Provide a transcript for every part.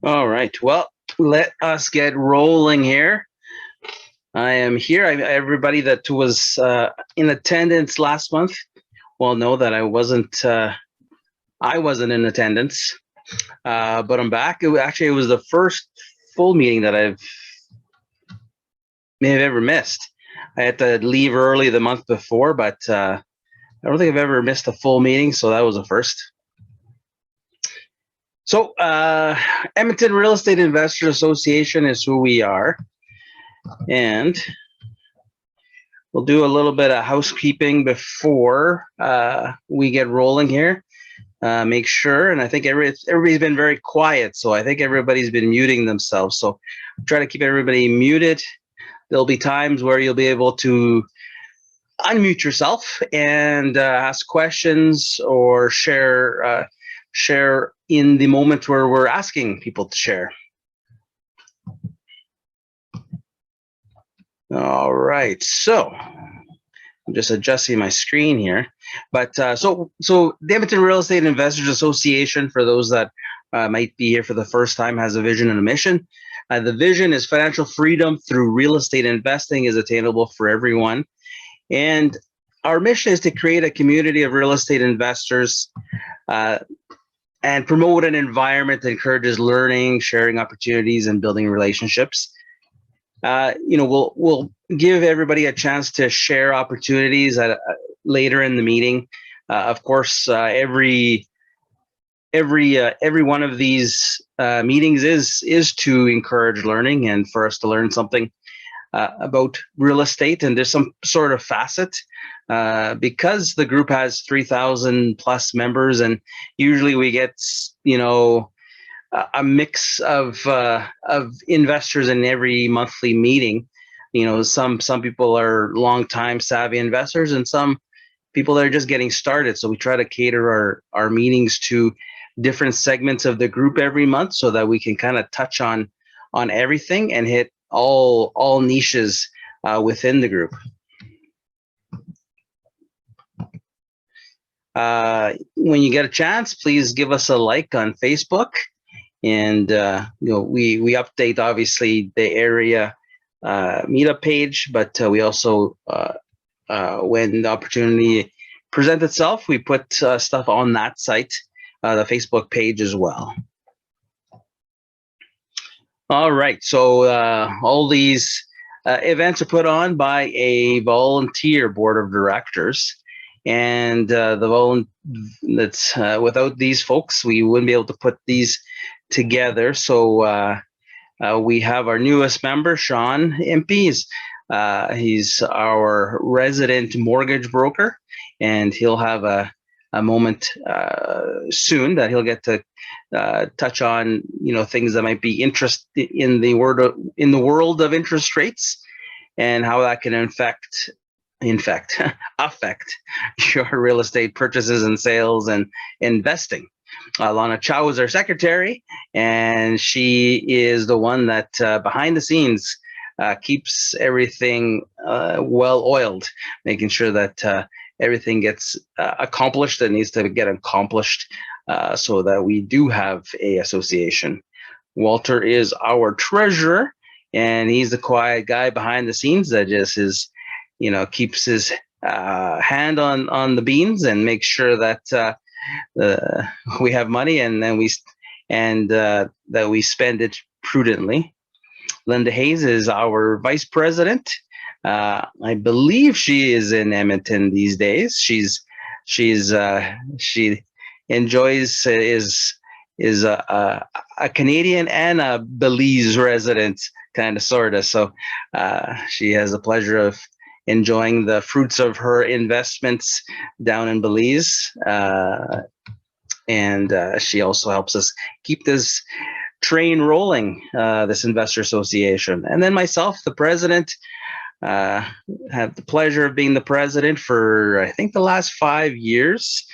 All right. Well, let us get rolling here. I am here. Everybody that was in attendance last month will know that I wasn't. I wasn't in attendance, but I'm back. It was the first full meeting that I may have ever missed. I had to leave early the month before, but I don't think I've ever missed a full meeting, so that was a first. So, Edmonton Real Estate Investors Association is who we are, and we'll do a little bit of housekeeping before we get rolling here. Make sure, and I think everybody's been very quiet, so I think everybody's been muting themselves. So try to keep everybody muted. There'll be times where you'll be able to unmute yourself and ask questions or share in the moment where we're asking people to share. All right, so I'm just adjusting my screen here. But so the Edmonton Real Estate Investors Association, for those that might be here for the first time, has a vision and a mission. The vision is financial freedom through real estate investing is attainable for everyone. And our mission is to create a community of real estate investors and promote an environment that encourages learning, sharing opportunities, and building relationships. We'll give everybody a chance to share opportunities later in the meeting. Of course, every one of these meetings is to encourage learning and for us to learn something about real estate, and there's some sort of facet because the group has 3,000 plus members, and usually we get a mix of investors in every monthly meeting. Some people are long-time savvy investors, and some people that are just getting started. So we try to cater our meetings to different segments of the group every month, so that we can kind of touch on everything and hit all niches within the group. When you get a chance, please give us a like on Facebook. And we update obviously the area meetup page, but we also when the opportunity presents itself, we put stuff on that site, the Facebook page as well. All right, so all these events are put on by a volunteer board of directors, and that's without these folks, we wouldn't be able to put these together. So we have our newest member, Sean Impey. He's our resident mortgage broker, and he'll have a moment soon that he'll get to touch on things that might be interested in the world of interest rates and how that can affect your real estate purchases and sales and investing. Lana Chow is our secretary, and she is the one that behind the scenes keeps everything well oiled, making sure that everything gets accomplished that needs to get accomplished, so that we do have a association. Walter is our treasurer, and he's the quiet guy behind the scenes that just keeps his hand on the beans and makes sure that we have money, and then that we spend it prudently. Linda Hayes is our vice president. I believe she is in Edmonton these days. She enjoys is a Canadian and a Belize resident, kind of sort of. So she has the pleasure of enjoying the fruits of her investments down in Belize, and she also helps us keep this train rolling, this investor association. And then myself, the president, have the pleasure of being the president for I think the last 5 years.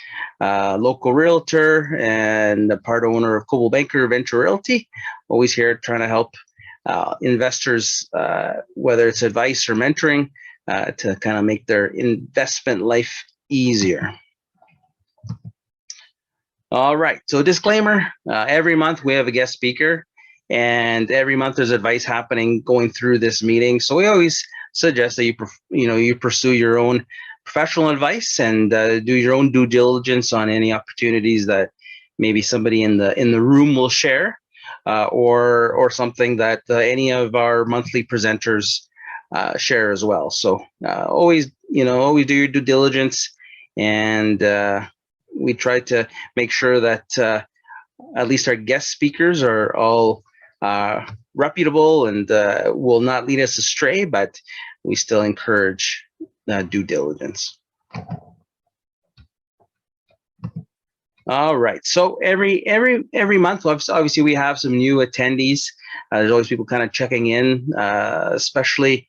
Local realtor and a part owner of Coldwell Banker Venture Realty. Always here trying to help investors, whether it's advice or mentoring, to kind of make their investment life easier. All right, so disclaimer, every month we have a guest speaker, and every month there's advice happening going through this meeting. So we always suggest that you pursue your own professional advice and do your own due diligence on any opportunities that maybe somebody in the room will share, or something that any of our monthly presenters share as well. So always do your due diligence, and we try to make sure that at least our guest speakers are all reputable and will not lead us astray, but we still encourage due diligence. All right. So every month, obviously, we have some new attendees. There's always people kind of checking in. Especially,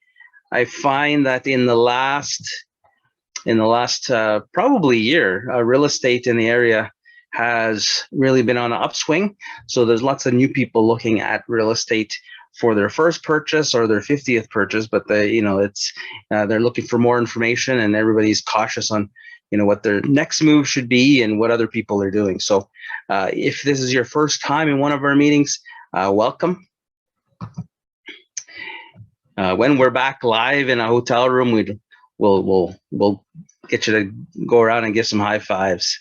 I find that in the last probably year, real estate in the area has really been on an upswing. So there's lots of new people looking at real estate for their first purchase or their 50th purchase, but they're looking for more information, and everybody's cautious on what their next move should be and what other people are doing. So if this is your first time in one of our meetings, welcome. When we're back live in a hotel room, we'll get you to go around and give some high fives.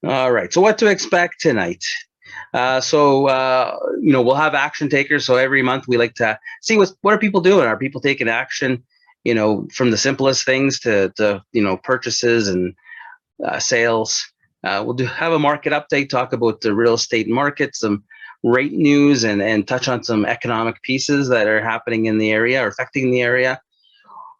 All right, so what to expect tonight? We'll have action takers. So every month we like to see what are people doing. Are people taking action? From the simplest things to purchases and sales. We'll have a market update, talk about the real estate market, some rate news, and touch on some economic pieces that are happening in the area or affecting the area.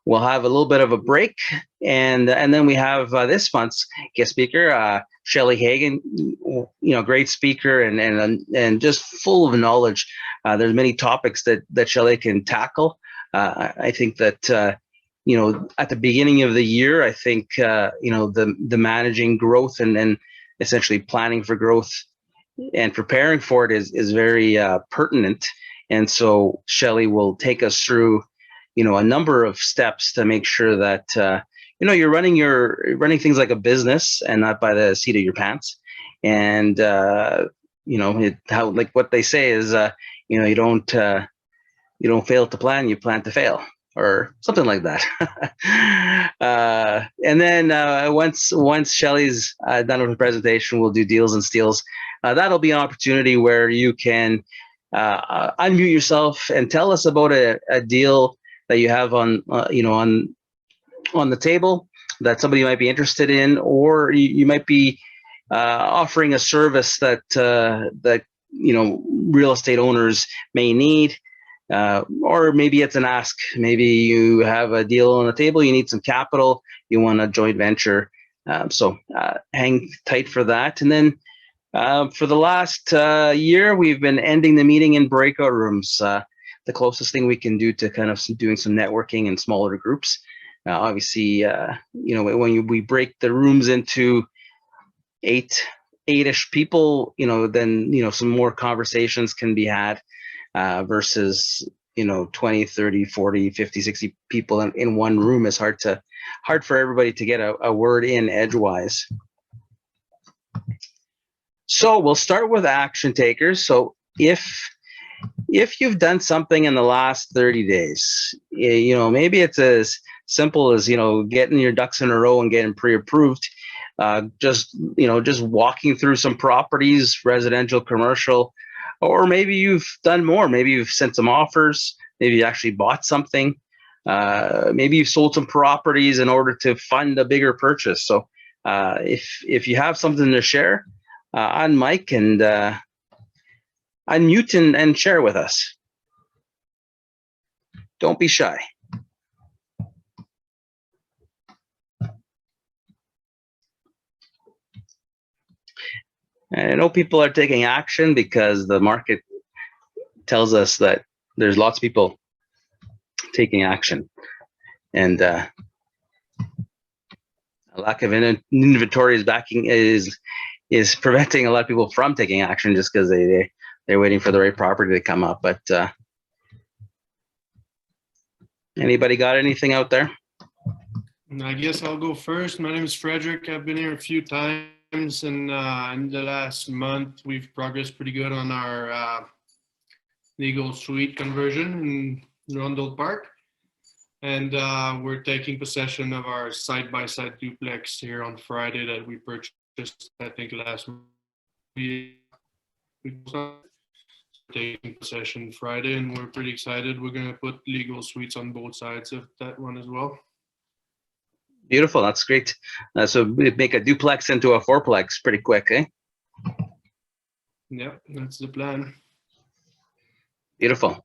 We'll have a little bit of a break, and then we have this month's guest speaker, Shelly Hagen. Great speaker and just full of knowledge. There's many topics that Shelly can tackle. I think that at the beginning of the year, I think the managing growth and essentially planning for growth and preparing for it is very pertinent. And so Shelly will take us through a number of steps to make sure that you're running things like a business and not by the seat of your pants. And like what they say is you don't fail to plan, you plan to fail, or something like that. And then once Shelly's done with the presentation, we'll do deals and steals. That'll be an opportunity where you can unmute yourself and tell us about a deal that you have on the table that somebody might be interested in, or you might be offering a service that real estate owners may need. Or maybe it's an ask. Maybe you have a deal on the table, you need some capital, you want a joint venture. So hang tight for that. And then for the last year, we've been ending the meeting in breakout rooms. The closest thing we can do to kind of doing some networking in smaller groups. Obviously, when we break the rooms into eight-ish people, then some more conversations can be had. Versus 20, 30, 40, 50, 60 people in one room is hard for everybody to get a word in edgewise. So we'll start with action takers. So if you've done something in the last 30 days, maybe it's as simple as getting your ducks in a row and getting pre-approved. Just walking through some properties, residential, commercial. Or maybe you've done more. Maybe you've sent some offers. Maybe you actually bought something. Maybe you've sold some properties in order to fund a bigger purchase. So if you have something to share, on mic and unmute and share with us. Don't be shy. And I know people are taking action because the market tells us that there's lots of people taking action, and a lack of inventory is preventing a lot of people from taking action just because they're waiting for the right property to come up. But anybody got anything out there? I guess I'll go first. My name is Frederick. I've been here a few times. times, and in the last month, we've progressed pretty good on our legal suite conversion in Rundle Park. And we're taking possession of our side-by-side duplex here on Friday that we purchased, I think, last week. Taking possession Friday, and we're pretty excited. We're going to put legal suites on both sides of that one as well. Beautiful. That's great. So we make a duplex into a fourplex pretty quick, eh? Yeah, that's the plan. Beautiful.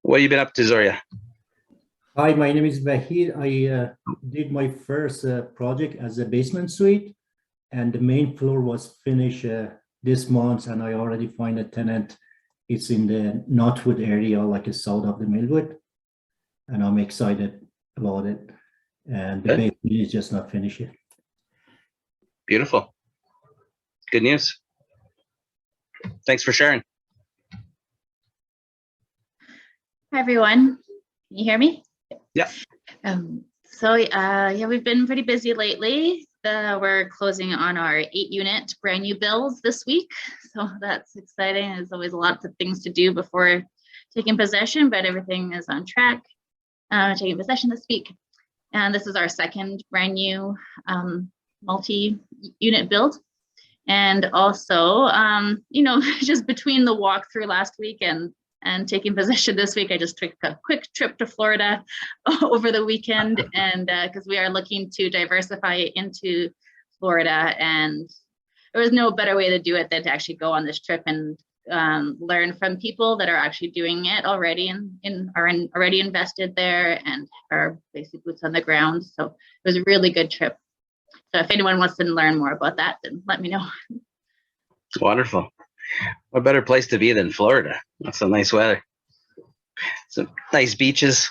What have you been up to, Zoria? Hi, my name is Vahid. I did my first project as a basement suite, and the main floor was finished this month, and I already find a tenant. It's in the Northwood area, like south of the Millwood, and I'm excited about it. And the basement is just not finished yet. Beautiful. Good news. Thanks for sharing. Hi, everyone. Can you hear me? Yeah. Yeah, we've been pretty busy lately. We're closing on our 8-unit brand new builds this week. So that's exciting. There's always lots of things to do before taking possession, but everything is on track. Taking possession this week. And this is our second brand new multi-unit build. And also, just between the walkthrough last week and taking possession this week, I just took a quick trip to Florida over the weekend, and because we are looking to diversify into Florida, and there was no better way to do it than to actually go on this trip and learn from people that are actually doing it already and are already invested there and are basically boots on the ground. So it was a really good trip. So if anyone wants to learn more about that, then let me know. Wonderful. What better place to be than Florida? That's some nice weather. Some nice beaches.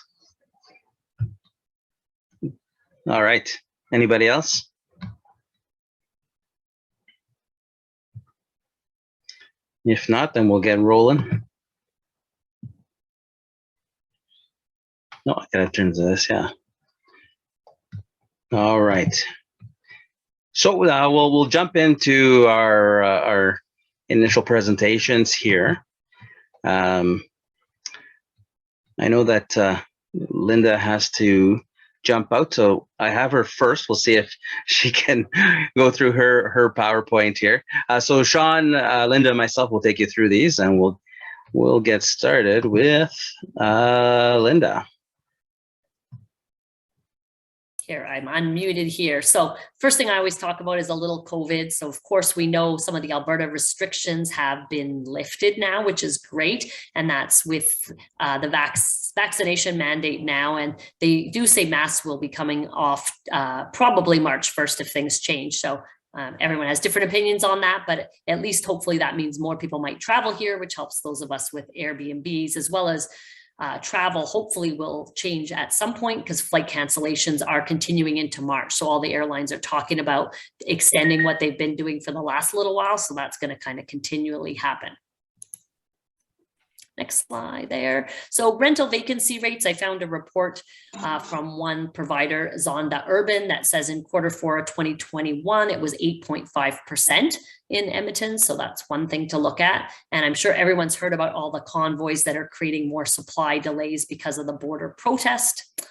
All right. Anybody else? If not, then we'll get rolling. No, I gotta turn to this, yeah. All right. So we'll jump into our initial presentations here. I know that Linda has to jump out, so I have her first. We'll see if she can go through her PowerPoint here. So Sean, Linda, and myself will take you through these, and we'll get started with Linda. Here, I'm unmuted here. So first thing I always talk about is a little COVID. So of course, we know some of the Alberta restrictions have been lifted now, which is great. And that's with the vaccination mandate now. And they do say masks will be coming off probably March 1st if things change. So everyone has different opinions on that, but at least hopefully that means more people might travel here, which helps those of us with Airbnbs, as well as travel hopefully will change at some point because flight cancellations are continuing into March. So all the airlines are talking about extending what they've been doing for the last little while. So that's going to kind of continually happen. Next slide there. So rental vacancy rates, I found a report from one provider, Zonda Urban, that says in Q4 of 2021, it was 8.5% in Edmonton. So that's one thing to look at. And I'm sure everyone's heard about all the convoys that are creating more supply delays because of the border protest.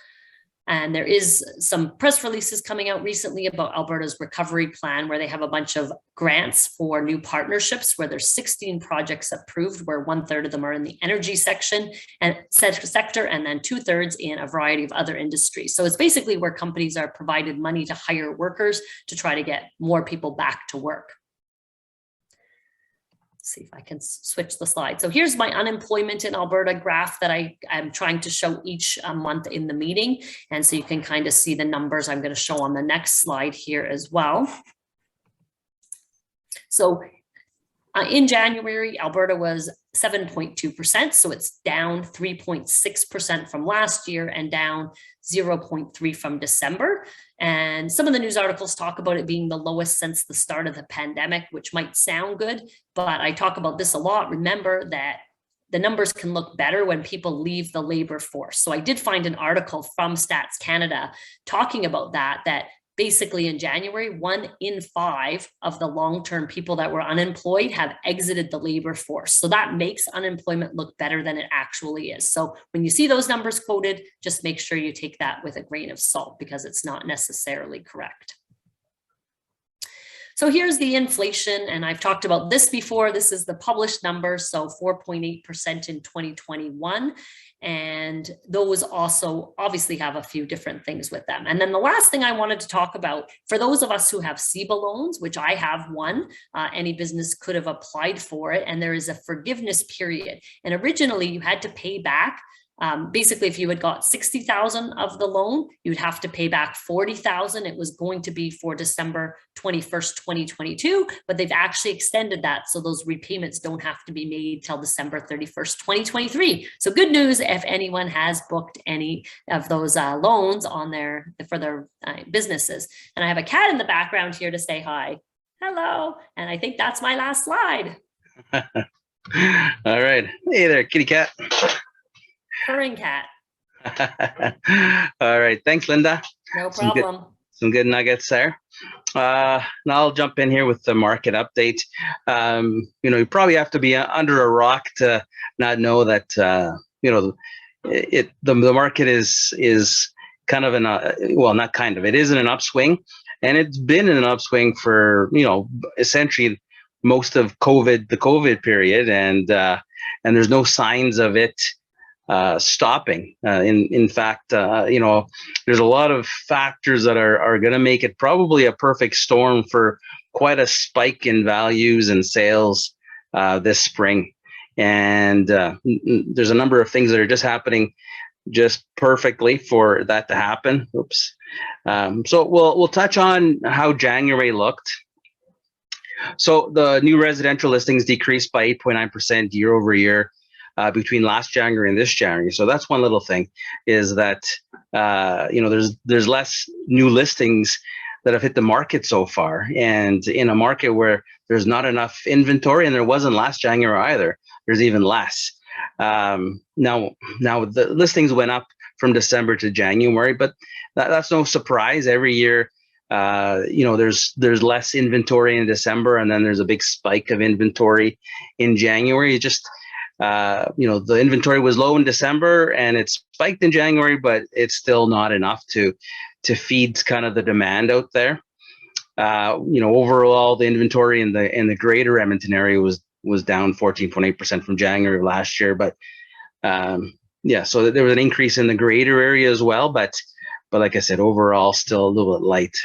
And there is some press releases coming out recently about Alberta's recovery plan, where they have a bunch of grants for new partnerships, where there's 16 projects approved, where 1/3 of them are in the energy sector, and then 2/3 in a variety of other industries. So it's basically where companies are provided money to hire workers to try to get more people back to work. See if I can switch the slide. So here's my unemployment in Alberta graph that I am trying to show each month in the meeting. And so you can kind of see the numbers I'm going to show on the next slide here as well. So in January, Alberta was 7.2%. So it's down 3.6% from last year and down 0.3% from December. And some of the news articles talk about it being the lowest since the start of the pandemic, which might sound good, but I talk about this a lot. Remember that the numbers can look better when people leave the labor force. So I did find an article from Stats Canada talking about that basically in January, 1 in 5 of the long-term people that were unemployed have exited the labor force. So that makes unemployment look better than it actually is. So when you see those numbers quoted, just make sure you take that with a grain of salt because it's not necessarily correct. So here's the inflation, and I've talked about this before. This is the published number, so 4.8% in 2021. And those also obviously have a few different things with them. And then the last thing I wanted to talk about, for those of us who have CEBA loans, which I have one, any business could have applied for it, and there is a forgiveness period. And originally you had to pay back basically, if you had got 60,000 of the loan, you'd have to pay back 40,000. It was going to be for December 21st, 2022, but they've actually extended that. So those repayments don't have to be made till December 31st, 2023. So good news if anyone has booked any of those loans on for their businesses. And I have a cat in the background here to say hi. Hello. And I think that's my last slide. All right. Hey there, kitty cat. Purring cat. All right. Thanks, Linda. No problem. Some good nuggets there. Now I'll jump in here with the market update. You probably have to be under a rock to not know that, the market is kind of not kind of, it is in an upswing, and it's been in an upswing for, essentially most of the COVID period. And there's no signs of it stopping. In fact, there's a lot of factors that are going to make it probably a perfect storm for quite a spike in values and sales this spring. And there's a number of things that are just happening just perfectly for that to happen. Oops. So we'll touch on how January looked. So the new residential listings decreased by 8.9% year over year. Between last January and this January. So that's one little thing, is that there's less new listings that have hit the market so far, and in a market where there's not enough inventory, and there wasn't last January either, there's even less. Now the listings went up from December to January, but that's no surprise. Every year, there's less inventory in December, and then there's a big spike of inventory in January. The inventory was low in December and it spiked in January, but it's still not enough to feed kind of the demand out there. Overall, the inventory in the greater Edmonton area was down 14.8% from January of last year. But so there was an increase in the greater area as well. But like I said, overall, still a little bit light.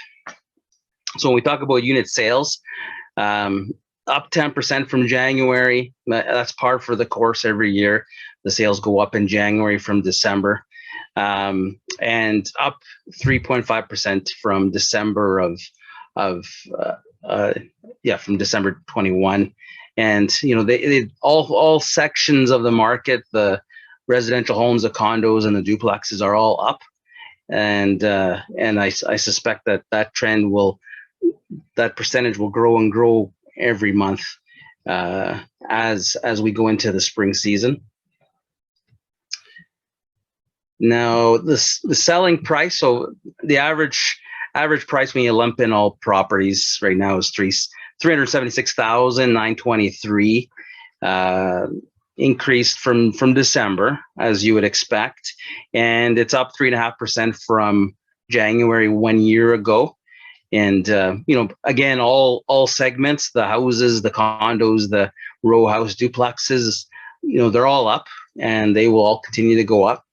So when we talk about unit sales, up 10% from January. That's par for the course every year. The sales go up in January from December, and up 3.5% from December from December 21. And they all sections of the market, the residential homes, the condos, and the duplexes are all up. And I suspect that trend that percentage will grow and grow every month as we go into the spring season. Now the selling price, so the average price when you lump in all properties right now is $376,923, increased from December, as you would expect, and it's up 3.5% from January 1 year ago. And again, all segments, the houses, the condos, the row house duplexes, they're all up, and they will all continue to go up.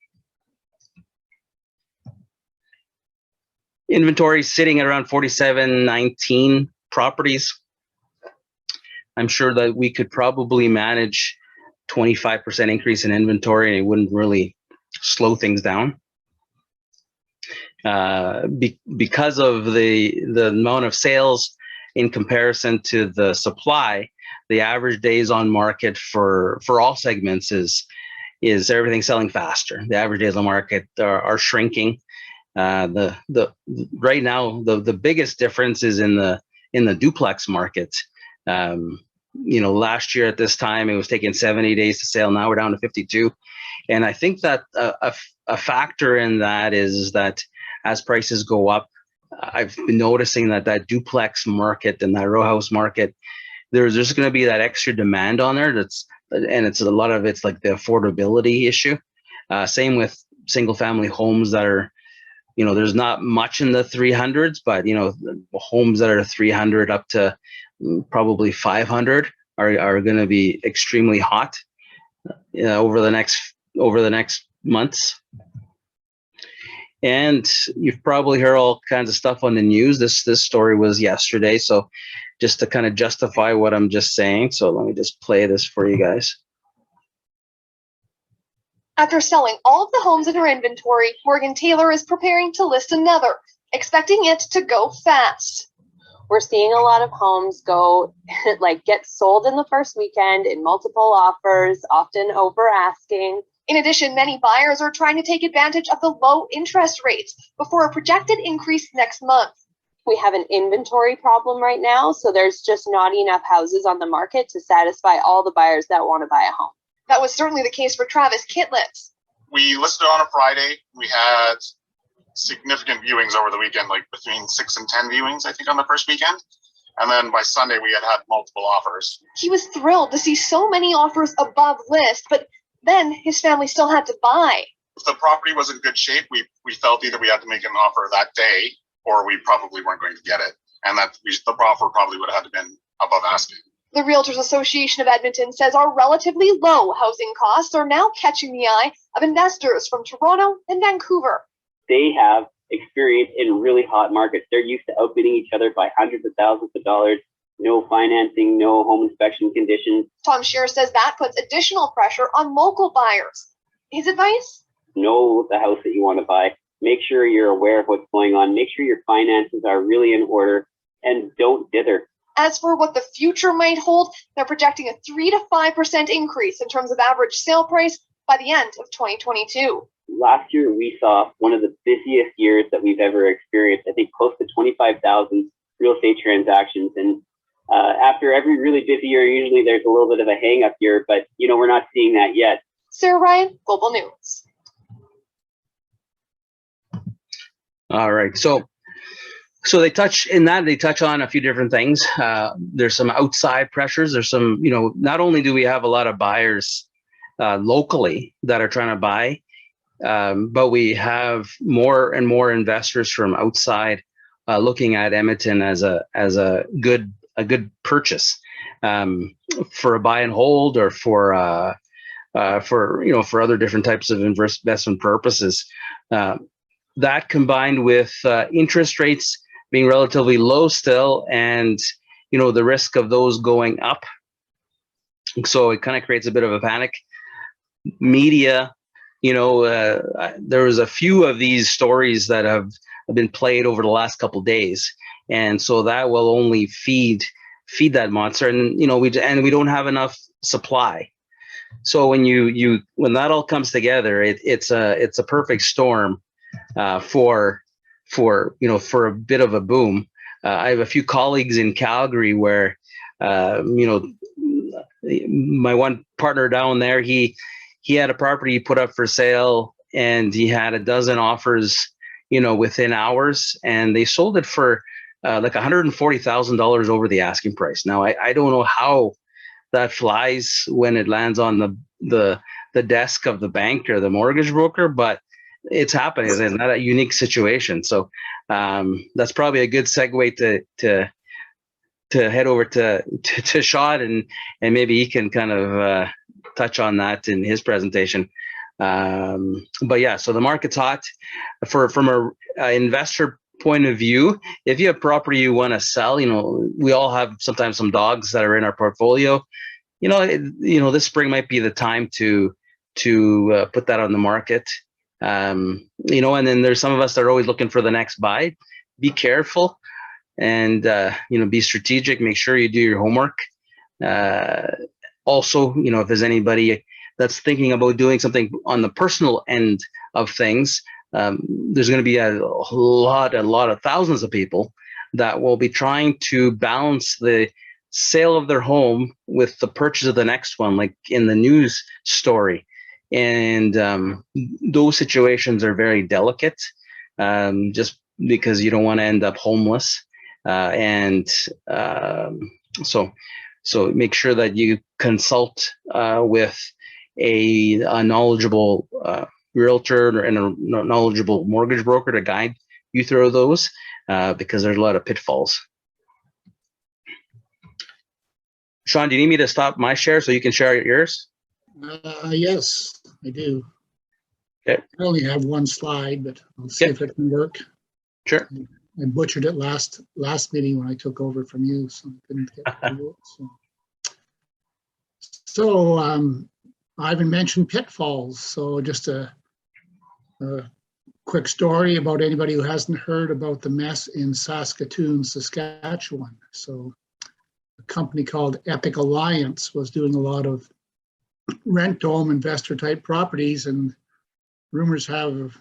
Inventory sitting at around 4,719 properties. I'm sure that we could probably manage 25% increase in inventory, and it wouldn't really slow things down. Because of the amount of sales in comparison to the supply, the average days on market for all segments is everything selling faster. The average days on market are shrinking. Right now the biggest difference is in the duplex market. last year at this time, it was taking 70 days to sell. Now we're down to 52. And I think that a factor in that is that as prices go up, I've been noticing that duplex market and that row house market, there's just going to be that extra demand on there. And it's a lot of it's like the affordability issue. Same with single family homes that are, there's not much in the 300s, but homes that are 300 up to probably 500 are going to be extremely hot over the next months. And you've probably heard all kinds of stuff on the news. This story was yesterday, so just to kind of justify what I'm just saying. So let me just play this for you guys. After selling all of the homes in her inventory, Morgan Taylor is preparing to list another, expecting it to go fast. We're seeing a lot of homes go get sold in the first weekend in multiple offers, often over asking. In addition, many buyers are trying to take advantage of the low interest rates before a projected increase next month. We have an inventory problem right now, so there's just not enough houses on the market to satisfy all the buyers that want to buy a home. That was certainly the case for Travis Kitlitz. We listed on a Friday. We had significant viewings over the weekend, like between 6 and 10 viewings, I think, on the first weekend. And then by Sunday, we had multiple offers. He was thrilled to see so many offers above list, but then his family still had to buy. If the property was in good shape, we felt either we had to make an offer that day or we probably weren't going to get it. And that the offer probably would have had to been above asking. The Realtors Association of Edmonton says our relatively low housing costs are now catching the eye of investors from Toronto and Vancouver. They have experience in really hot markets. They're used to outbidding each other by hundreds of thousands of dollars. No financing, no home inspection conditions. Tom Scheer says that puts additional pressure on local buyers. His advice? Know the house that you want to buy. Make sure you're aware of what's going on. Make sure your finances are really in order and don't dither. As for what the future might hold, they're projecting a 3 to 5% increase in terms of average sale price by the end of 2022. Last year, we saw one of the busiest years that we've ever experienced. I think close to 25,000 real estate transactions. And after every really busy year, usually there's a little bit of a hang up year, but we're not seeing that yet. Sarah Ryan, Global News. All right. So they touch on a few different things. There's some outside pressures. There's some, not only do we have a lot of buyers locally that are trying to buy, but we have more and more investors from outside looking at Edmonton as a good purchase for a buy and hold or for other different types of investment purposes. That combined with interest rates being relatively low still, and the risk of those going up, so it kind of creates a bit of a panic. Media, there was a few of these stories that have been played over the last couple of days, and so that will only feed that monster, and we don't have enough supply. So when that all comes together, it's a perfect storm for a bit of a boom. I have a few colleagues in Calgary where my one partner down there, he had a property he put up for sale, and he had a dozen offers within hours, and they sold it for like $140,000 over the asking price. Now I don't know how that flies when it lands on the desk of the bank or the mortgage broker, but it's happening. It's not a unique situation. So that's probably a good segue to head over to Swot, and maybe he can kind of touch on that in his presentation. But yeah, so the market's hot. From a investor point of view, if you have property you want to sell, we all have sometimes some dogs that are in our portfolio. This spring might be the time to put that on the market. And then there's some of us that are always looking for the next buy. Be careful and, be strategic. Make sure you do your homework. Also, if there's anybody that's thinking about doing something on the personal end of things, there's going to be a lot of thousands of people that will be trying to balance the sale of their home with the purchase of the next one, like in the news story. And those situations are very delicate, just because you don't want to end up homeless. So make sure that you consult with a knowledgeable realtor and a knowledgeable mortgage broker to guide you through those, because there's a lot of pitfalls. Sean, do you need me to stop my share so you can share yours? Yes, I do. Okay. I only have one slide, but I'll see if it can work. Sure. I butchered it last meeting when I took over from you, so I couldn't get to it. So Ivan mentioned Pitfalls. So just a quick story about anybody who hasn't heard about the mess in Saskatoon, Saskatchewan. So a company called Epic Alliance was doing a lot of rent-to-own investor-type properties, and rumors have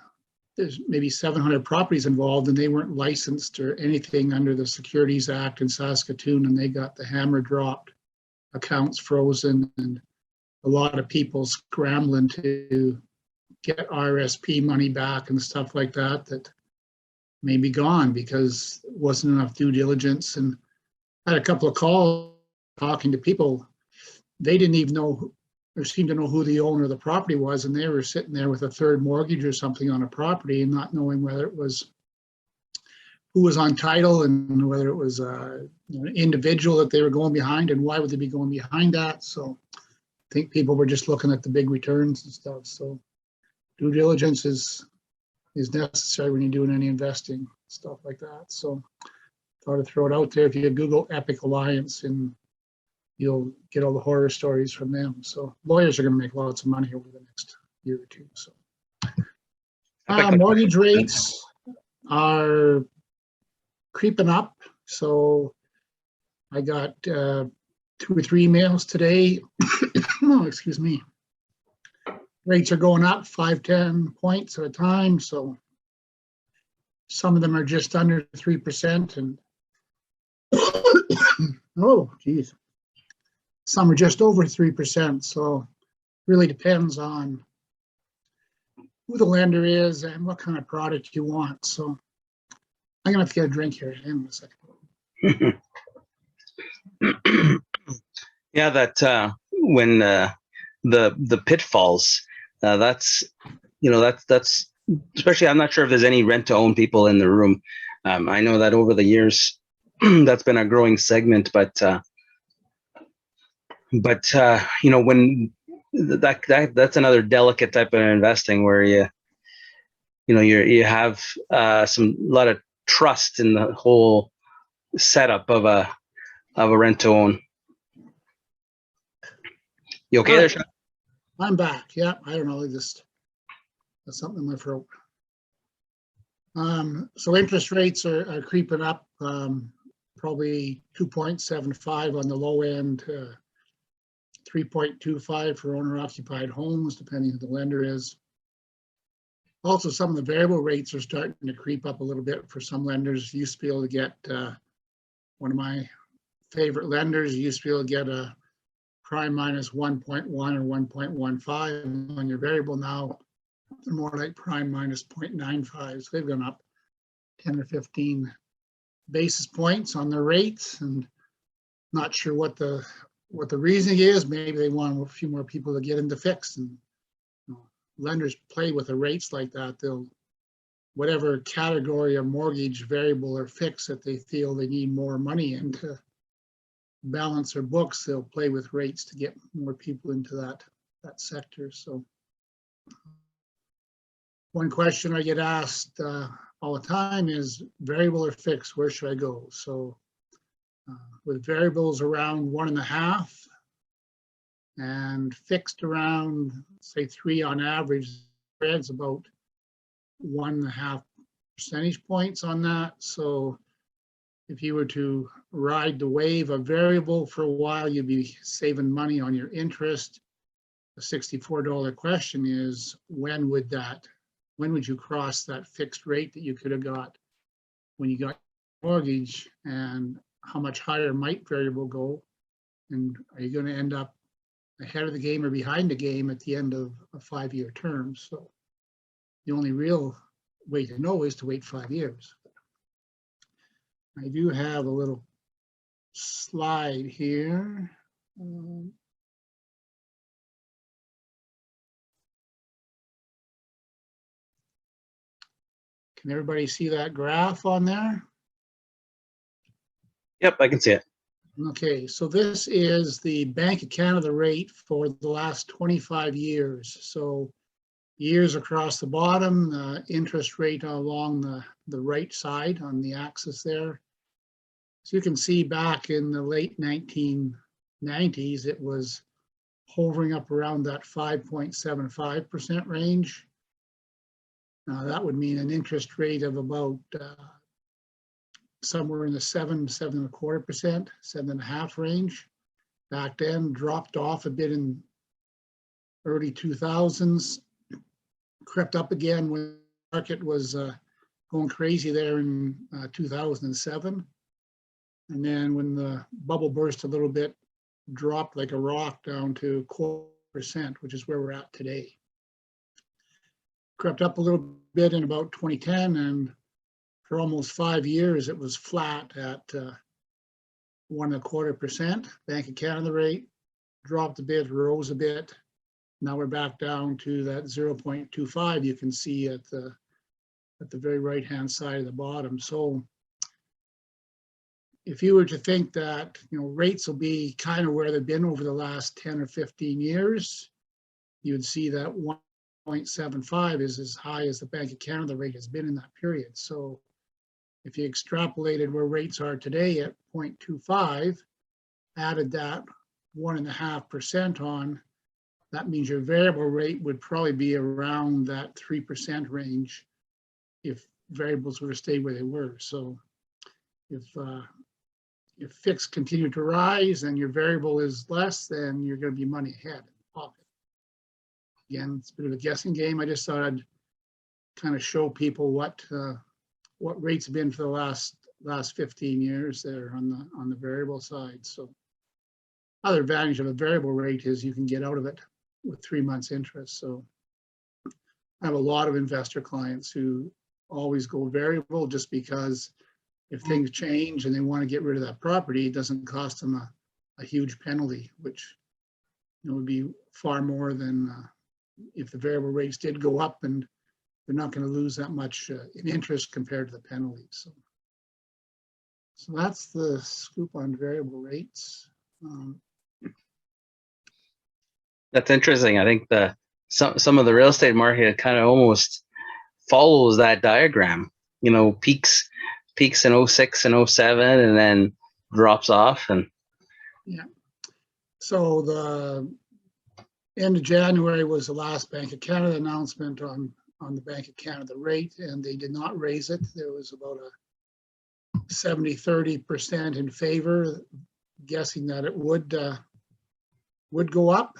there's maybe 700 properties involved, and they weren't licensed or anything under the Securities Act in Saskatoon, and they got the hammer dropped, accounts frozen, and a lot of people scrambling to get RSP money back and stuff like that may be gone because it wasn't enough due diligence. And I had a couple of calls talking to people. They didn't even know or seemed to know who the owner of the property was, and they were sitting there with a third mortgage or something on a property and not knowing whether it was who was on title and whether it was an individual that they were going behind and why would they be going behind that. So I think people were just looking at the big returns and stuff. So due diligence is necessary when you're doing any investing, stuff like that. So thought I'd throw it out there. If you Google Epic Alliance, and you'll get all the horror stories from them. So lawyers are going to make lots of money over the next year or two. So mortgage rates are creeping up. So I got 2 or 3 emails today. Oh, excuse me. Rates are going up 5-10 points at a time. So some of them are just under 3%, and oh, geez. Some are just over 3%. So really depends on who the lender is and what kind of product you want. So I'm gonna have to get a drink here in a second. Yeah, that when the pitfalls, that's especially, I'm not sure if there's any rent to own people in the room. I know that over the years that's been a growing segment, but when that's another delicate type of investing where you have a lot of trust in the whole setup of a rent to own. You okay there, Sean? I'm back. Yeah, I don't know. Just that's something in my throat. So interest rates are creeping up. Probably 2.75 on the low end. 3.25 for owner-occupied homes, depending who the lender is. Also, some of the variable rates are starting to creep up a little bit for some lenders. You used to be able to get, one of my favorite lenders, you used to be able to get a prime minus 1.1 or 1.15 on your variable. Now they're more like prime minus 0.95. So they've gone up 10 or 15 basis points on their rates, and not sure what the reasoning is. Maybe they want a few more people to get into fixed, and lenders play with the rates like that. They'll, whatever category of mortgage, variable or fixed, that they feel they need more money in to balance their books, they'll play with rates to get more people into that sector. So one question I get asked all the time is variable or fixed, where should I go? So with variables around 1.5 and fixed around, say, 3 on average, spreads about 1.5 percentage points on that. So if you were to ride the wave of variable for a while, you'd be saving money on your interest. The $64 question is, when would you cross that fixed rate that you could have got when you got your mortgage? And how much higher might variable go? And are you going to end up ahead of the game or behind the game at the end of a 5-year term? So the only real way to know is to wait 5 years. I do have a little slide here. Can everybody see that graph on there? Yep, I can see it. Okay, so this is the Bank of Canada rate for the last 25 years. So years across the bottom, interest rate along the right side on the axis there. So you can see back in the late 1990s, it was hovering up around that 5.75% range. Now that would mean an interest rate of about somewhere in the 7.25%, 7.5 range. Back then, dropped off a bit in early 2000s, crept up again when the market was going crazy there in 2007. And then when the bubble burst a little bit, dropped like a rock down to 0.25%, which is where we're at today. Crept up a little bit in about 2010, and for almost 5 years, it was flat at 1.25%. Bank of Canada rate dropped a bit, rose a bit. Now we're back down to that 0.25. You can see at the very right-hand side of the bottom. So if you were to think that, you know, rates will be kind of where they've been over the last 10 or 15 years, you'd see that 1.75 is as high as the Bank of Canada rate has been in that period. So if you extrapolated where rates are today at 0.25, added that 1.5% on, that means your variable rate would probably be around that 3% range if variables were to stay where they were. So if fixed continue to rise and your variable is less, then you're going to be money ahead in the pocket. Again, it's a bit of a guessing game. I just thought I'd kind of show people what rates have been for the last 15 years there on the variable side. So other advantage of a variable rate is you can get out of it with 3 months interest. So I have a lot of investor clients who always go variable just because if things change and they want to get rid of that property, it doesn't cost them a huge penalty, which, you know, would be far more than if the variable rates did go up, and they're not going to lose that much in interest compared to the penalties. So that's the scoop on variable rates. That's interesting. I think some of the real estate market kind of almost follows that diagram. You know, peaks in 06 and 07 and then drops off. And yeah. So the end of January was the last Bank of Canada announcement on the Bank of Canada rate, and they did not raise it. There was about a 70-30% in favor, guessing that it would go up.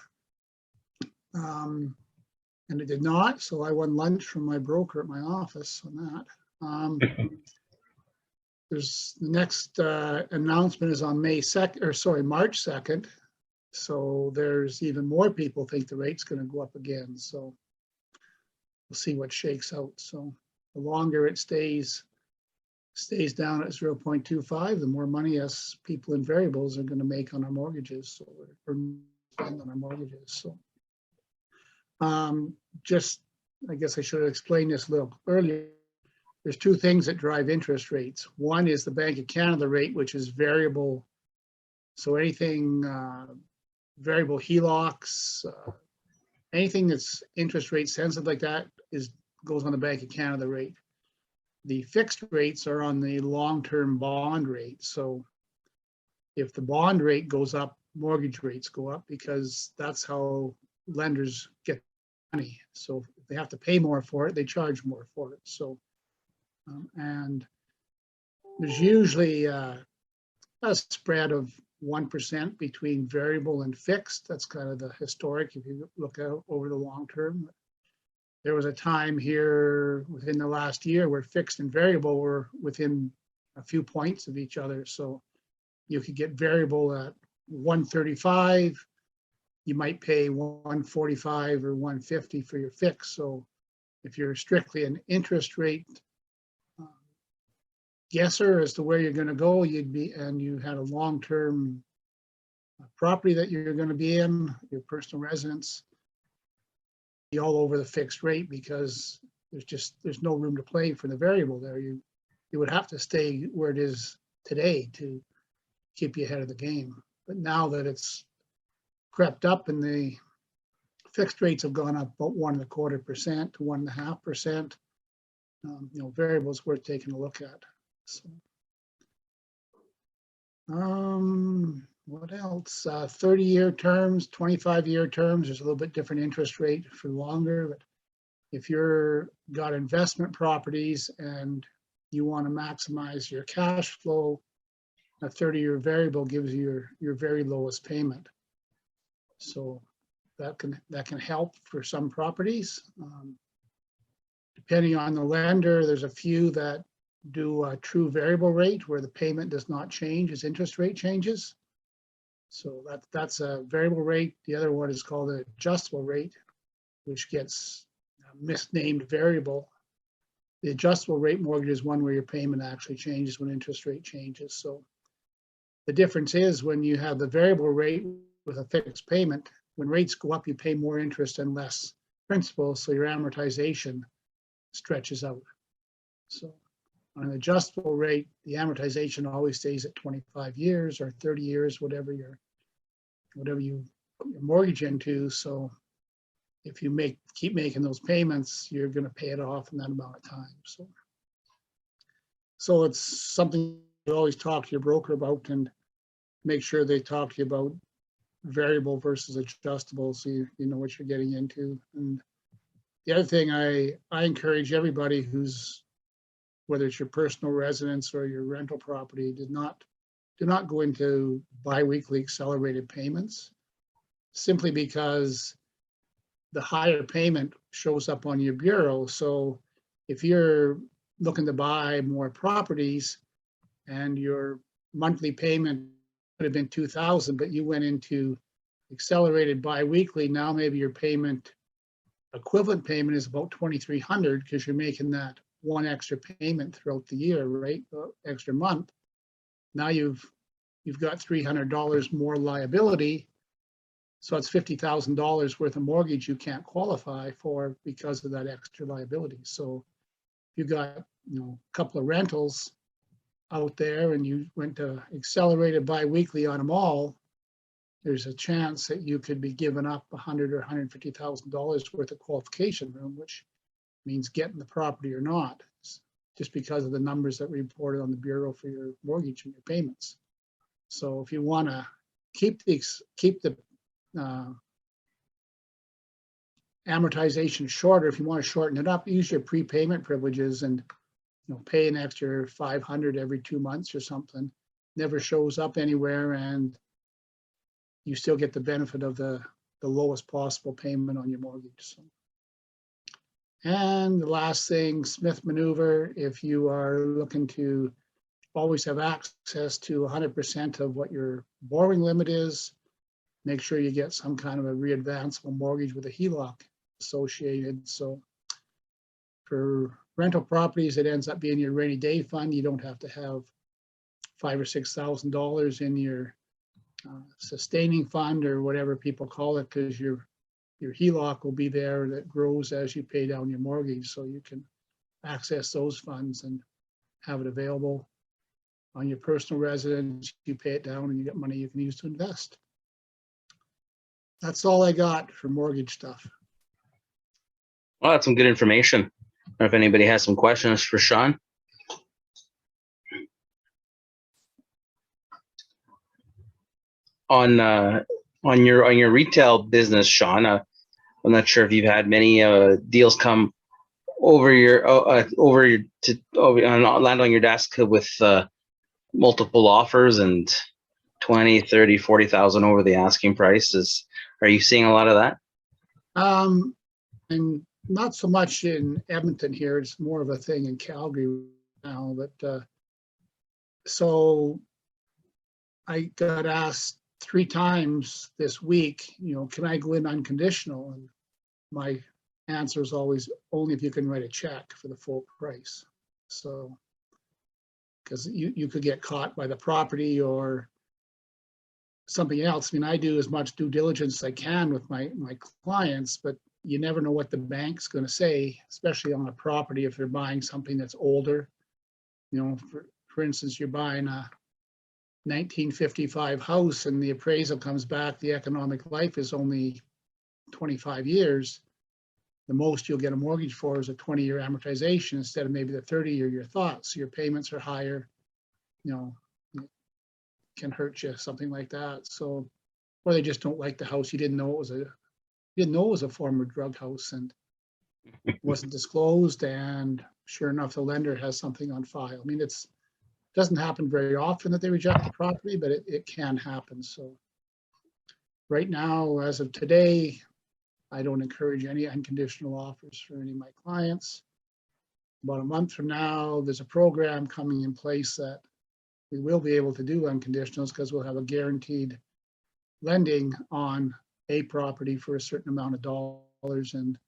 And it did not, so I won lunch from my broker at my office on that. There's the next announcement is on March 2nd. So there's even more people think the rate's going to go up again. So we'll see what shakes out. So the longer it stays down at 0.25, the more money us people in variables are going to make on our mortgages, so or spend on our mortgages. So just, I guess I should have explained this a little earlier. There's two things that drive interest rates. One is the Bank of Canada rate, which is variable. So anything variable Helocs, anything that's interest rate sensitive like that goes on the Bank of Canada rate. The fixed rates are on the long-term bond rate. So if the bond rate goes up, mortgage rates go up, because that's how lenders get money. So if they have to pay more for it, they charge more for it. So and there's usually a spread of 1% between variable and fixed. That's kind of the historic if you look out over the long term. There was a time here within the last year where fixed and variable were within a few points of each other. So you could get variable at 135. You might pay 145 or 150 for your fix. So if you're strictly an interest rate guesser as to where you're going to go, and you had a long-term property that you're going to be in, your personal residence, be all over the fixed rate, because there's no room to play for the variable there. You would have to stay where it is today to keep you ahead of the game. But now that it's crept up and the fixed rates have gone up about 1.25% to 1.5%, variables worth taking a look at. So, what else? 30-year terms, 25-year terms. There's a little bit different interest rate for longer. But if you're got investment properties and you want to maximize your cash flow, a 30-year variable gives you your very lowest payment. So that can help for some properties. Depending on the lender, there's a few that do a true variable rate where the payment does not change as interest rate changes. So that's a variable rate. The other one is called an adjustable rate, which gets misnamed variable. The adjustable rate mortgage is one where your payment actually changes when interest rate changes. So the difference is when you have the variable rate with a fixed payment, when rates go up, you pay more interest and less principal, so your amortization stretches out. So on an adjustable rate, the amortization always stays at 25 years or 30 years, whatever you put your mortgage into. So if you keep making those payments, you're going to pay it off in that amount of time. So it's something you always talk to your broker about, and make sure they talk to you about variable versus adjustable, so you know what you're getting into. And the other thing I encourage everybody who's, whether it's your personal residence or your rental property, do not go into biweekly accelerated payments, simply because the higher payment shows up on your bureau. So if you're looking to buy more properties and your monthly payment would have been $2,000, but you went into accelerated biweekly, now maybe your equivalent payment is about $2,300, because you're making that one extra payment throughout the year, right? Extra month. Now you've got $300 more liability. So it's $50,000 worth of mortgage you can't qualify for because of that extra liability. So you got, a couple of rentals out there and you went to accelerated biweekly on them all, there's a chance that you could be giving up $100,000 or $150,000 worth of qualification room, which means getting the property or not, just because of the numbers that we reported on the bureau for your mortgage and your payments. So if you want to keep the amortization shorter, if you want to shorten it up, use your prepayment privileges and pay an extra $500 every 2 months or something. Never shows up anywhere, and you still get the benefit of the lowest possible payment on your mortgage. So. And the last thing, Smith maneuver, if you are looking to always have access to 100% of what your borrowing limit is, make sure you get some kind of a readvanceable mortgage with a Heloc associated. So for rental properties, it ends up being your rainy day fund. You don't have to have $5,000 or $6,000 in your sustaining fund or whatever people call it, because your Heloc will be there that grows as you pay down your mortgage. So you can access those funds and have it available. On your personal residence, you pay it down and you get money you can use to invest. That's all I got for mortgage stuff. Well, that's some good information. I don't know if anybody has some questions for Sean. On your retail business, Sean, I'm not sure if you've had many deals come land on your desk with multiple offers and 20, 30, 40,000 over the asking price. Are you seeing a lot of that? And not so much in Edmonton here. It's more of a thing in Calgary now. But so I got asked 3 times this week, can I go in unconditional? And my answer is always only if you can write a check for the full price. So, because you could get caught by the property or something else. I mean, I do as much due diligence as I can with my clients, but you never know what the bank's going to say, especially on a property if they're buying something that's older. For instance, you're buying a 1955 house and the appraisal comes back, the economic life is only 25 years. The most you'll get a mortgage for is a 20-year amortization instead of maybe the 30-year you thought. So your payments are higher, it can hurt you, something like that. So, or they just don't like the house. You didn't know it was a former drug house and it wasn't disclosed. And sure enough, the lender has something on file. I mean, it doesn't happen very often that they reject the property, but it can happen. So right now, as of today, I don't encourage any unconditional offers for any of my clients. About a month from now, there's a program coming in place that we will be able to do unconditionals because we'll have a guaranteed lending on a property for a certain amount of dollars, and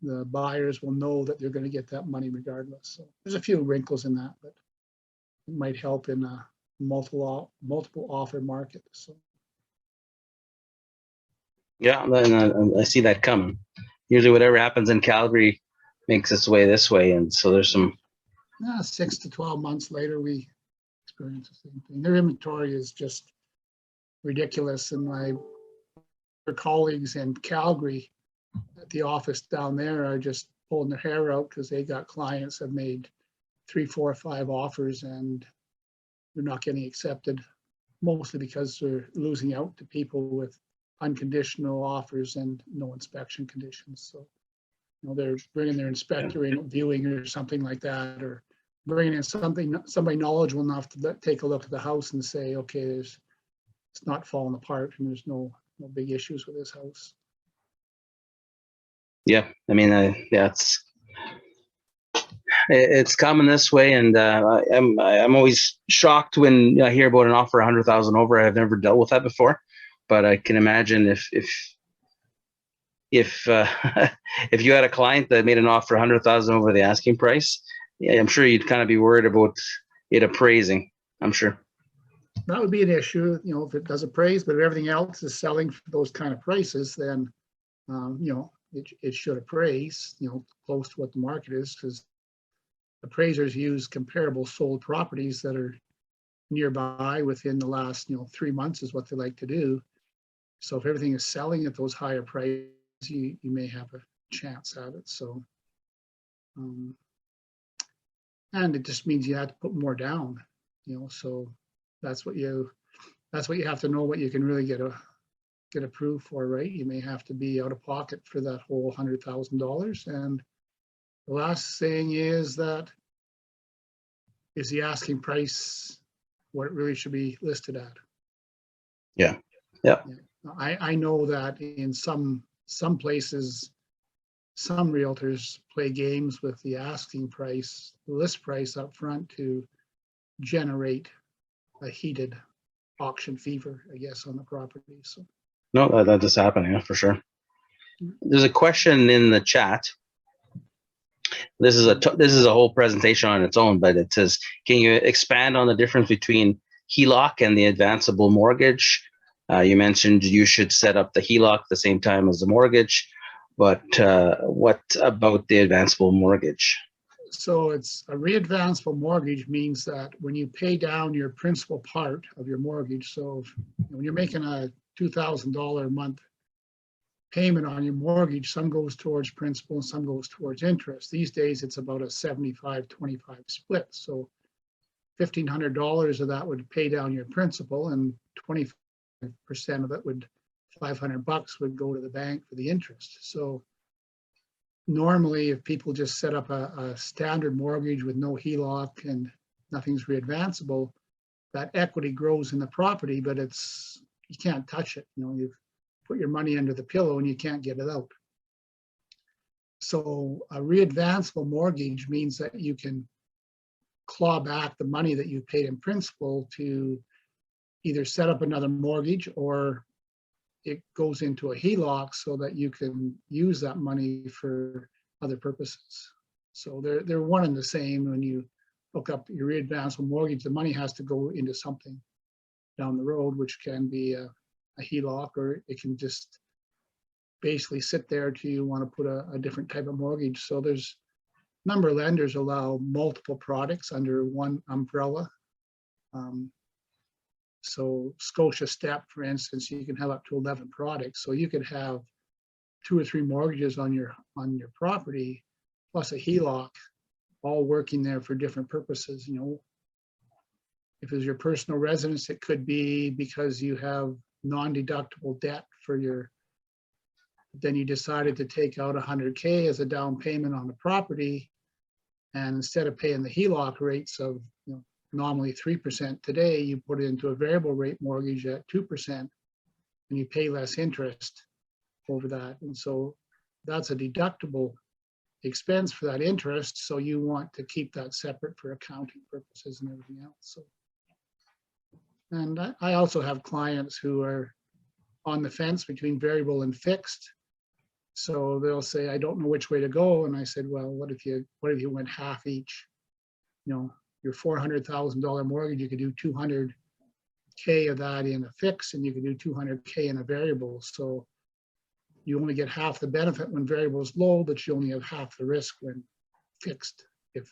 the buyers will know that they're going to get that money regardless. So there's a few wrinkles in that, but it might help in a multiple offer market. So. Yeah, I see that coming. Usually whatever happens in Calgary makes its way this way. And so there's some... 6 to 12 months later, we experience the same thing. Their inventory is just ridiculous. And my colleagues in Calgary at the office down there are just pulling their hair out because they got clients that have made 3, 4, 5 offers and they're not getting accepted, mostly because they're losing out to people with unconditional offers and no inspection conditions. So, they're bringing their inspector in, viewing or something like that, or bringing in somebody knowledgeable enough to take a look at the house and say, okay, it's not falling apart and there's no big issues with this house. Yeah, I mean, it's common this way, and I'm always shocked when I hear about an offer 100,000 over. I've never dealt with that before, but I can imagine if if you had a client that made an offer 100,000 over the asking price, I'm sure you'd kind of be worried about it appraising. I'm sure that would be an issue, if it does appraise, but if everything else is selling for those kind of prices, then it should appraise, close to what the market is, because appraisers use comparable sold properties that are nearby within the last 3 months is what they like to do. So if everything is selling at those higher prices, you may have a chance at it. So and it just means you have to put more down, so that's what you have to know what you can really get approved for, right? You may have to be out of pocket for that whole $100,000. And the last thing is the asking price what it really should be listed at? Yeah. I know that in some places, some realtors play games with the asking price, the list price up front to generate a heated auction fever, I guess, on the property. So no, that is happening, for sure. There's a question in the chat. This is a whole presentation on its own, but it says, can you expand on the difference between Heloc and the advanceable mortgage? You mentioned you should set up the Heloc at the same time as the mortgage, but what about the advanceable mortgage? So it's a readvanceable mortgage means that when you pay down your principal part of your mortgage, so when you're making a $2,000 a month payment on your mortgage, some goes towards principal and some goes towards interest. These days it's about a 75-25 split. So $1,500 of that would pay down your principal, and 25% of it would, $500 would go to the bank for the interest. So normally, if people just set up a standard mortgage with no HELOC and nothing's readvanceable, that equity grows in the property, but you can't touch it. You've put your money under the pillow and you can't get it out. So a readvanceable mortgage means that you can claw back the money that you paid in principal to either set up another mortgage or it goes into a Heloc so that you can use that money for other purposes. So they're one and the same. When you hook up your advanceable mortgage, the money has to go into something down the road, which can be a Heloc, or it can just basically sit there till you want to put a different type of mortgage. So there's a number of lenders allow multiple products under one umbrella. So Scotia Step, for instance, you can have up to 11 products. So you could have 2 or 3 mortgages on your property, plus a Heloc, all working there for different purposes. You know, if it's your personal residence, it could be because you have non-deductible debt for your, then you decided to take out 100K as a down payment on the property, and instead of paying the Heloc rates of, you know, normally 3% today, you put it into a variable rate mortgage at 2%, and you pay less interest over that. And so that's a deductible expense for that interest. So you want to keep that separate for accounting purposes and everything else. So, and I also have clients who are on the fence between variable and fixed. So they'll say, I don't know which way to go. And I said, well, what if you went half each? You know, your $400,000 mortgage, you could do 200K of that in a fix, and you could do 200K in a variable. So you only get half the benefit when variable is low, but you only have half the risk when fixed. If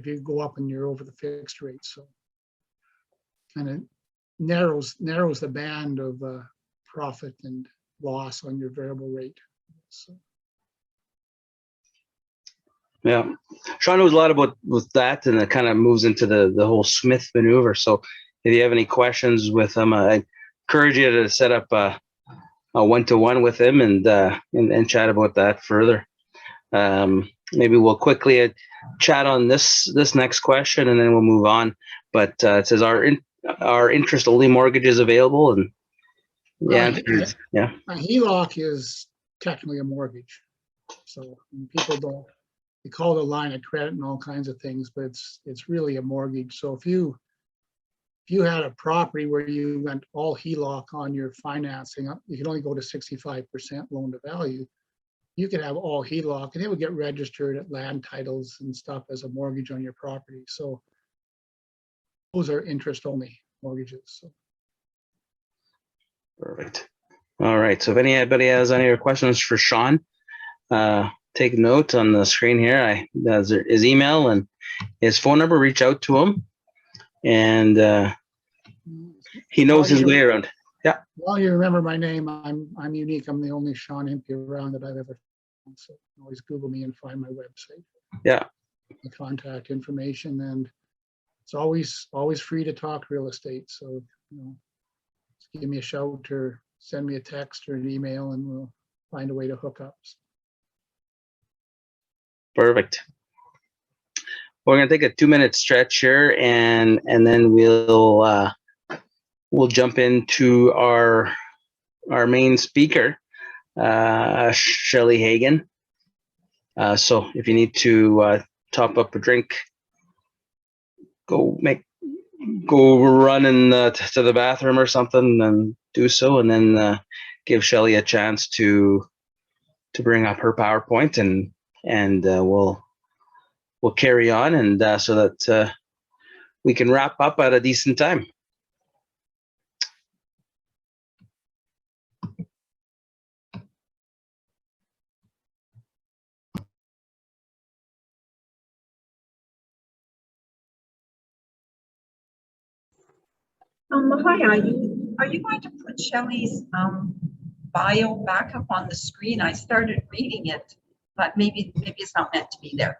you go up and you're over the fixed rate. So kind of narrows the band of profit and loss on your variable rate. So. Yeah, Sean knows a lot about with that, and it kind of moves into the whole Smith maneuver. So if you have any questions with him, I encourage you to set up a one-to-one with him and chat about that further. Maybe we'll quickly chat on this next question, and then we'll move on. But it says, are interest-only mortgages available? And the answer is yeah. A Heloc is technically a mortgage, so people don't. They call it a line of credit and all kinds of things, but it's really a mortgage. So if you had a property where you went all Heloc on your financing, you can only go to 65% loan to value. You could have all Heloc, and it would get registered at land titles and stuff as a mortgage on your property. So those are interest-only mortgages. So. Perfect. All right. So if anybody has any other questions for Sean, take note on the screen here. There's his email and his phone number. Reach out to him, and he knows his way around. Yeah. Well, you remember my name. I'm unique. I'm the only Sean Impey around that I've ever found. So you can always Google me and find my website. Yeah. The contact information, and it's always free to talk real estate. So you know, just give me a shout or send me a text or an email, and we'll find a way to hook up. Perfect. We're going to take a 2-minute stretch here, and then we'll jump into our main speaker, Shelly Hagen. So if you need to top up a drink, go run to the bathroom or something, and do so, and then give Shelly a chance to bring up her PowerPoint, and we'll carry on, and so that we can wrap up at a decent time. Hi, are you going to put Shelly's bio back up on the screen? I started reading it, but maybe it's not meant to be there.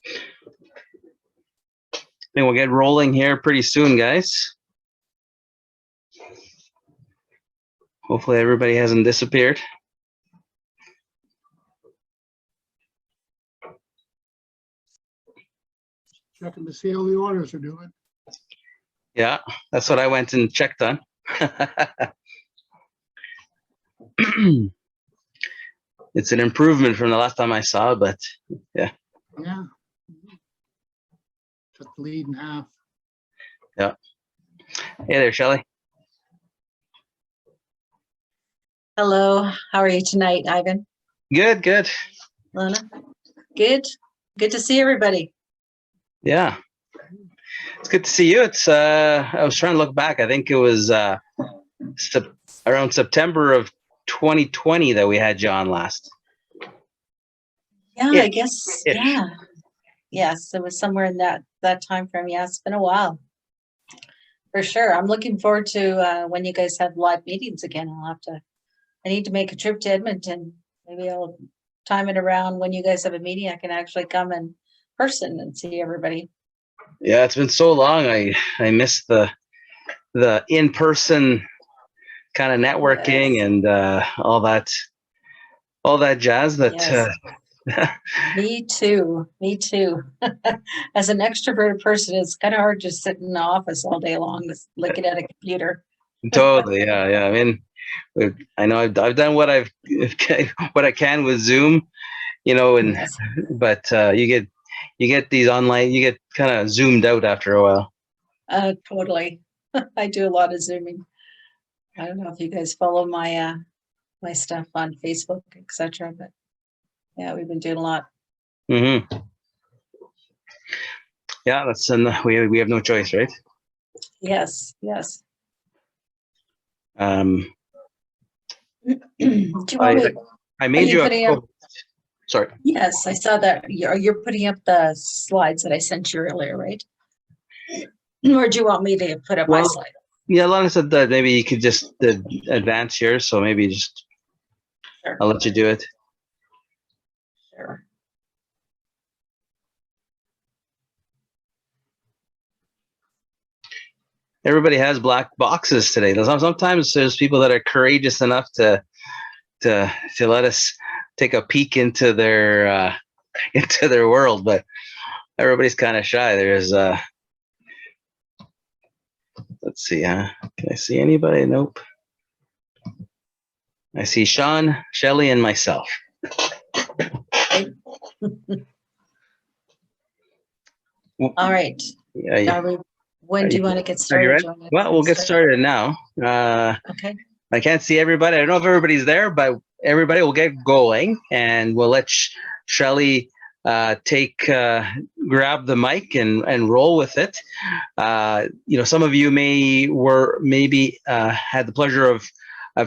I think we'll get rolling here pretty soon, guys. Hopefully everybody hasn't disappeared. Checking to see how the orders are doing. Yeah, that's what I went and checked on. It's an improvement from the last time I saw, but yeah. Yeah. Cut the lead in half. Yeah. Hey there, Shelly. Hello, how are you tonight, Ivan? Good, good. Lana? Good. Good to see everybody. Yeah. It's good to see you. It's I was trying to look back. I think it was around September of 2020 that we had you on last. Yeah, Yeah. I guess. Ish. Yeah. Yes, it was somewhere in that time frame. Yeah, it's been a while. For sure. I'm looking forward to when you guys have live meetings again. I need to make a trip to Edmonton. Maybe I'll time it around when you guys have a meeting. I can actually come in person and see everybody. Yeah, it's been so long. I missed the in-person kind of networking and all that jazz that Yes. Me too. As an extroverted person, it's kind of hard just sitting in the office all day long, just looking at a computer. Totally. Yeah. I mean, I know I've done what I can with Zoom, and Yes. but you get these online, you get kind of zoomed out after a while. Totally. I do a lot of Zooming. I don't know if you guys follow my my stuff on Facebook, etc. But yeah, we've been doing a lot. Mm-hmm. Yeah, we have no choice, right? Yes. Um, Do you want me? I made you you putting a up- sorry. Yes, I saw that. You're putting up the slides that I sent you earlier, right? Or do you want me to put up my slide? Yeah, Lana said that maybe you could just advance yours, so maybe just Sure. I'll let you do it. Sure. Everybody has black boxes today. Sometimes there's people that are courageous enough to let us take a peek into their world, but everybody's kind of shy. There's let's see, can I see anybody? Nope. I see Sean, Shelly, and myself. All right. Yeah. When do you want to get started? Ready? Well, we'll get started now. Okay. I can't see everybody. I don't know if everybody's there, but everybody will get going, and we'll let Shelly grab the mic and roll with it. Some of you maybe had the pleasure of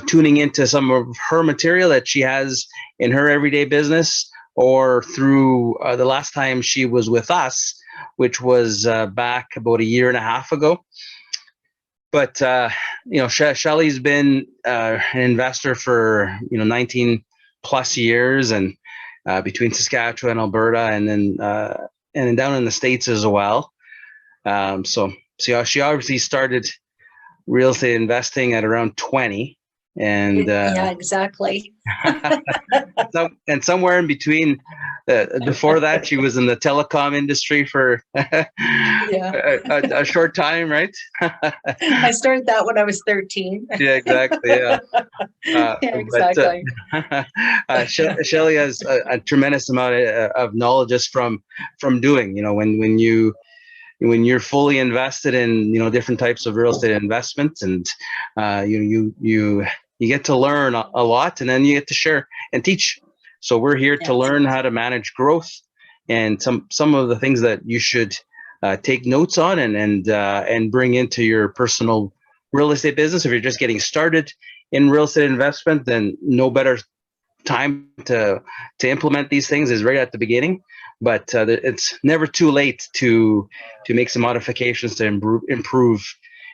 tuning into some of her material that she has in her everyday business, or through the last time she was with us, which was back about a year and a half ago. But Shelly's been an investor for 19 plus years, and between Saskatchewan, Alberta, and then down in the States as well. So she obviously started real estate investing at around 20, and yeah, exactly. and somewhere in between, before that, she was in the telecom industry for a short time, right? I started that when I was 13. Yeah, exactly. Yeah. Yeah, exactly. Shelly has a tremendous amount of knowledge just from doing. When you're fully invested in different types of real estate investments, and you get to learn a lot, and then you get to share and teach. So we're here to learn how to manage growth, and some of the things that you should take notes on and bring into your personal real estate business. If you're just getting started in real estate investment, then no better time to implement these things is right at the beginning. But it's never too late to make some modifications to improve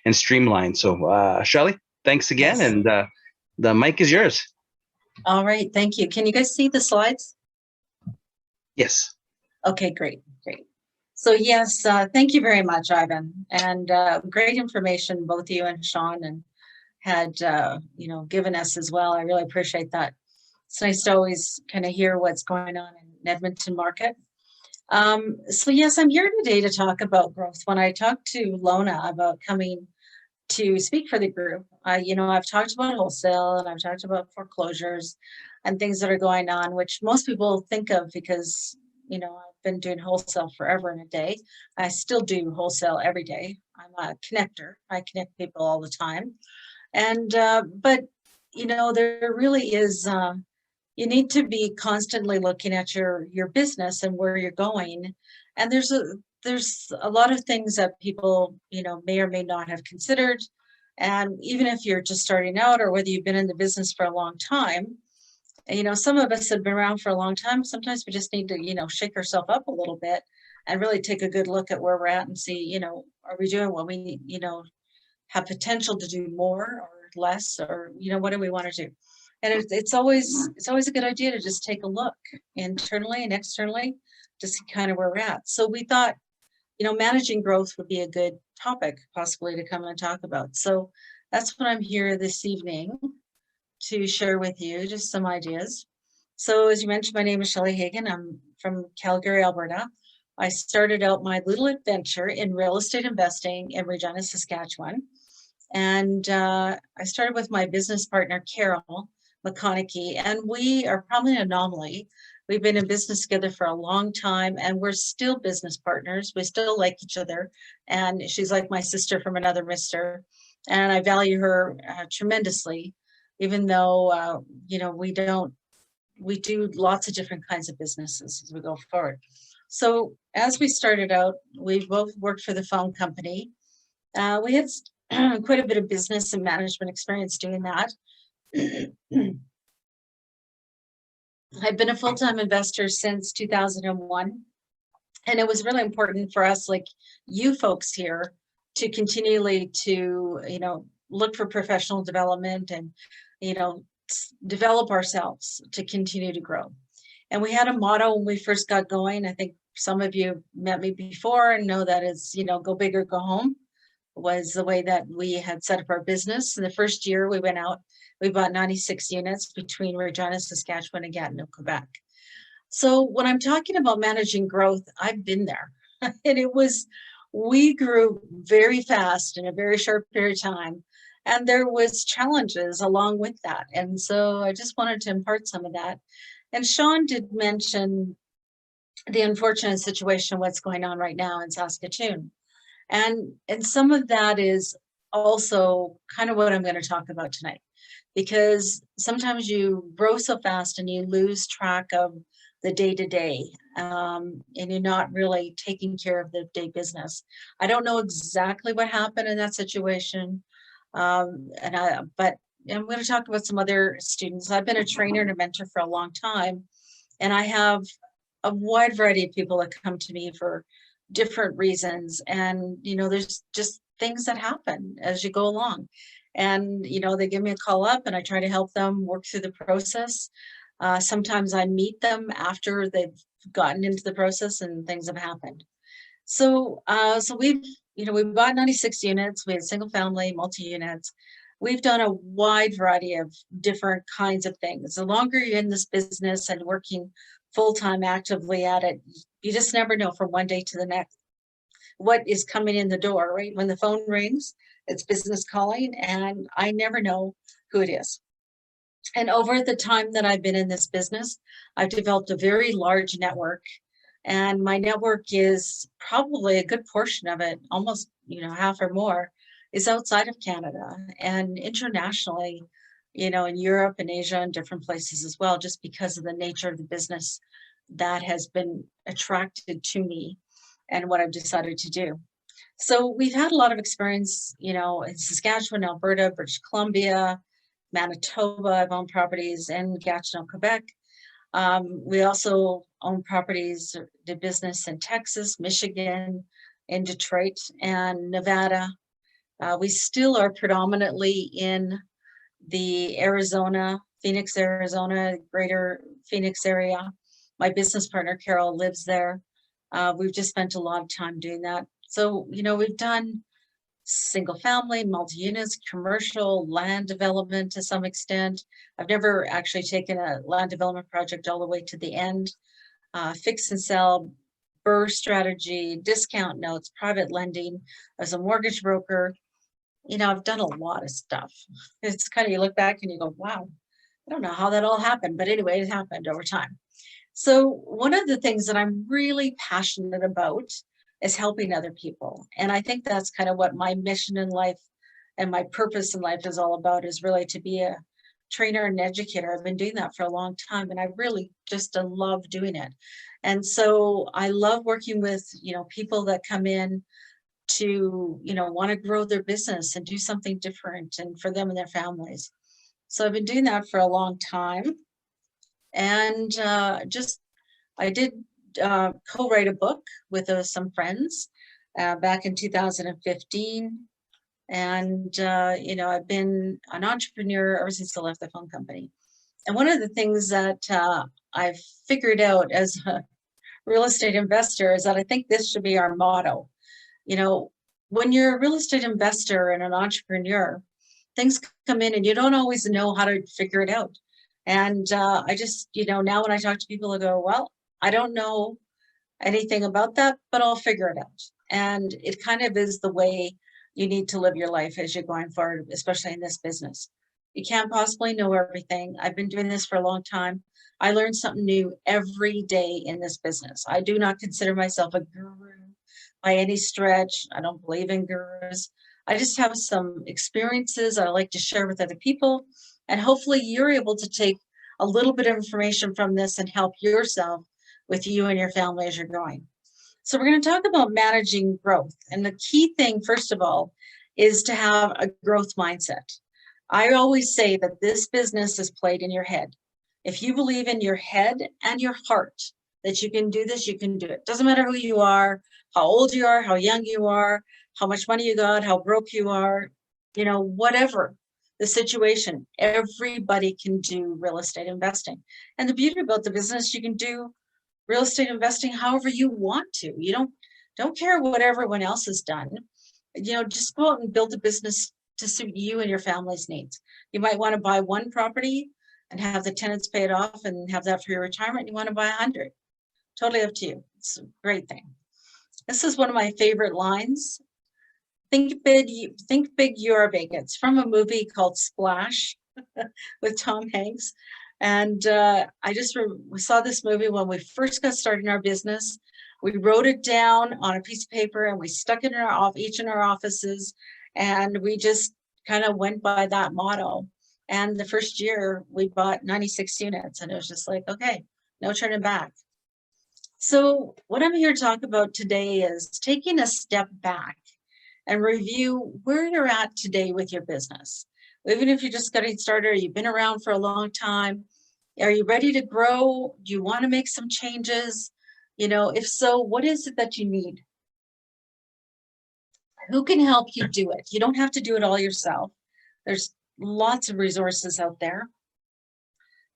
and streamline. So Shelly, thanks again, and the mic is yours. All right, thank you. Can you guys see the slides? Yes. Okay, great. So yes, thank you very much, Ivan, and great information both you and Sean and had given us as well. I really appreciate that. It's nice to always kind of hear what's going on in Edmonton market. So yes, I'm here today to talk about growth. When I talked to Lona about coming to speak for the group, I've talked about wholesale and I've talked about foreclosures and things that are going on, which most people think of because, I've been doing wholesale forever and a day. I still do wholesale every day. I'm a connector. I connect people all the time. And, but, there really is, you need to be constantly looking at your business and where you're going. And there's a lot of things that people, may or may not have considered. And even if you're just starting out or whether you've been in the business for a long time, some of us have been around for a long time. Sometimes we just need to, shake ourselves up a little bit and really take a good look at where we're at and see, are we doing what we need, have potential to do more or less, or, what do we want to do? And it's always a good idea to just take a look internally and externally to see kind of where we're at. So we thought, managing growth would be a good topic possibly to come and talk about. So that's what I'm here this evening to share with you, just some ideas. So as you mentioned, my name is Shelly Hagen. I'm from Calgary, Alberta. I started out my little adventure in real estate investing in Regina, Saskatchewan. And I started with my business partner, Carol McConaughey, and we are probably an anomaly. We've been in business together for a long time and we're still business partners. We still like each other. And she's like my sister from another mister. And I value her tremendously, even though, we do lots of different kinds of businesses as we go forward. So as we started out, we both worked for the phone company. We had quite a bit of business and management experience doing that. I've been a full-time investor since 2001. And it was really important for us, like you folks here, to continually to, look for professional development and, develop ourselves to continue to grow. And we had a motto when we first got going. I think some of you met me before and know that it's, go big or go home, was the way that we had set up our business. In the first year we went out, we bought 96 units between Regina, Saskatchewan and Gatineau, Quebec. So when I'm talking about managing growth, I've been there. And we grew very fast in a very short period of time. And there was challenges along with that. And so I just wanted to impart some of that. And Sean did mention the unfortunate situation, what's going on right now in Saskatoon. And some of that is also kind of what I'm going to talk about tonight, because sometimes you grow so fast and you lose track of the day-to-day, and you're not really taking care of the day business. I don't know exactly what happened in that situation, but I'm going to talk about some other students. I've been a trainer and a mentor for a long time, and I have a wide variety of people that come to me for different reasons. And, there's just things that happen as you go along. And, they give me a call up and I try to help them work through the process. Sometimes I meet them after they've gotten into the process and things have happened. So we bought 96 units. We had single family, multi-units. We've done a wide variety of different kinds of things. The longer you're in this business and working full-time actively at it, you just never know from one day to the next what is coming in the door, right? When the phone rings, it's business calling, and I never know who it is. And over the time that I've been in this business, I've developed a very large network, and my network is probably a good portion of it, almost, half or more, is outside of Canada and internationally, in Europe and Asia and different places as well, just because of the nature of the business that has been attracted to me and what I've decided to do. So we've had a lot of experience, in Saskatchewan, Alberta, British Columbia, Manitoba. I've owned properties in Gatineau, Quebec. We also own properties, did business in Texas, Michigan, in Detroit, and Nevada. We still are predominantly in the Phoenix, Arizona, greater Phoenix area. My business partner, Carol, lives there. We've just spent a lot of time doing that. So, you know, we've done single family, multi-units, commercial, land development to some extent. I've never actually taken a land development project all the way to the end. Fix and sell, BRRRR strategy, discount notes, private lending as a mortgage broker. You know, I've done a lot of stuff. It's kind of, you look back and you go, wow, I don't know how that all happened, but anyway, it happened over time. So one of the things that I'm really passionate about is helping other people. And I think that's kind of what my mission in life and my purpose in life is all about, is really to be a trainer and educator. I've been doing that for a long time, and I really just love doing it. And so I love working with, you know, people that come in to, you know, want to grow their business and do something different and for them and their families. So I've been doing that for a long time. And I did co-write a book with some friends back in 2015. And, you know, I've been an entrepreneur ever since I left the phone company. And one of the things that I've figured out as a real estate investor is that I think this should be our motto. You know, when you're a real estate investor and an entrepreneur, things come in and you don't always know how to figure it out. And I just, you know, now when I talk to people, I go, well, I don't know anything about that, but I'll figure it out. And it kind of is the way you need to live your life as you're going forward, especially in this business. You can't possibly know everything. I've been doing this for a long time. I learn something new every day in this business. I do not consider myself a guru by any stretch. I don't believe in gurus. I just have some experiences I like to share with other people. And hopefully you're able to take a little bit of information from this and help yourself with you and your family as you're going. So we're going to talk about managing growth. And the key thing, first of all, is to have a growth mindset. I always say that this business is played in your head. If you believe in your head and your heart that you can do this, you can do it. Doesn't matter who you are, how old you are, how young you are, how much money you got, how broke you are, you know, whatever the situation, everybody can do real estate investing. And the beauty about the business, you can do real estate investing however you want to. You don't care what everyone else has done. You know, just go out and build a business to suit you and your family's needs. You might want to buy one property and have the tenants pay it off and have that for your retirement. You want to buy 100. Totally up to you. It's a great thing. This is one of my favorite lines. Think big, you're big. It's from a movie called Splash with Tom Hanks. And we saw this movie when we first got started in our business. We wrote it down on a piece of paper and we stuck it in each in our offices. And we just kind of went by that motto. And the first year we bought 96 units and it was just like, okay, no turning back. So what I'm here to talk about today is taking a step back and review where you're at today with your business. Even if you're just getting started, or you've been around for a long time, are you ready to grow? Do you want to make some changes? You know, if so, what is it that you need? Who can help you do it? You don't have to do it all yourself. There's lots of resources out there.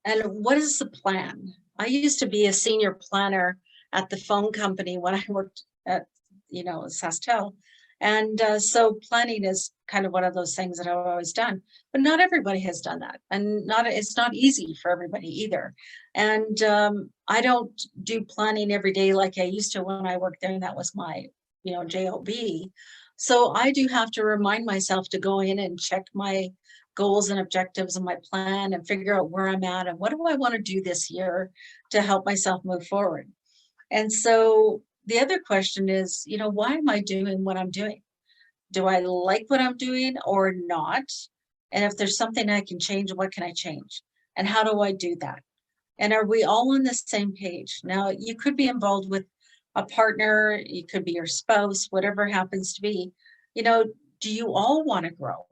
And what is the plan? I used to be a senior planner at the phone company when I worked at, you know, Sastel. And so planning is kind of one of those things that I've always done, but not everybody has done that. And it's not easy for everybody either. And I don't do planning every day like I used to when I worked there, and that was my, you know, job. So I do have to remind myself to go in and check my goals and objectives and my plan and figure out where I'm at and what do I want to do this year to help myself move forward. And so the other question is, you know, why am I doing what I'm doing? Do I like what I'm doing or not? And if there's something I can change, what can I change? And how do I do that? And are we all on the same page? Now, you could be involved with a partner, you could be your spouse, whatever happens to be. You know, do you all want to grow?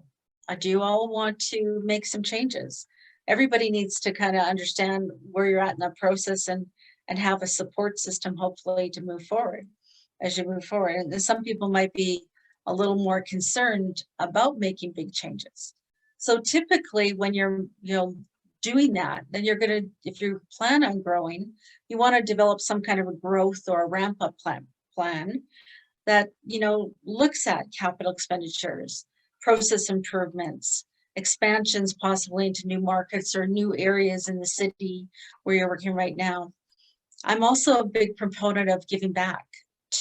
Do you all want to make some changes? Everybody needs to kind of understand where you're at in the process and have a support system, hopefully, to move forward as you move forward. And some people might be a little more concerned about making big changes. So typically when you're, you know, doing that, then you're going to, if you plan on growing, you want to develop some kind of a growth or a ramp up plan that, you know, looks at capital expenditures, process improvements, expansions possibly into new markets or new areas in the city where you're working right now. I'm also a big proponent of giving back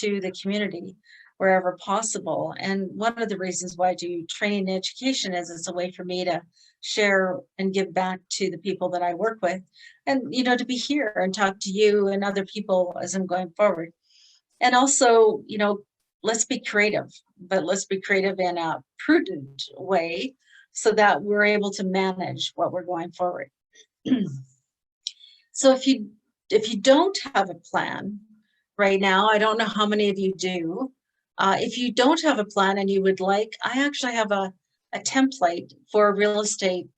to the community wherever possible. And one of the reasons why I do training and education is it's a way for me to share and give back to the people that I work with, and, you know, to be here and talk to you and other people as I'm going forward. And also, you know, let's be creative, but let's be creative in a prudent way so that we're able to manage what we're going forward. So if you don't have a plan right now, I don't know how many of you do. If you don't have a plan and you would like, I actually have a template for a real estate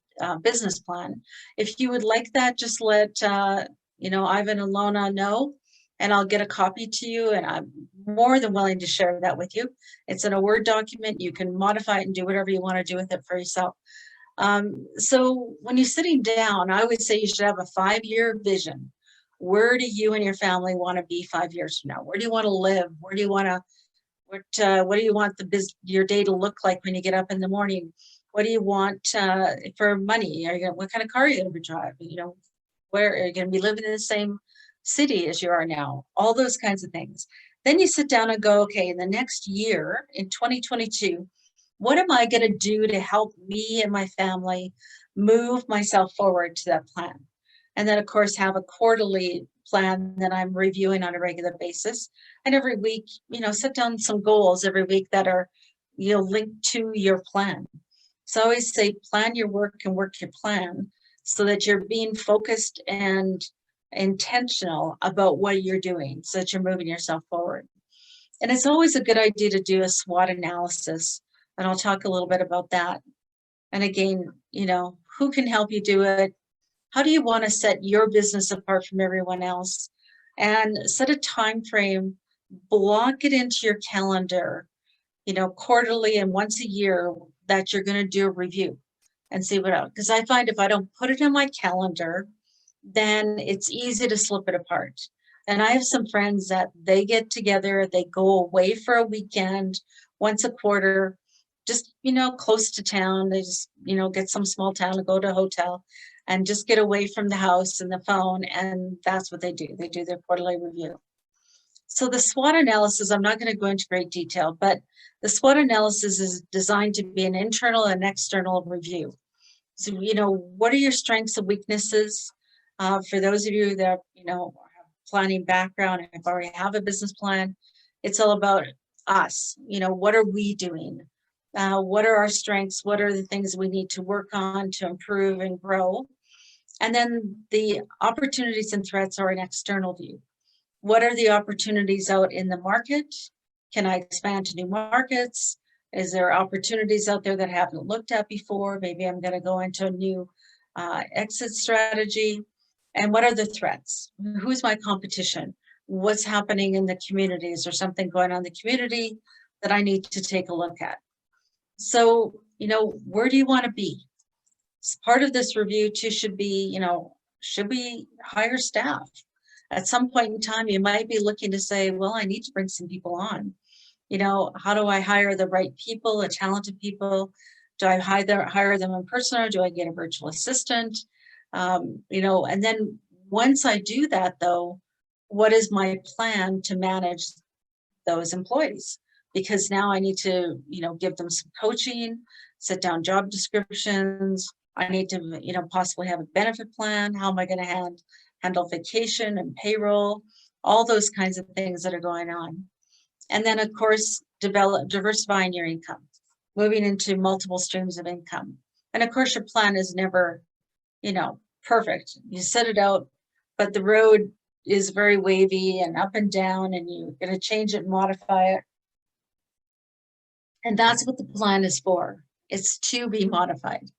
business plan. If you would like that, just let you know, Ivan and Lona know, and I'll get a copy to you, and I'm more than willing to share that with you. It's in a Word document. You can modify it and do whatever you want to do with it for yourself. So when you're sitting down, I would say you should have a 5-year vision. Where do you and your family want to be 5 years from now? Where do you want to live? Where do you want to, what do you want your day to look like when you get up in the morning? What do you want for money? What kind of car are you going to be driving? You know, where are you going to be living in the same city as you are now? All those kinds of things. Then you sit down and go, okay, in the next year, in 2022, what am I going to do to help me and my family move myself forward to that plan? And then, of course, have a quarterly plan that I'm reviewing on a regular basis. And every week, you know, set down some goals every week that are, you know, linked to your plan. So I always say, plan your work and work your plan so that you're being focused and intentional about what you're doing so that you're moving yourself forward. And it's always a good idea to do a SWOT analysis. And I'll talk a little bit about that. And again, you know, who can help you do it? How do you want to set your business apart from everyone else? And set a time frame, block it into your calendar, you know, quarterly and once a year that you're going to do a review and see what else. Because I find if I don't put it in my calendar, then it's easy to slip it apart. And I have some friends that they get together, they go away for a weekend once a quarter, just, you know, close to town. They just, you know, get some small town and go to a hotel and just get away from the house and the phone. And that's what they do. They do their quarterly review. So the SWOT analysis, I'm not going to go into great detail, but the SWOT analysis is designed to be an internal and external review. So, you know, what are your strengths and weaknesses? For those of you that, you know, have a planning background and already have a business plan, it's all about us. You know, what are we doing? What are our strengths? What are the things we need to work on to improve and grow? And then the opportunities and threats are an external view. What are the opportunities out in the market? Can I expand to new markets? Is there opportunities out there that I haven't looked at before? Maybe I'm going to go into a new exit strategy. And what are the threats? Who's my competition? What's happening in the community? Is there something going on in the community that I need to take a look at? So, you know, where do you want to be? Part of this review too should be, you know, should we hire staff? At some point in time, you might be looking to say, well, I need to bring some people on. You know, how do I hire the right people, the talented people? Do I hire them in person, or do I get a virtual assistant? You know, and then once I do that, though, what is my plan to manage those employees? Because now I need to, you know, give them some coaching, sit down job descriptions. I need to, you know, possibly have a benefit plan. How am I going to handle vacation and payroll? All those kinds of things that are going on. And then, of course, diversifying your income, moving into multiple streams of income. And of course, your plan is never, you know, perfect. You set it out, but the road is very wavy and up and down, and you're going to change it and modify it. And that's what the plan is for. It's to be modified.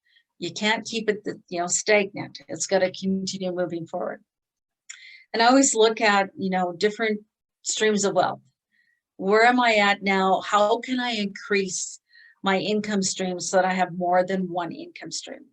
You can't keep it, you know, stagnant. It's got to continue moving forward. And I always look at, you know, different streams of wealth. Where am I at now? How can I increase my income stream so that I have more than one income stream?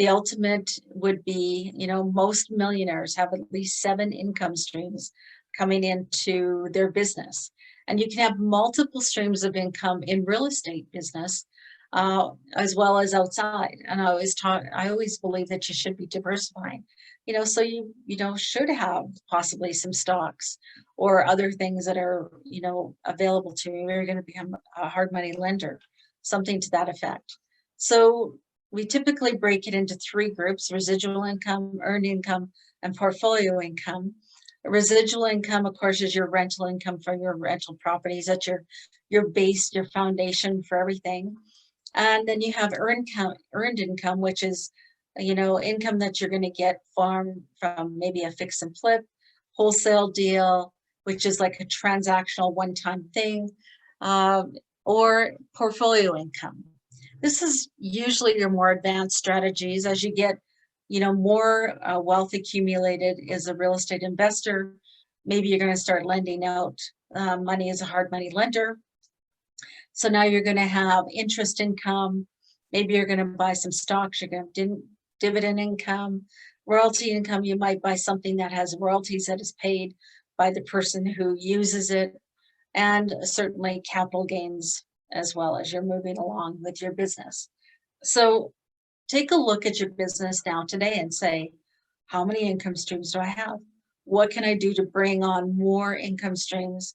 The ultimate would be, you know, most millionaires have at least 7 income streams coming into their business. And you can have multiple streams of income in real estate business, as well as outside. And I always believe that you should be diversifying, you know, so you know, should have possibly some stocks or other things that are, you know, available to you. You're going to become a hard money lender, something to that effect. So we typically break it into 3 groups: residual income, earned income, and portfolio income. Residual income, of course, is your rental income from your rental properties. That's your base, your foundation for everything. And then you have earned income, which is, you know, income that you're going to get from maybe a fix and flip, wholesale deal, which is like a transactional one-time thing, or portfolio income. This is usually your more advanced strategies. As you get, you know, more wealth accumulated as a real estate investor, maybe you're going to start lending out money as a hard money lender. So now you're going to have interest income. Maybe you're going to buy some stocks. You're going to dividend income, royalty income. You might buy something that has royalties that is paid by the person who uses it, and certainly capital gains as well as you're moving along with your business. So take a look at your business now today and say, how many income streams do I have? What can I do to bring on more income streams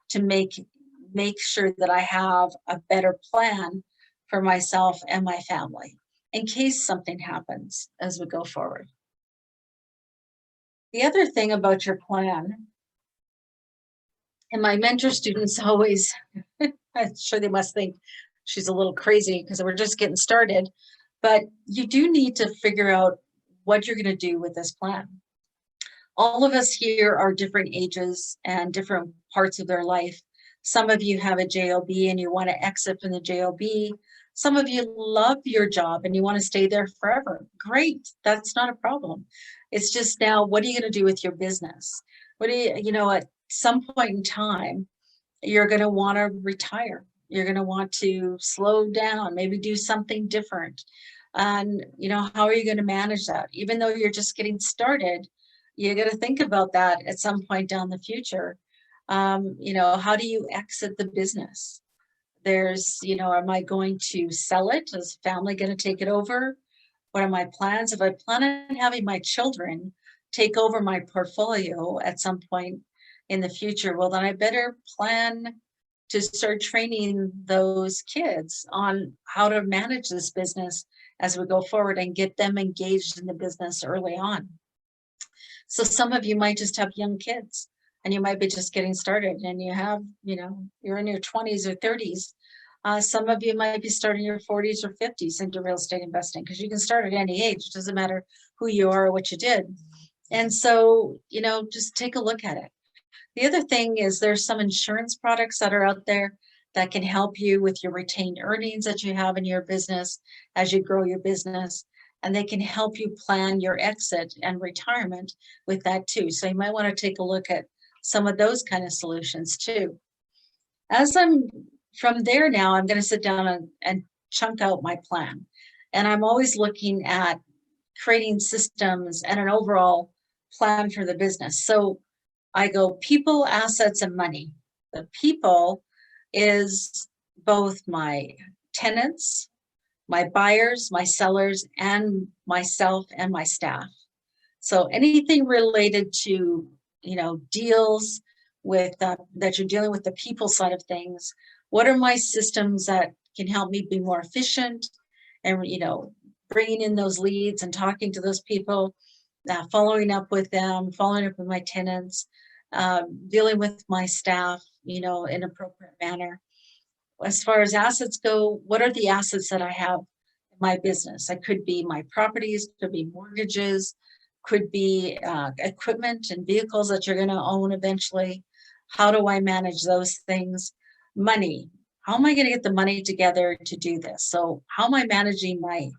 to make sure that I have a better plan for myself and my family in case something happens as we go forward? The other thing about your plan, and my mentor students always, I'm sure they must think she's a little crazy because we're just getting started, but you do need to figure out what you're going to do with this plan. All of us here are different ages and different parts of their life. Some of you have a JOB and you want to exit from the JOB. Some of you love your job and you want to stay there forever. Great, that's not a problem. It's just now, what are you going to do with your business? What do you know, at some point in time, you're going to want to retire. You're going to want to slow down, maybe do something different. And, you know, how are you going to manage that? Even though you're just getting started, you got to think about that at some point down the future. You know, how do you exit the business? There's, you know, am I going to sell it? Is family going to take it over? What are my plans? If I plan on having my children take over my portfolio at some point in the future, well, then I better plan to start training those kids on how to manage this business as we go forward and get them engaged in the business early on. So some of you might just have young kids and you might be just getting started and you have, you know, you're in your 20s or 30s. Some of you might be starting your 40s or 50s into real estate investing, because you can start at any age. It doesn't matter who you are or what you did. And so, you know, just take a look at it. The other thing is there's some insurance products that are out there that can help you with your retained earnings that you have in your business as you grow your business. And they can help you plan your exit and retirement with that too. So you might want to take a look at some of those kind of solutions too. From there now, I'm going to sit down and chunk out my plan. And I'm always looking at creating systems and an overall plan for the business. So I go people, assets, and money. The people is both my tenants, my buyers, my sellers, and myself and my staff. So anything related to, you know, deals with that you're dealing with the people side of things. What are my systems that can help me be more efficient and, you know, bringing in those leads and talking to those people, following up with them, following up with my tenants, dealing with my staff, you know, in an appropriate manner. As far as assets go, what are the assets that I have in my business? It could be my properties, could be mortgages, could be equipment and vehicles that you're going to own eventually. How do I manage those things? Money. How am I going to get the money together to do this? So how am I managing my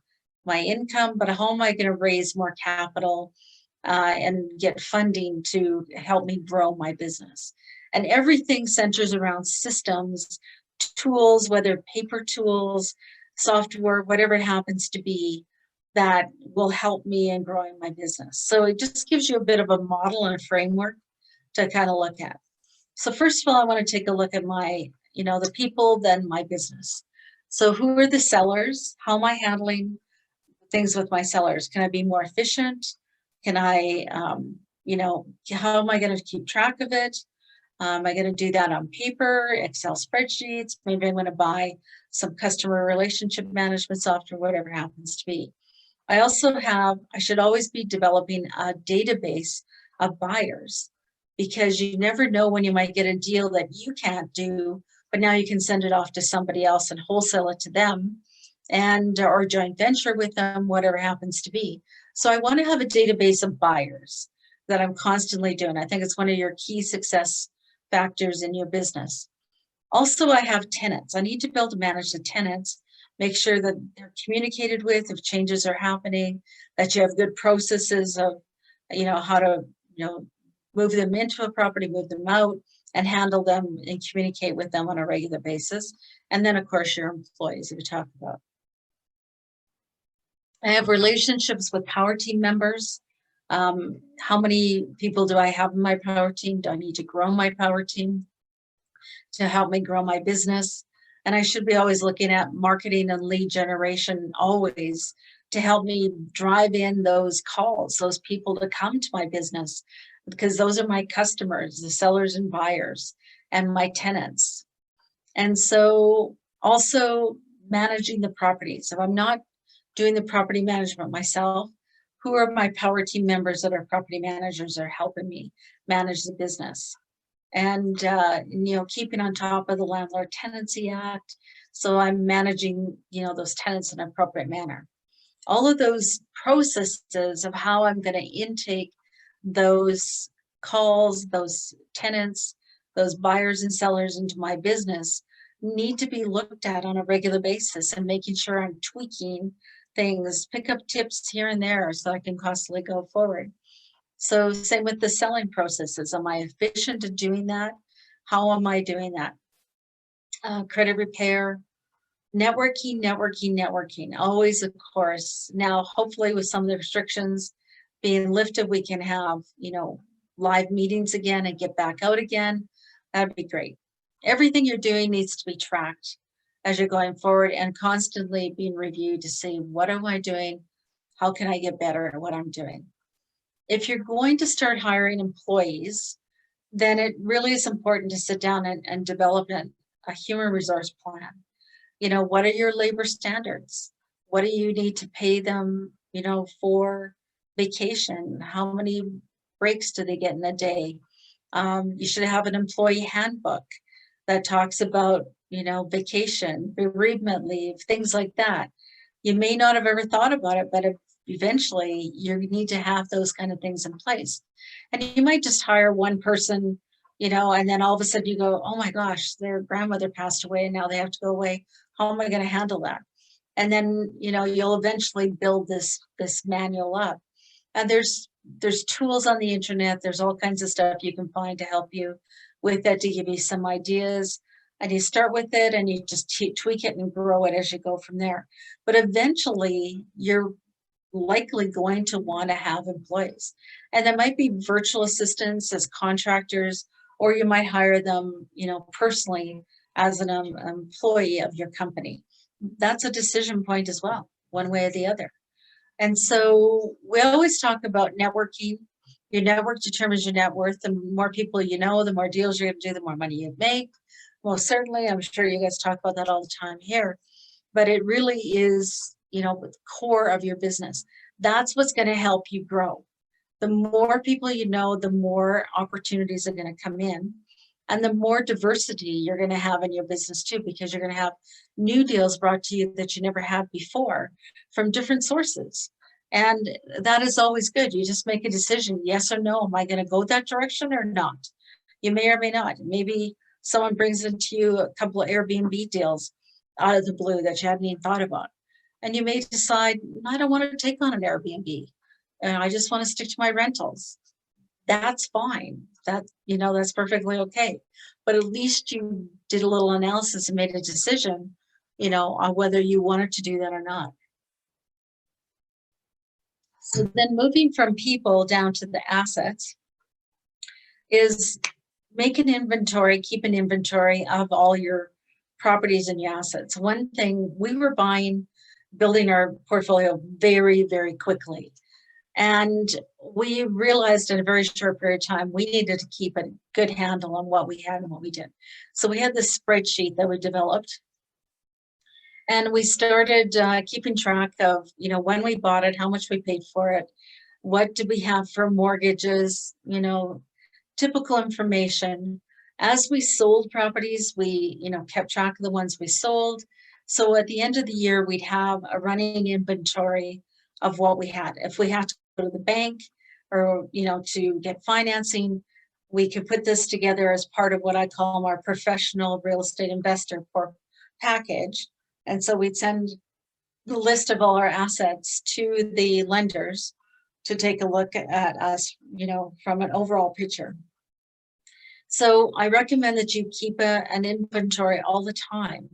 income, but how am I going to raise more capital and get funding to help me grow my business? And everything centers around systems, tools, whether paper tools, software, whatever it happens to be, that will help me in growing my business. So it just gives you a bit of a model and a framework to kind of look at. So first of all, I want to take a look at my, the people, then my business. So who are the sellers? How am I handling things with my sellers? Can I be more efficient? Can I, how am I going to keep track of it? Am I going to do that on paper, Excel spreadsheets? Maybe I'm going to buy some customer relationship management software, whatever it happens to be. I should always be developing a database of buyers, because you never know when you might get a deal that you can't do, but now you can send it off to somebody else and wholesale it to them, and or joint venture with them, whatever happens to be. So I want to have a database of buyers that I'm constantly doing. I think it's one of your key success factors in your business. Also, I have tenants. I need to be able to manage the tenants, make sure that they're communicated with if changes are happening, that you have good processes of, how to, move them into a property, move them out, and handle them and communicate with them on a regular basis. And then, of course, your employees that we talked about. I have relationships with power team members. How many people do I have in my power team? Do I need to grow my power team to help me grow my business? And I should be always looking at marketing and lead generation always to help me drive in those calls, those people to come to my business, because those are my customers, the sellers and buyers, and my tenants. And so also managing the properties. If I'm not doing the property management myself, who are my power team members that are property managers are helping me manage the business? And, keeping on top of the Landlord Tenancy Act. So I'm managing, those tenants in an appropriate manner. All of those processes of how I'm going to intake those calls, those tenants, those buyers and sellers into my business need to be looked at on a regular basis, and making sure I'm tweaking things, pick up tips here and there so I can constantly go forward. So same with the selling processes. Am I efficient at doing that? How am I doing that? Credit repair, networking, always, of course. Now, hopefully with some of the restrictions being lifted, we can have, live meetings again and get back out again. That'd be great. Everything you're doing needs to be tracked as you're going forward and constantly being reviewed to see, what am I doing? How can I get better at what I'm doing? If you're going to start hiring employees, then it really is important to sit down and develop a human resource plan. What are your labor standards? What do you need to pay them, for vacation? How many breaks do they get in a day? You should have an employee handbook that talks about, vacation, bereavement leave, things like that. You may not have ever thought about it, but eventually you need to have those kind of things in place. And you might just hire one person, and then all of a sudden you go, oh my gosh, their grandmother passed away and now they have to go away. How am I going to handle that? And then, you'll eventually build this manual up. And there's tools on the internet. There's all kinds of stuff you can find to help you with that, to give you some ideas. And you start with it and you just tweak it and grow it as you go from there. But eventually you're likely going to want to have employees. And there might be virtual assistants as contractors, or you might hire them, personally as an employee of your company. That's a decision point as well, one way or the other. And so we always talk about networking. Your network determines your net worth. The more people you know, the more deals you're going to do, the more money you make. Most certainly, I'm sure you guys talk about that all the time here, but it really is, the core of your business. That's what's going to help you grow. The more people you know, the more opportunities are going to come in, and the more diversity you're going to have in your business too, because you're going to have new deals brought to you that you never had before from different sources. And that is always good. You just make a decision, yes or no, am I going to go that direction or not? You may or may not. Maybe someone brings into you a couple of Airbnb deals out of the blue that you hadn't even thought about. And you may decide, I don't want to take on an Airbnb. And I just want to stick to my rentals. That's fine. That's perfectly okay. But at least you did a little analysis and made a decision, on whether you wanted to do that or not. So then moving from people down to the assets is make an inventory, keep an inventory of all your properties and your assets. One thing, we were building our portfolio very, very quickly. And we realized in a very short period of time, we needed to keep a good handle on what we had and what we did. So we had this spreadsheet that we developed. And we started keeping track of, you know, when we bought it, how much we paid for it, what did we have for mortgages, you know, typical information. As we sold properties, we, you know, kept track of the ones we sold. So at the end of the year, we'd have a running inventory of what we had. If we had to go to the bank or, you know, to get financing, we could put this together as part of what I call our professional real estate investor package. And so we'd send the list of all our assets to the lenders to take a look at us, you know, from an overall picture. So I recommend that you keep an inventory all the time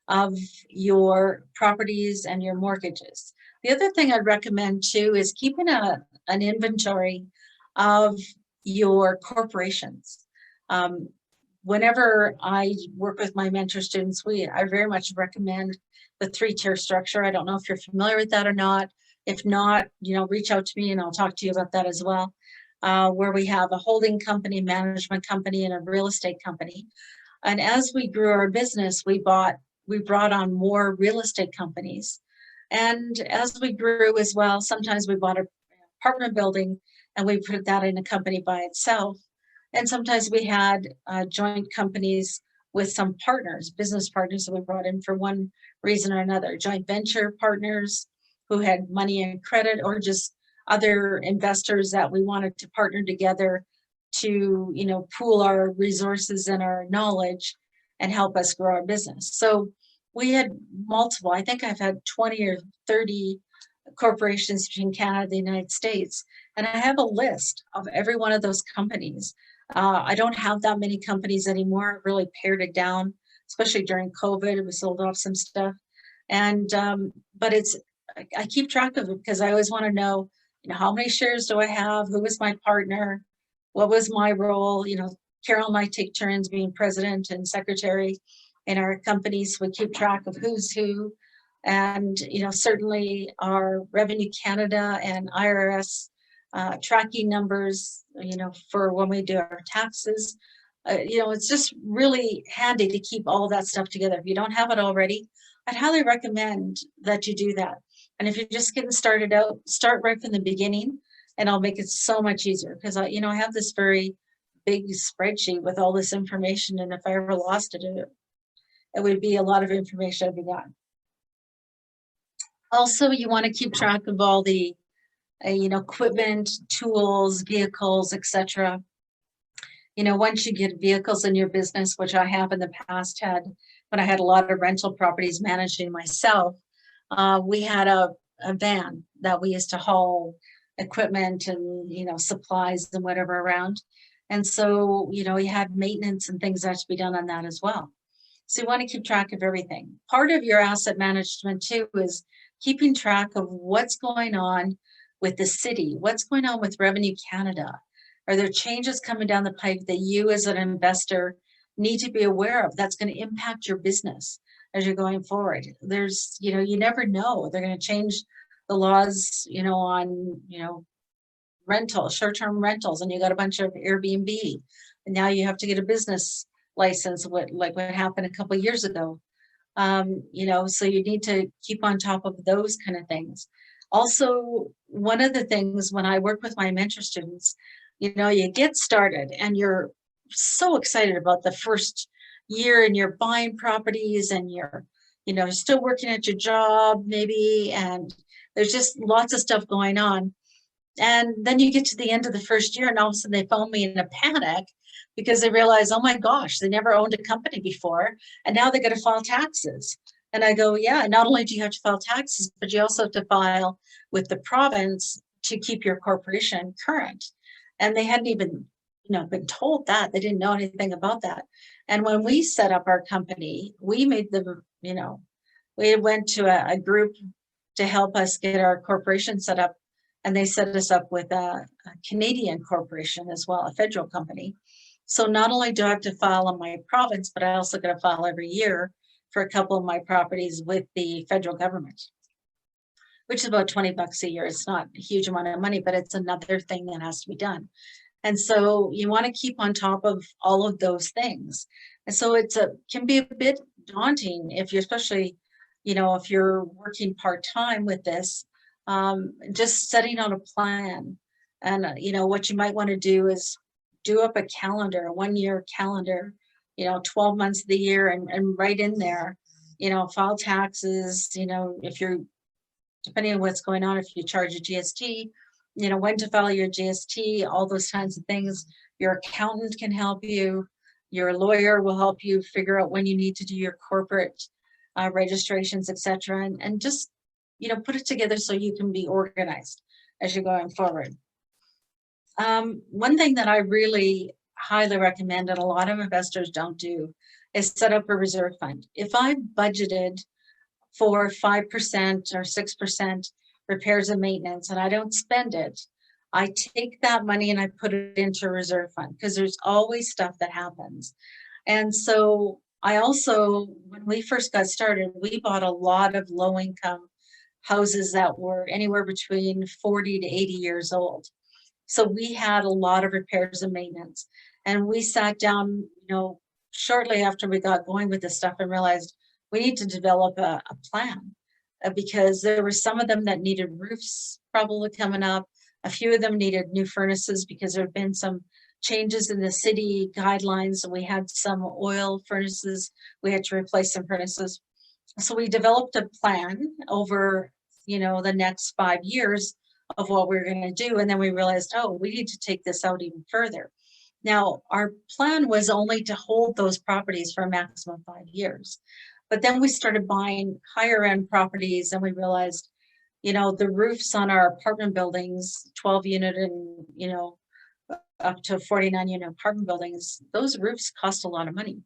of your properties and your mortgages. The other thing I'd recommend too is keeping an inventory of your corporations. Whenever I work with my mentor students, I very much recommend the 3-tier structure. I don't know if you're familiar with that or not. If not, you know, reach out to me and I'll talk to you about that as well. Where we have a holding company, management company, and a real estate company. And as we grew our business, we brought on more real estate companies. And as we grew as well, sometimes we bought an apartment building and we put that in a company by itself. And sometimes we had joint companies with some partners, business partners that we brought in for one reason or another, joint venture partners who had money and credit, or just other investors that we wanted to partner together to, you know, pool our resources and our knowledge and help us grow our business. So we had multiple, I think I've had 20 or 30 corporations between Canada and the United States. And I have a list of every one of those companies. I don't have that many companies anymore. I really pared it down, especially during COVID. We sold off some stuff. And, but I keep track of it because I always want to know, you know, how many shares do I have? Who was my partner? What was my role? You know, Carol and I take turns being president and secretary in our companies. We keep track of who's who. And, you know, certainly our Revenue Canada and IRS tracking numbers, you know, for when we do our taxes. You know, it's just really handy to keep all of that stuff together. If you don't have it already, I'd highly recommend that you do that. And if you're just getting started out, start right from the beginning, and I'll make it so much easier because I have this very big spreadsheet with all this information, and if I ever lost it, it would be a lot of information I'd be gone. Also, you want to keep track of all the equipment, tools, vehicles, etc. You know, once you get vehicles in your business, which I have in the past had, when I had a lot of rental properties managing myself, we had a van that we used to haul equipment and, you know, supplies and whatever around. And so, you know, we had maintenance and things that had to be done on that as well. So you want to keep track of everything. Part of your asset management too is keeping track of what's going on with the city, what's going on with Revenue Canada. Are there changes coming down the pipe that you as an investor need to be aware of that's going to impact your business as you're going forward? There's, you know, you never know. They're going to change the laws, you know, on, you know, rental, short-term rentals, and you got a bunch of Airbnb. And now you have to get a business license, like what happened a couple of years ago. You know, so you need to keep on top of those kind of things. Also, one of the things when I work with my mentor students, you know, you get started and you're so excited about the first year and you're buying properties and you're, you know, still working at your job maybe, and there's just lots of stuff going on. And then you get to the end of the first year and all of a sudden they phone me in a panic because they realize, oh my gosh, they never owned a company before and now they got to file taxes. And I go, yeah, not only do you have to file taxes, but you also have to file with the province to keep your corporation current. And they hadn't even, you know, been told that. They didn't know anything about that. And when we set up our company, we made them, you know, we went to a group to help us get our corporation set up. and they set us up with a Canadian corporation as well, a federal company. So not only do I have to file on my province, but I also got to file every year for a couple of my properties with the federal government, which is about $20 a year. It's not a huge amount of money, but it's another thing that has to be done. And so you want to keep on top of all of those things. And so can be a bit daunting if you're, especially, if you're working part-time with this, just setting out a plan. And, what you might want to do is do up a calendar, a 1-year calendar, 12 months of the year, and write in there, file taxes, if you're, depending on what's going on, if you charge a GST, when to file your GST, all those kinds of things. Your accountant can help you. Your lawyer will help you figure out when you need to do your corporate registrations, etc. And just, put it together so you can be organized as you're going forward. One thing that I really highly recommend, and a lot of investors don't do, is set up a reserve fund. If I budgeted for 5% or 6% repairs and maintenance and I don't spend it, I take that money and I put it into a reserve fund, because there's always stuff that happens. And so I also, when we first got started, we bought a lot of low income houses that were anywhere between 40 to 80 years old. So we had a lot of repairs and maintenance, and we sat down, shortly after we got going with this stuff and realized we need to develop a plan, because there were some of them that needed roofs probably coming up. A few of them needed new furnaces because there had been some changes in the city guidelines, and we had some oil furnaces. We had to replace some furnaces. So we developed a plan over, the next 5 years of what we're going to do. And then we realized, we need to take this out even further. Now, our plan was only to hold those properties for a maximum of 5 years. But then we started buying higher end properties, and we realized, the roofs on our apartment buildings, 12 unit and, up to 49 unit apartment buildings, those roofs cost a lot of money.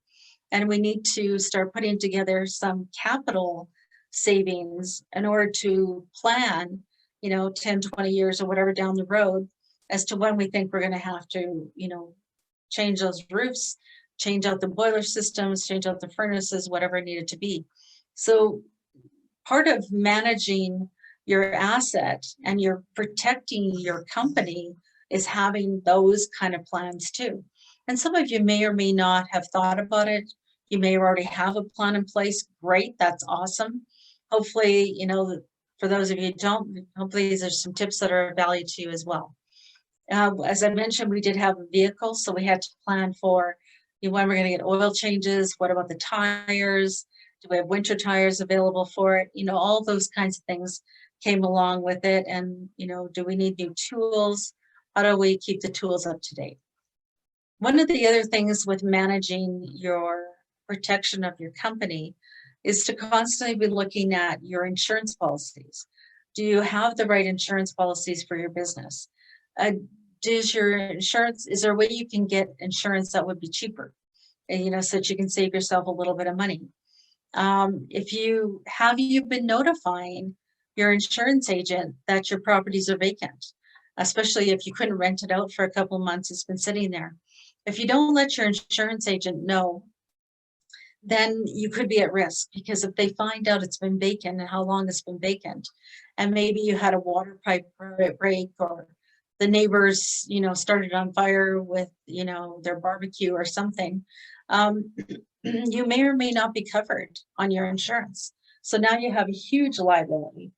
And we need to start putting together some capital savings in order to plan, 10, 20 years or whatever down the road as to when we think we're going to have to, change those roofs, change out the boiler systems, change out the furnaces, whatever it needed to be. So part of managing your asset and you're protecting your company is having those kind of plans too. And some of you may or may not have thought about it. You may already have a plan in place. Great, that's awesome. Hopefully, for those of you who don't, hopefully these are some tips that are of value to you as well. As I mentioned, we did have a vehicle, so we had to plan for when we're going to get oil changes. What about the tires? Do we have winter tires available for it? All those kinds of things came along with it. And, do we need new tools? How do we keep the tools up to date? One of the other things with managing your protection of your company is to constantly be looking at your insurance policies. Do you have the right insurance policies for your business? Does your insurance, is there a way you can get insurance that would be cheaper, so that you can save yourself a little bit of money? Have you been notifying your insurance agent that your properties are vacant, especially if you couldn't rent it out for a couple of months, it's been sitting there. If you don't let your insurance agent know, then you could be at risk, because if they find out it's been vacant and how long it's been vacant, and maybe you had a water pipe break, or the neighbors, started on fire with, their barbecue or something, you may or may not be covered on your insurance. So now you have a huge liability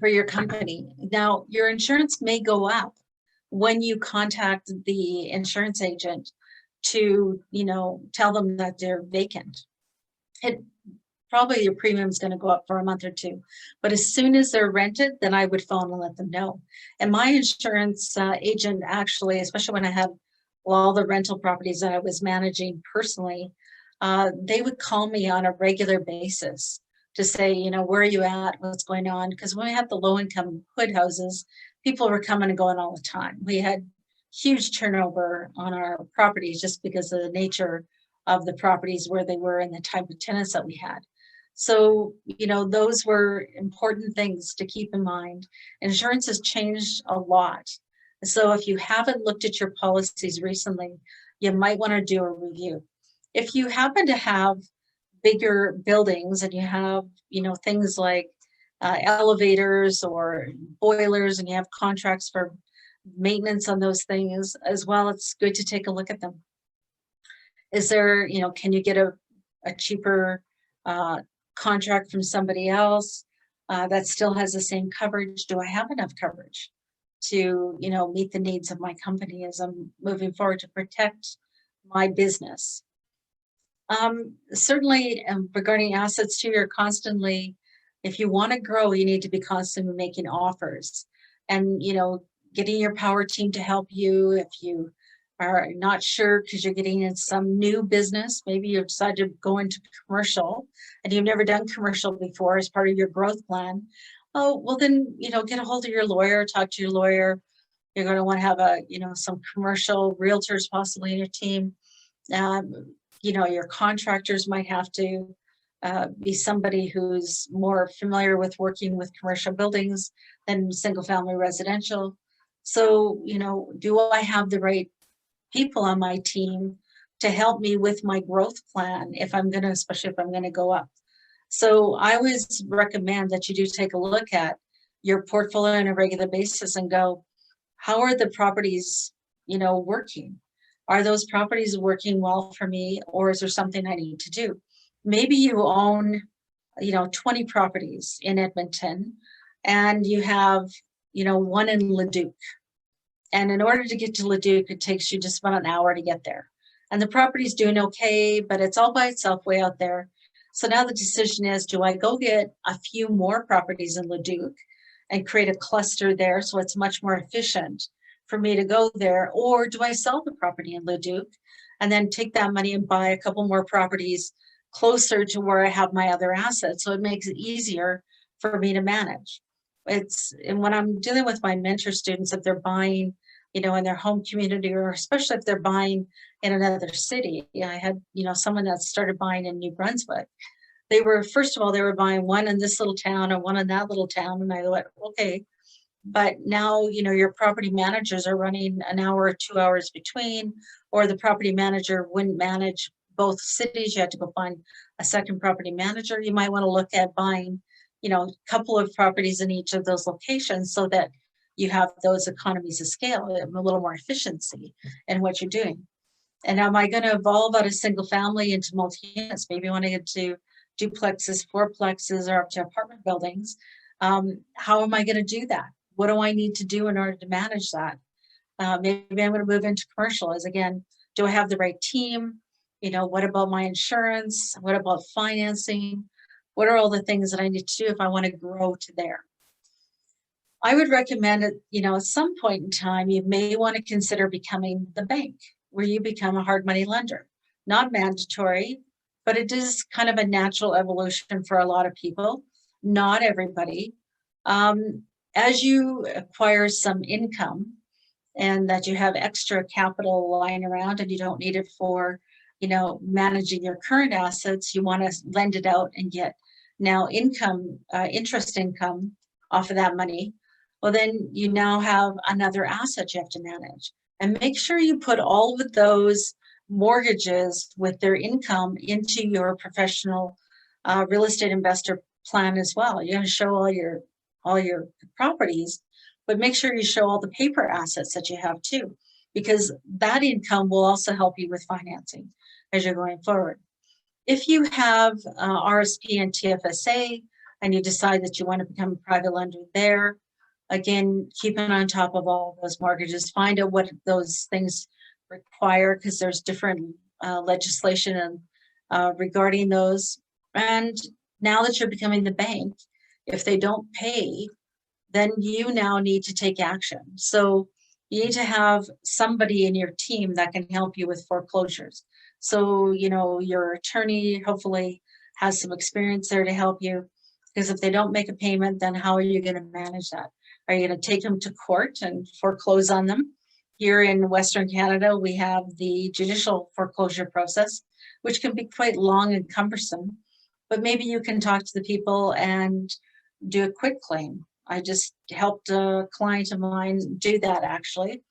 for your company. Now, your insurance may go up when you contact the insurance agent to, tell them that they're vacant. Probably your premium is going to go up for a month or two, but as soon as they're rented, then I would phone and let them know. And my insurance agent actually, especially when I had all the rental properties that I was managing personally, they would call me on a regular basis to say, where are you at? What's going on? Because when we had the low income hood houses, people were coming and going all the time. We had huge turnover on our properties just because of the nature of the properties where they were and the type of tenants that we had. So, you know, those were important things to keep in mind. Insurance has changed a lot. So if you haven't looked at your policies recently, you might want to do a review. If you happen to have bigger buildings and you have, you know, things like elevators or boilers, and you have contracts for maintenance on those things as well, it's good to take a look at them. Is there, you know, can you get a cheaper contract from somebody else that still has the same coverage? Do I have enough coverage to, you know, meet the needs of my company as I'm moving forward to protect my business? Certainly regarding assets too, you're constantly, if you want to grow, you need to be constantly making offers and, you know, getting your power team to help you. If you are not sure because you're getting in some new business, maybe you've decided to go into commercial and you've never done commercial before as part of your growth plan. Oh, well then, you know, get a hold of your lawyer, talk to your lawyer. You're going to want to have a, you know, some commercial realtors possibly in your team. You know, your contractors might have to be somebody who's more familiar with working with commercial buildings than single family residential. So, you know, do I have the right people on my team to help me with my growth plan if I'm going to, especially if I'm going to go up? So I always recommend that you do take a look at your portfolio on a regular basis and go, how are the properties, you know, working? Are those properties working well for me, or is there something I need to do? Maybe you own, you know, 20 properties in Edmonton and you have, you know, one in Leduc. And in order to get to Leduc, it takes you just about an hour to get there. And the property's doing okay, but it's all by itself way out there. So now the decision is, do I go get a few more properties in Leduc and create a cluster there so it's much more efficient for me to go there? Or do I sell the property in Leduc and then take that money and buy a couple more properties closer to where I have my other assets? So it makes it easier for me to manage. And when I'm dealing with my mentor students, if they're buying, you know, in their home community, or especially if they're buying in another city. I had, you know, someone that started buying in New Brunswick. They were, first of all, they were buying one in this little town and one in that little town. And I went, okay, but now, you know, your property managers are running an hour or 2 hours between, or the property manager wouldn't manage both cities. You had to go find a second property manager. You might want to look at buying, you know, a couple of properties in each of those locations so that you have those economies of scale and a little more efficiency in what you're doing. And am I going to evolve out of single family into multi-units? Maybe want to get to duplexes, fourplexes, or up to apartment buildings. How am I going to do that? What do I need to do in order to manage that? Maybe I'm going to move into commercial. As again, do I have the right team? You know, what about my insurance? What about financing? What are all the things that I need to do if I want to grow to there? I would recommend that, you know, at some point in time, you may want to consider becoming the bank, where you become a hard money lender. Not mandatory, but it is kind of a natural evolution for a lot of people, not everybody. As you acquire some income and that you have extra capital lying around and you don't need it for, you know, managing your current assets, you want to lend it out and get now income, interest income off of that money. Well, then you now have another asset you have to manage. And make sure you put all of those mortgages with their income into your professional real estate investor plan as well. You're going to show all your properties, but make sure you show all the paper assets that you have too, because that income will also help you with financing as you're going forward. If you have RSP and TFSA and you decide that you want to become a private lender there, again, keeping on top of all those mortgages, find out what those things require, because there's different legislation and regarding those. And now that you're becoming the bank, if they don't pay, then you now need to take action. So you need to have somebody in your team that can help you with foreclosures. So, you know, your attorney hopefully has some experience there to help you, because if they don't make a payment, then how are you going to manage that? Are you going to take them to court and foreclose on them? Here in Western Canada, we have the judicial foreclosure process, which can be quite long and cumbersome. but maybe you can talk to the people and do a quick claim. I just helped a client of mine do that actually.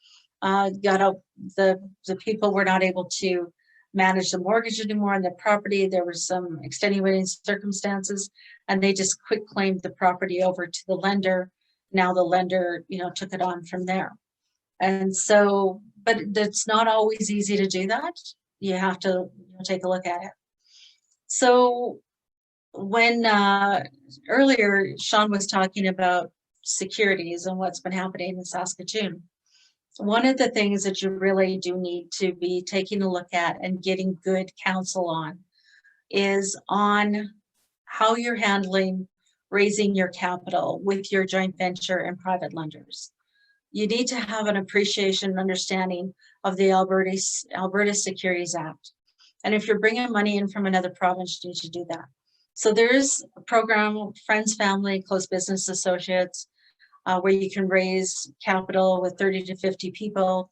Got out, the people were not able to manage the mortgage anymore on the property. There were some extenuating circumstances, and they just quick claimed the property over to the lender. Now the lender, took it on from there. And so, but it's not always easy to do that. You have to take a look at it. So when earlier Sean was talking about securities and what's been happening in Saskatoon, one of the things that you really do need to be taking a look at and getting good counsel on is on how you're handling raising your capital with your joint venture and private lenders. You need to have an appreciation and understanding of the Alberta Securities Act. And if you're bringing money in from another province, you need to do that. So there is a program, Friends, Family, Close Business Associates, where you can raise capital with 30 to 50 people.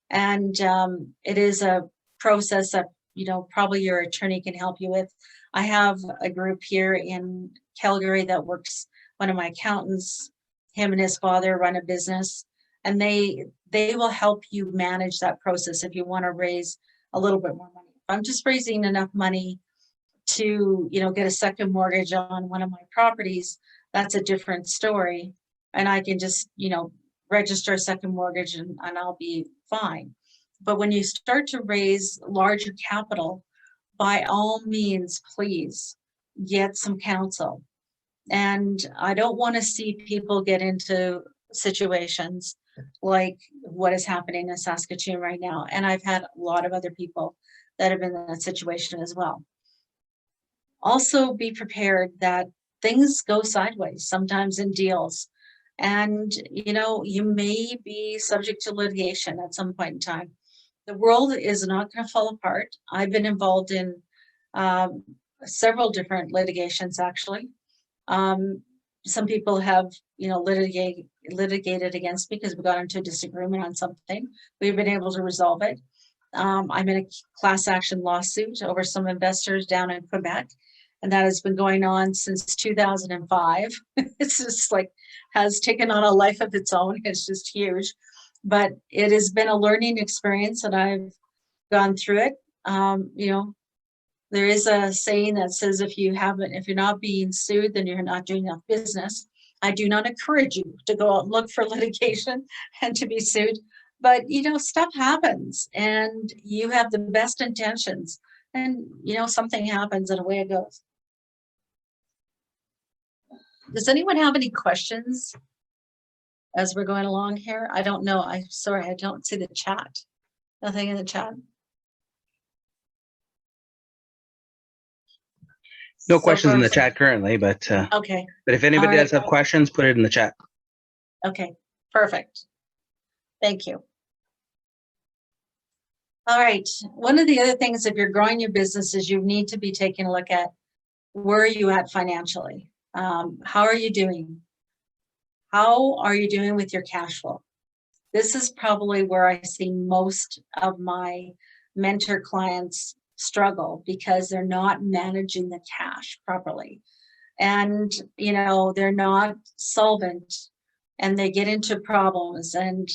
And it is a process that, probably your attorney can help you with. I have a group here in Calgary that works, one of my accountants, him and his father run a business, and they will help you manage that process if you want to raise a little bit more money. If I'm just raising enough money to, get a second mortgage on one of my properties, that's a different story. And I can just, register a second mortgage and I'll be fine. But when you start to raise larger capital, by all means, please get some counsel. And I don't want to see people get into situations like what is happening in Saskatoon right now. And I've had a lot of other people that have been in that situation as well. Also be prepared that things go sideways sometimes in deals. And, you may be subject to litigation at some point in time. The world is not going to fall apart. I've been involved in several different litigations, actually. Some people have, litigated against me because we got into a disagreement on something. We've been able to resolve it. I'm in a class action lawsuit over some investors down in Quebec, and that has been going on since 2005. It's just has taken on a life of its own. It's just huge, but it has been a learning experience, and I've gone through it. There is a saying that says, if you're not being sued, then you're not doing enough business. I do not encourage you to go out and look for litigation and to be sued, but stuff happens, and you have the best intentions, and something happens and away it goes. Does anyone have any questions as we're going along here? I don't know. I'm sorry, I don't see the chat. Nothing in the chat. No questions in the chat currently, but okay. But if anybody does have questions, put it in the chat. Okay, perfect. Thank you. All right. One of the other things, if you're growing your business, is you need to be taking a look at where are you at financially? How are you doing? How are you doing with your cash flow? This is probably where I see most of my mentor clients struggle, because they're not managing the cash properly. And, they're not solvent, and they get into problems. And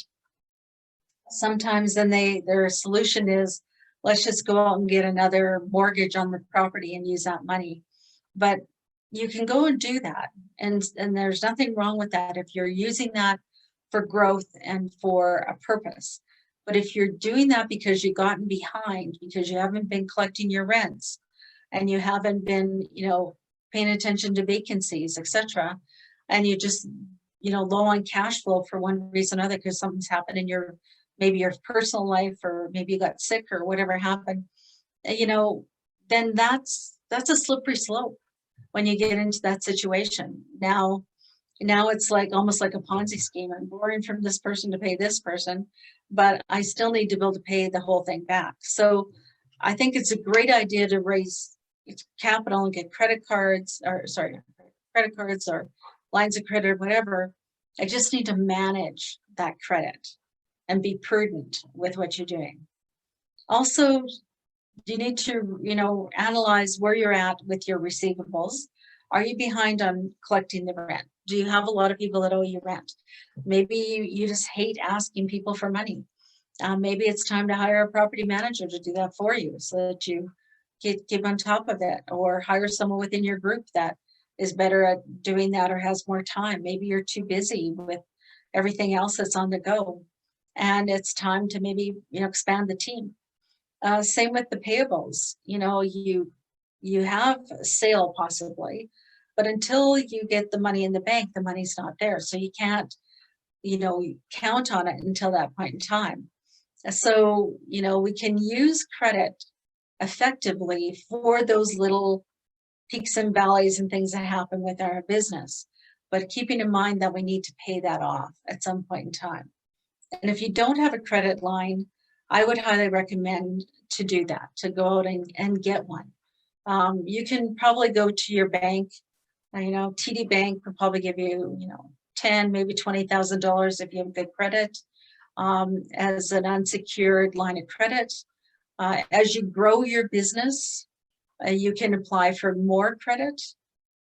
sometimes then their solution is, let's just go out and get another mortgage on the property and use that money. But you can go and do that. And there's nothing wrong with that if you're using that for growth and for a purpose. But if you're doing that because you've gotten behind, because you haven't been collecting your rents, and you haven't been, paying attention to vacancies, etc., and you just, low on cash flow for one reason or another, because something's happened in maybe your personal life, or maybe you got sick or whatever happened, then that's a slippery slope when you get into that situation. Now it's almost like a Ponzi scheme. I'm borrowing from this person to pay this person, but I still need to be able to pay the whole thing back. So I think it's a great idea to raise capital and get credit cards or lines of credit or whatever. I just need to manage that credit and be prudent with what you're doing. Also, you need to, analyze where you're at with your receivables. Are you behind on collecting the rent? Do you have a lot of people that owe you rent? Maybe you just hate asking people for money. Maybe it's time to hire a property manager to do that for you so that you keep on top of it, or hire someone within your group that is better at doing that or has more time. Maybe you're too busy with everything else that's on the go, and it's time to maybe, expand the team. Same with the payables. You have a sale possibly, but until you get the money in the bank, the money's not there. So you can't, count on it until that point in time. So, we can use credit effectively for those little peaks and valleys and things that happen with our business, but keeping in mind that we need to pay that off at some point in time. And if you don't have a credit line, I would highly recommend to do that, to go out and get one. You can probably go to your bank. TD Bank will probably give you, $10,000, maybe $20,000 if you have good credit, as an unsecured line of credit. As you grow your business, you can apply for more credit.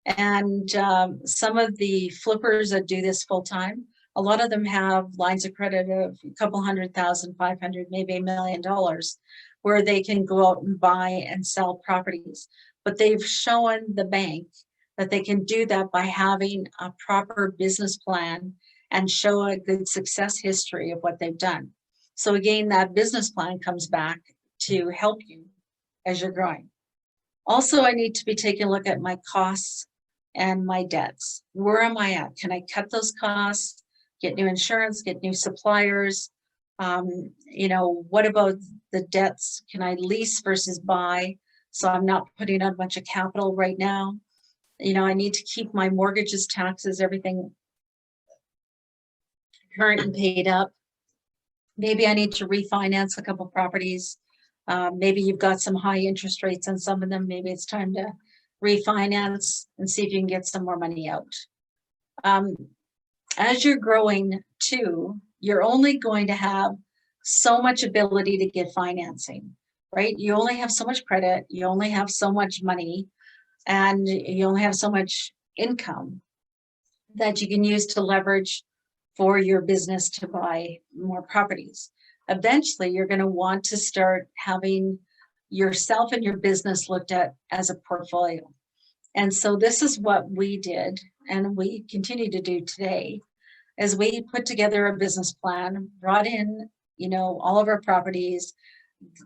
And some of the flippers that do this full time, a lot of them have lines of credit of a couple $100,000, 500, maybe $1 million, where they can go out and buy and sell properties. But they've shown the bank that they can do that by having a proper business plan and show a good success history of what they've done. So again, that business plan comes back to help you as you're growing. Also, I need to be taking a look at my costs and my debts. Where am I at? Can I cut those costs, get new insurance, get new suppliers? What about the debts? Can I lease versus buy? So I'm not putting out a bunch of capital right now. I need to keep my mortgages, taxes, everything current and paid up. Maybe I need to refinance a couple properties. Maybe you've got some high interest rates on some of them. Maybe it's time to refinance and see if you can get some more money out. As you're growing too, you're only going to have so much ability to get financing, right? You only have so much credit, you only have so much money, and you only have so much income that you can use to leverage for your business to buy more properties. Eventually, you're going to want to start having yourself and your business looked at as a portfolio. And so this is what we did, and we continue to do today, as we put together a business plan, brought in, all of our properties,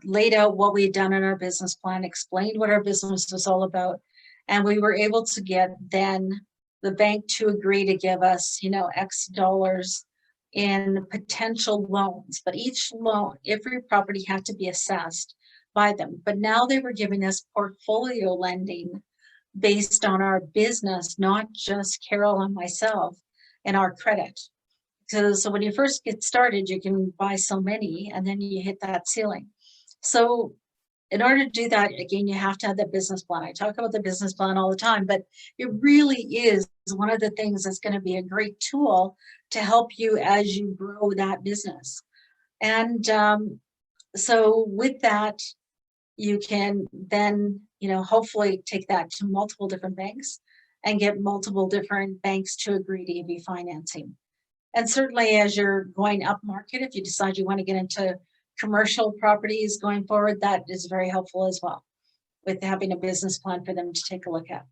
laid out what we'd done in our business plan, explained what our business was all about. And we were able to get then the bank to agree to give us, X dollars in potential loans. But each loan, every property had to be assessed by them. But now they were giving us portfolio lending based on our business, not just Carol and myself and our credit. So when you first get started, you can buy so many and then you hit that ceiling. So in order to do that, again, you have to have the business plan. I talk about the business plan all the time, but it really is one of the things that's going to be a great tool to help you as you grow that business. And so with that, you can then, hopefully take that to multiple different banks and get multiple different banks to agree to give you financing. And certainly as you're going up market, if you decide you want to get into commercial properties going forward, that is very helpful as well, with having a business plan for them to take a look at.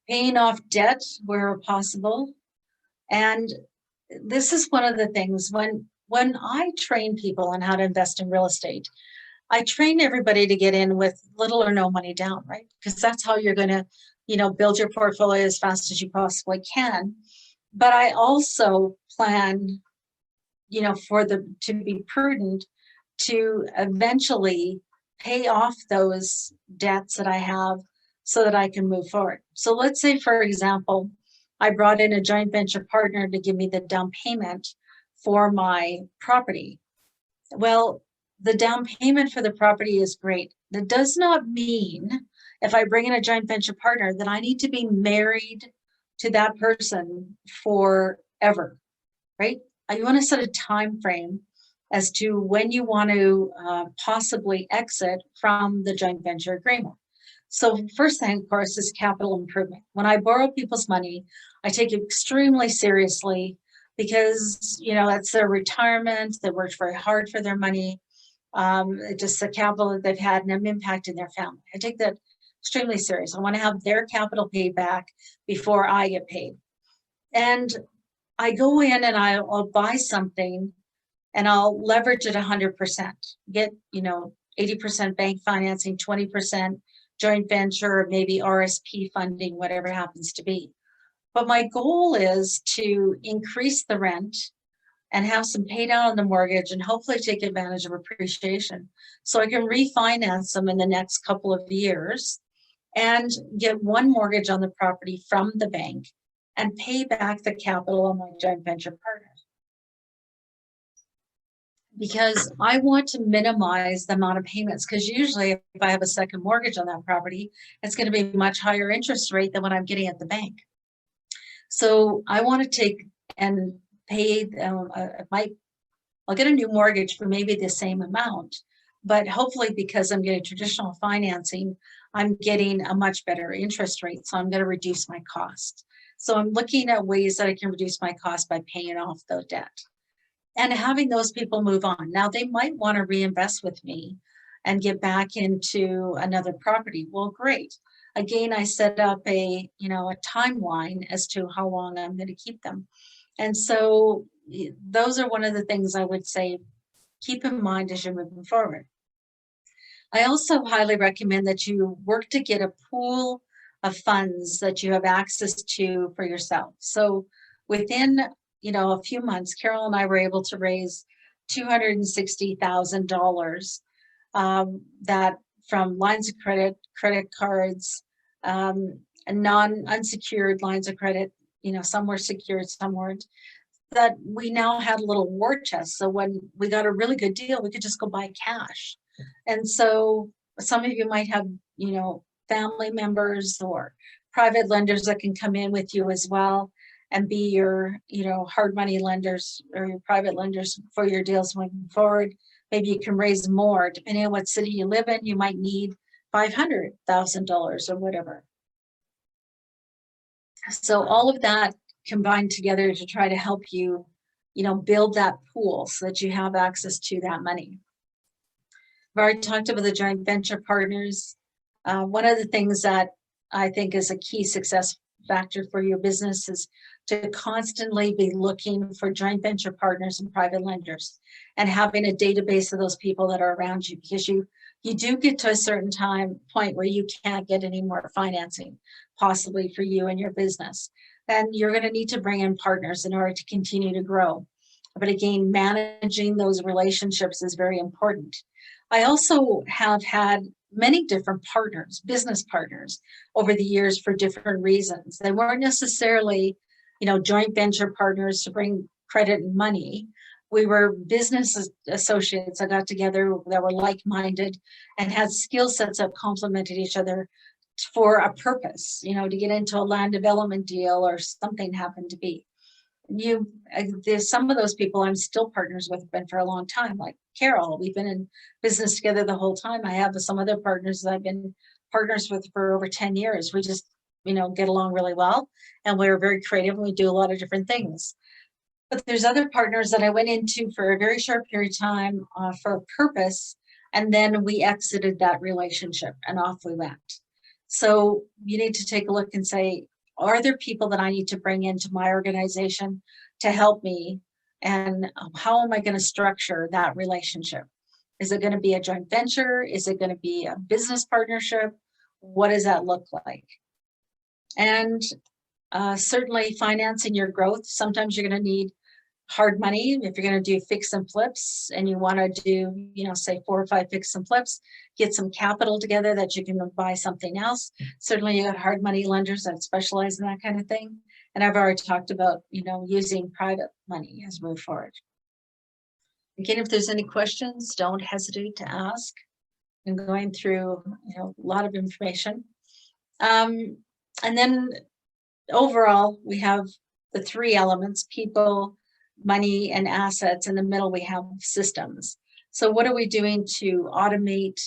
Paying off debt where possible. And this is one of the things when I train people on how to invest in real estate, I train everybody to get in with little or no money down, right? Because that's how you're going to, build your portfolio as fast as you possibly can. But I also plan, to be prudent to eventually pay off those debts that I have so that I can move forward. So let's say, for example, I brought in a joint venture partner to give me the down payment for my property. Well, the down payment for the property is great. That does not mean if I bring in a joint venture partner that I need to be married to that person forever, right? You want to set a time frame as to when you want to possibly exit from the joint venture agreement. So first thing, of course, is capital improvement. When I borrow people's money, I take it extremely seriously because, you know, that's their retirement. They worked very hard for their money. Just the capital that they've had and an impact in their family. I take that extremely serious. I want to have their capital paid back before I get paid. And I go in and I'll buy something and I'll leverage it 100%, get, you know, 80% bank financing, 20% joint venture, or maybe RSP funding, whatever happens to be. But my goal is to increase the rent and have some pay down on the mortgage and hopefully take advantage of appreciation so I can refinance them in the next couple of years and get one mortgage on the property from the bank and pay back the capital on my joint venture partner. Because I want to minimize the amount of payments, because usually if I have a second mortgage on that property, it's going to be a much higher interest rate than what I'm getting at the bank. So I want to take and pay, I'll get a new mortgage for maybe the same amount, but hopefully because I'm getting traditional financing, I'm getting a much better interest rate. So I'm going to reduce my cost. So I'm looking at ways that I can reduce my cost by paying off the debt. And having those people move on. Now they might want to reinvest with me and get back into another property. Well, great. Again, I set up a timeline as to how long I'm going to keep them. And so those are one of the things I would say, keep in mind as you're moving forward. I also highly recommend that you work to get a pool of funds that you have access to for yourself. So within a few months, Carol and I were able to raise $260,000 that from lines of credit, credit cards, and unsecured lines of credit, some were secured, some weren't, that we now had a little war chest. So when we got a really good deal, we could just go buy cash. And so some of you might have, family members or private lenders that can come in with you as well and be your, hard money lenders or your private lenders for your deals moving forward. Maybe you can raise more, depending on what city you live in. You might need $500,000 or whatever. So all of that combined together to try to help you, build that pool so that you have access to that money. I've already talked about the joint venture partners. One of the things that I think is a key success factor for your business is to constantly be looking for joint venture partners and private lenders and having a database of those people that are around you, because you do get to a certain point where you can't get any more financing possibly for you and your business. Then you're going to need to bring in partners in order to continue to grow. But again, managing those relationships is very important. I also have had many different partners, business partners over the years for different reasons. They weren't necessarily, joint venture partners to bring credit and money. We were business associates that got together that were like-minded and had skill sets that complemented each other for a purpose, to get into a land development deal or something happened to be. There's some of those people I'm still partners with, been for a long time, like Carol. We've been in business together the whole time. I have some other partners that I've been partners with for over 10 years. We just, get along really well, and we're very creative and we do a lot of different things. But there's other partners that I went into for a very short period of time for a purpose, and then we exited that relationship and off we went. So you need to take a look and say, are there people that I need to bring into my organization to help me? And how am I going to structure that relationship? Is it going to be a joint venture? Is it going to be a business partnership? What does that look like? And certainly financing your growth. Sometimes you're going to need hard money. If you're going to do fix and flips and you want to do, say 4 or 5 fix and flips, get some capital together that you can buy something else. Certainly you got hard money lenders that specialize in that kind of thing. And I've already talked about, using private money as we move forward. Again, if there's any questions, don't hesitate to ask. I'm going through, a lot of information. And then overall, we have the 3 elements: people, money and assets. In the middle, we have systems. So what are we doing to automate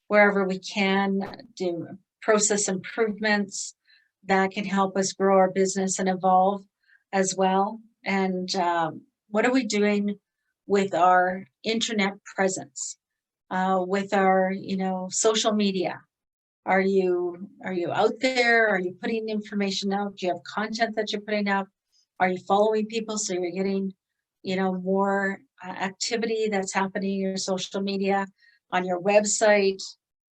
wherever we can, do process improvements that can help us grow our business and evolve as well? And what are we doing with our internet presence, with our, social media? Are you out there? Are you putting information out? Do you have content that you're putting out? Are you following people so you're getting, more activity that's happening in your social media, on your website?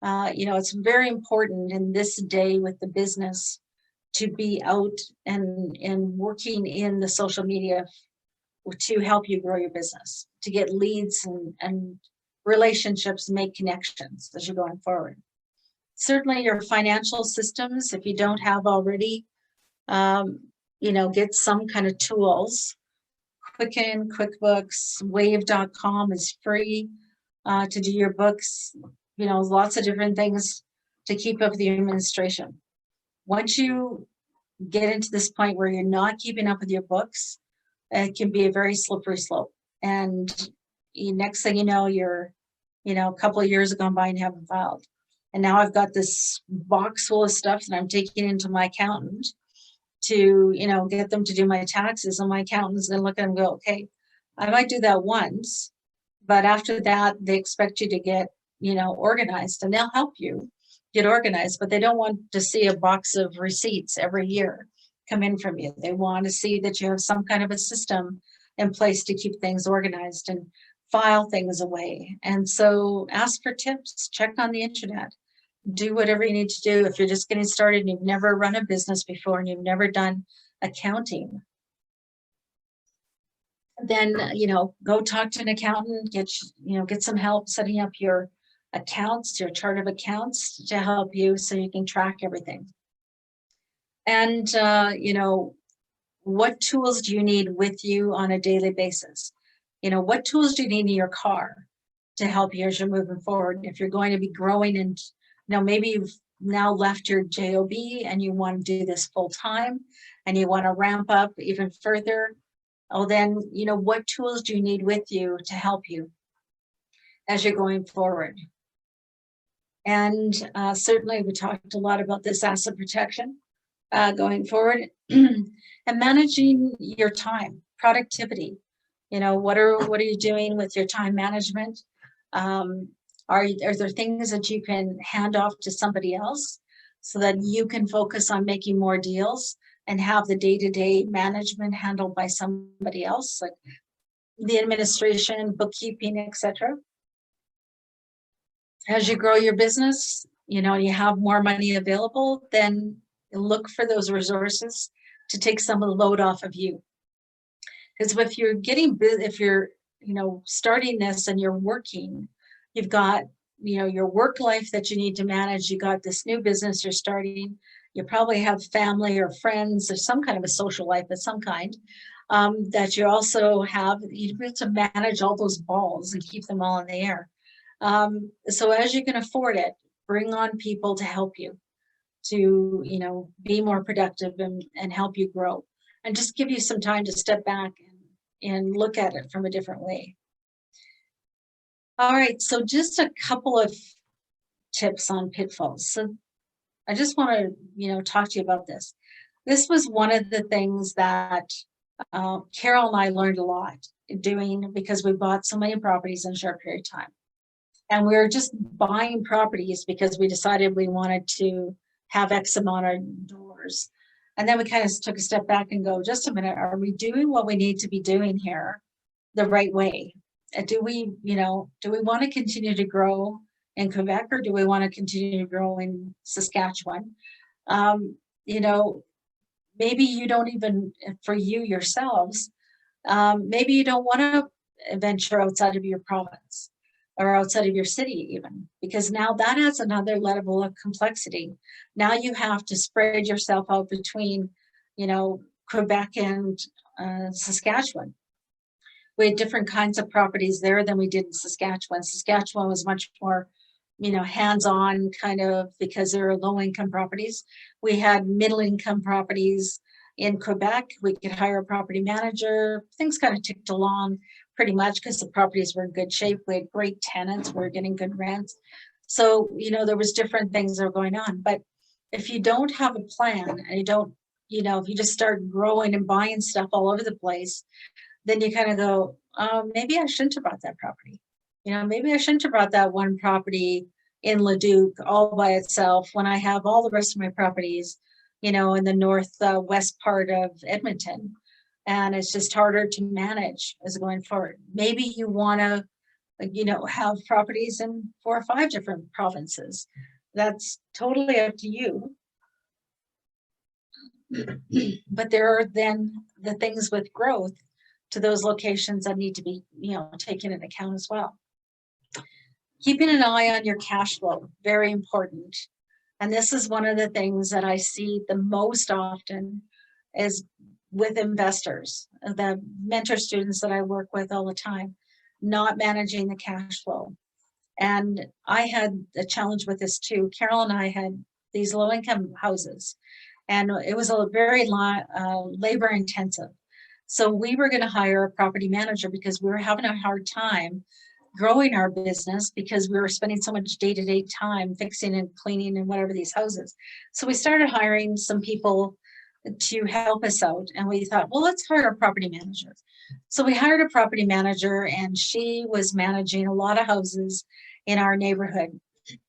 It's very important in this day with the business to be out and working in the social media to help you grow your business, to get leads and relationships, make connections as you're going forward. Certainly your financial systems, if you don't have already, get some kind of tools. Quicken, QuickBooks, Wave.com is free to do your books, lots of different things to keep up with the administration. Once you get into this point where you're not keeping up with your books, it can be a very slippery slope. And next thing you know, you're, a couple of years have gone by and haven't filed. And now I've got this box full of stuff that I'm taking into my accountant to, get them to do my taxes. And my accountant's going to look at them and go, okay, I might do that once, but after that, they expect you to get, organized, and they'll help you get organized, but they don't want to see a box of receipts every year come in from you. They want to see that you have some kind of a system in place to keep things organized and file things away. And so ask for tips, check on the internet, do whatever you need to do. If you're just getting started and you've never run a business before and you've never done accounting, then, go talk to an accountant, get some help setting up your accounts, your chart of accounts to help you so you can track everything. And, what tools do you need with you on a daily basis? What tools do you need in your car to help you as you're moving forward? If you're going to be growing and, maybe you've now left your job and you want to do this full time and you want to ramp up even further, then, what tools do you need with you to help you as you're going forward? And certainly we talked a lot about this asset protection going forward and managing your time, productivity. What are you doing with your time management? Are there things that you can hand off to somebody else so that you can focus on making more deals and have the day-to-day management handled by somebody else, like the administration, bookkeeping, etc.? As you grow your business, you have more money available, then look for those resources to take some of the load off of you. Because if you're starting this and you're working, you've got, your work life that you need to manage. You got this new business you're starting. You probably have family or friends or some kind of a social life of some kind that you also have. You have to manage all those balls and keep them all in the air. So as you can afford it, bring on people to help you to, be more productive and help you grow, and just give you some time to step back and look at it from a different way. All right, so just a couple of tips on pitfalls. So I just want to, talk to you about this. This was one of the things that Carol and I learned a lot doing, because we bought so many properties in a short period of time. And we were just buying properties because we decided we wanted to have X amount of doors. And then we kind of took a step back and go, just a minute, are we doing what we need to be doing here the right way? Do we want to continue to grow in Quebec, or do we want to continue to grow in Saskatchewan? Maybe you don't even, for you yourselves, maybe you don't want to venture outside of your province or outside of your city even, because now that adds another level of complexity. Now you have to spread yourself out between, Quebec and Saskatchewan. We had different kinds of properties there than we did in Saskatchewan. Saskatchewan was much more, hands-on kind of, because there are low-income properties. We had middle-income properties In Quebec, we could hire a property manager. Things kind of ticked along pretty much because the properties were in good shape. We had great tenants, we were getting good rents. So, you know, there was different things that were going on. But if you don't have a plan and you don't, you know, if you just start growing and buying stuff all over the place, then you kind of go, oh, maybe I shouldn't have bought that property. You know, maybe I shouldn't have bought that one property in Leduc all by itself when I have all the rest of my properties, you know, in the northwest part of Edmonton. And it's just harder to manage as going forward. Maybe you want to, you know, have properties in 4 or 5 different provinces. That's totally up to you. But there are then the things with growth to those locations that need to be, you know, taken into account as well. Keeping an eye on your cash flow, very important. And this is one of the things that I see the most often is with investors, the mentor students that I work with all the time, not managing the cash flow. And I had a challenge with this too. Carol and I had these low-income houses, and it was a very labor intensive. So we were going to hire a property manager because we were having a hard time growing our business because we were spending so much day-to-day time fixing and cleaning and whatever these houses. So we started hiring some people to help us out, and we thought, well, let's hire a property manager. So we hired a property manager, and she was managing a lot of houses in our neighborhood.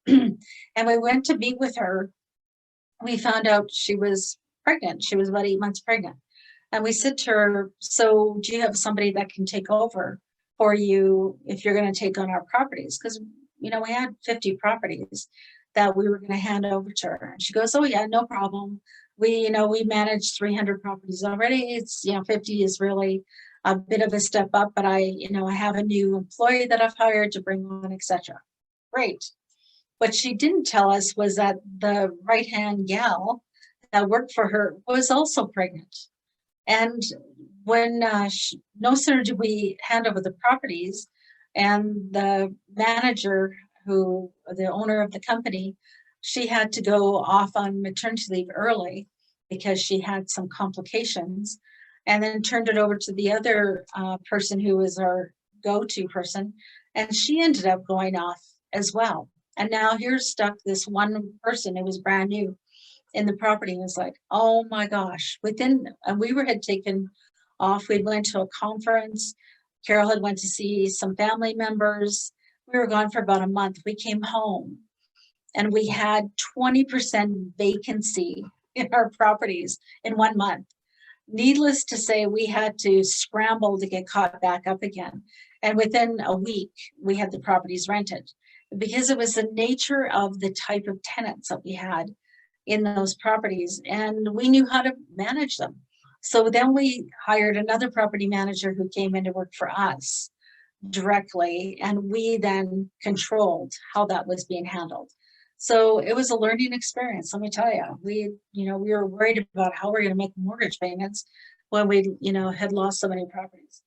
And we went to meet with her. We found out she was pregnant. She was about 8 months pregnant. And we said to her, so do you have somebody that can take over for you if you're going to take on our properties? Because, you know, we had 50 properties that we were going to hand over to her. And she goes, oh yeah, no problem. We managed 300 properties already. It's, 50 is really a bit of a step up, but I have a new employee that I've hired to bring on, etc. Great. What she didn't tell us was that the right-hand gal that worked for her was also pregnant. And when no sooner did we hand over the properties, and the manager, the owner of the company, she had to go off on maternity leave early because she had some complications, and then turned it over to the other person who was our go-to person, and she ended up going off as well. And now here's stuck this one person who was brand new in the property, and was like, oh my gosh. And we had taken off. We went to a conference. Carol had went to see some family members. We were gone for about a month. We came home and we had 20% vacancy in our properties in 1 month. Needless to say, we had to scramble to get caught back up again. And within a week, we had the properties rented, because it was the nature of the type of tenants that we had in those properties, and we knew how to manage them. So then we hired another property manager who came in to work for us directly, and we then controlled how that was being handled. So it was a learning experience, let me tell you. We were worried about how we're going to make mortgage payments when we, had lost so many properties.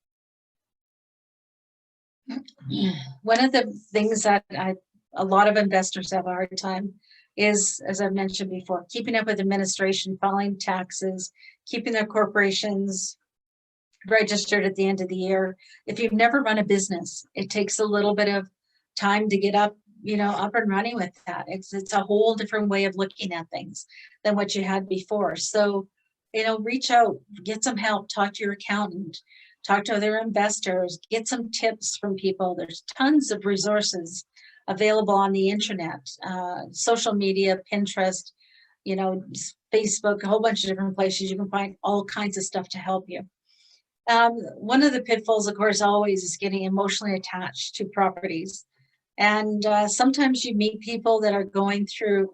One of the things that a lot of investors have a hard time is, as I've mentioned before, keeping up with administration, filing taxes, keeping their corporations registered at the end of the year. If you've never run a business, it takes a little bit of time to get up and running with that. It's a whole different way of looking at things than what you had before. So, reach out, get some help, talk to your accountant, talk to other investors, get some tips from people. There's tons of resources available on the internet, social media, Pinterest, Facebook, a whole bunch of different places. You can find all kinds of stuff to help you. One of the pitfalls, of course, always is getting emotionally attached to properties. And sometimes you meet people that are going through,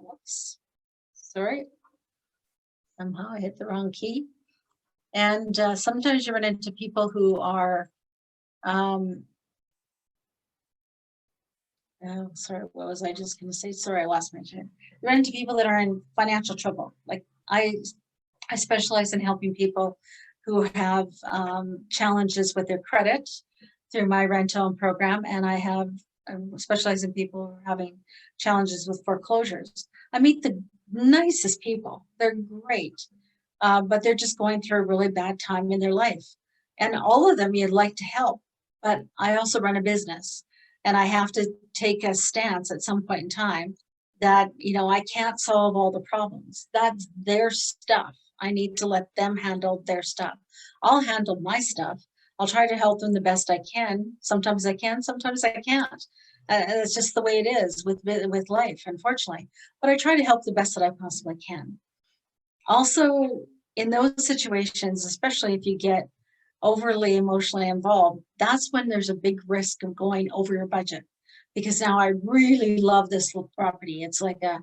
somehow I hit the wrong key. And sometimes you run into people who are, what was I just going to say? Sorry, I lost my train. You run into people that are in financial trouble. Like I specialize in helping people who have challenges with their credit through my rent-to-own program, and I specialize in people who are having challenges with foreclosures. I meet the nicest people. They're great. but they're just going through a really bad time in their life. And all of them you'd like to help, but I also run a business and I have to take a stance at some point in time that, you know, I can't solve all the problems. That's their stuff. I need to let them handle their stuff. I'll handle my stuff. I'll try to help them the best I can. Sometimes I can, sometimes I can't. It's just the way it is with life, unfortunately. But I try to help the best that I possibly can. Also, in those situations, especially if you get overly emotionally involved, that's when there's a big risk of going over your budget. Because now I really love this property. It's like a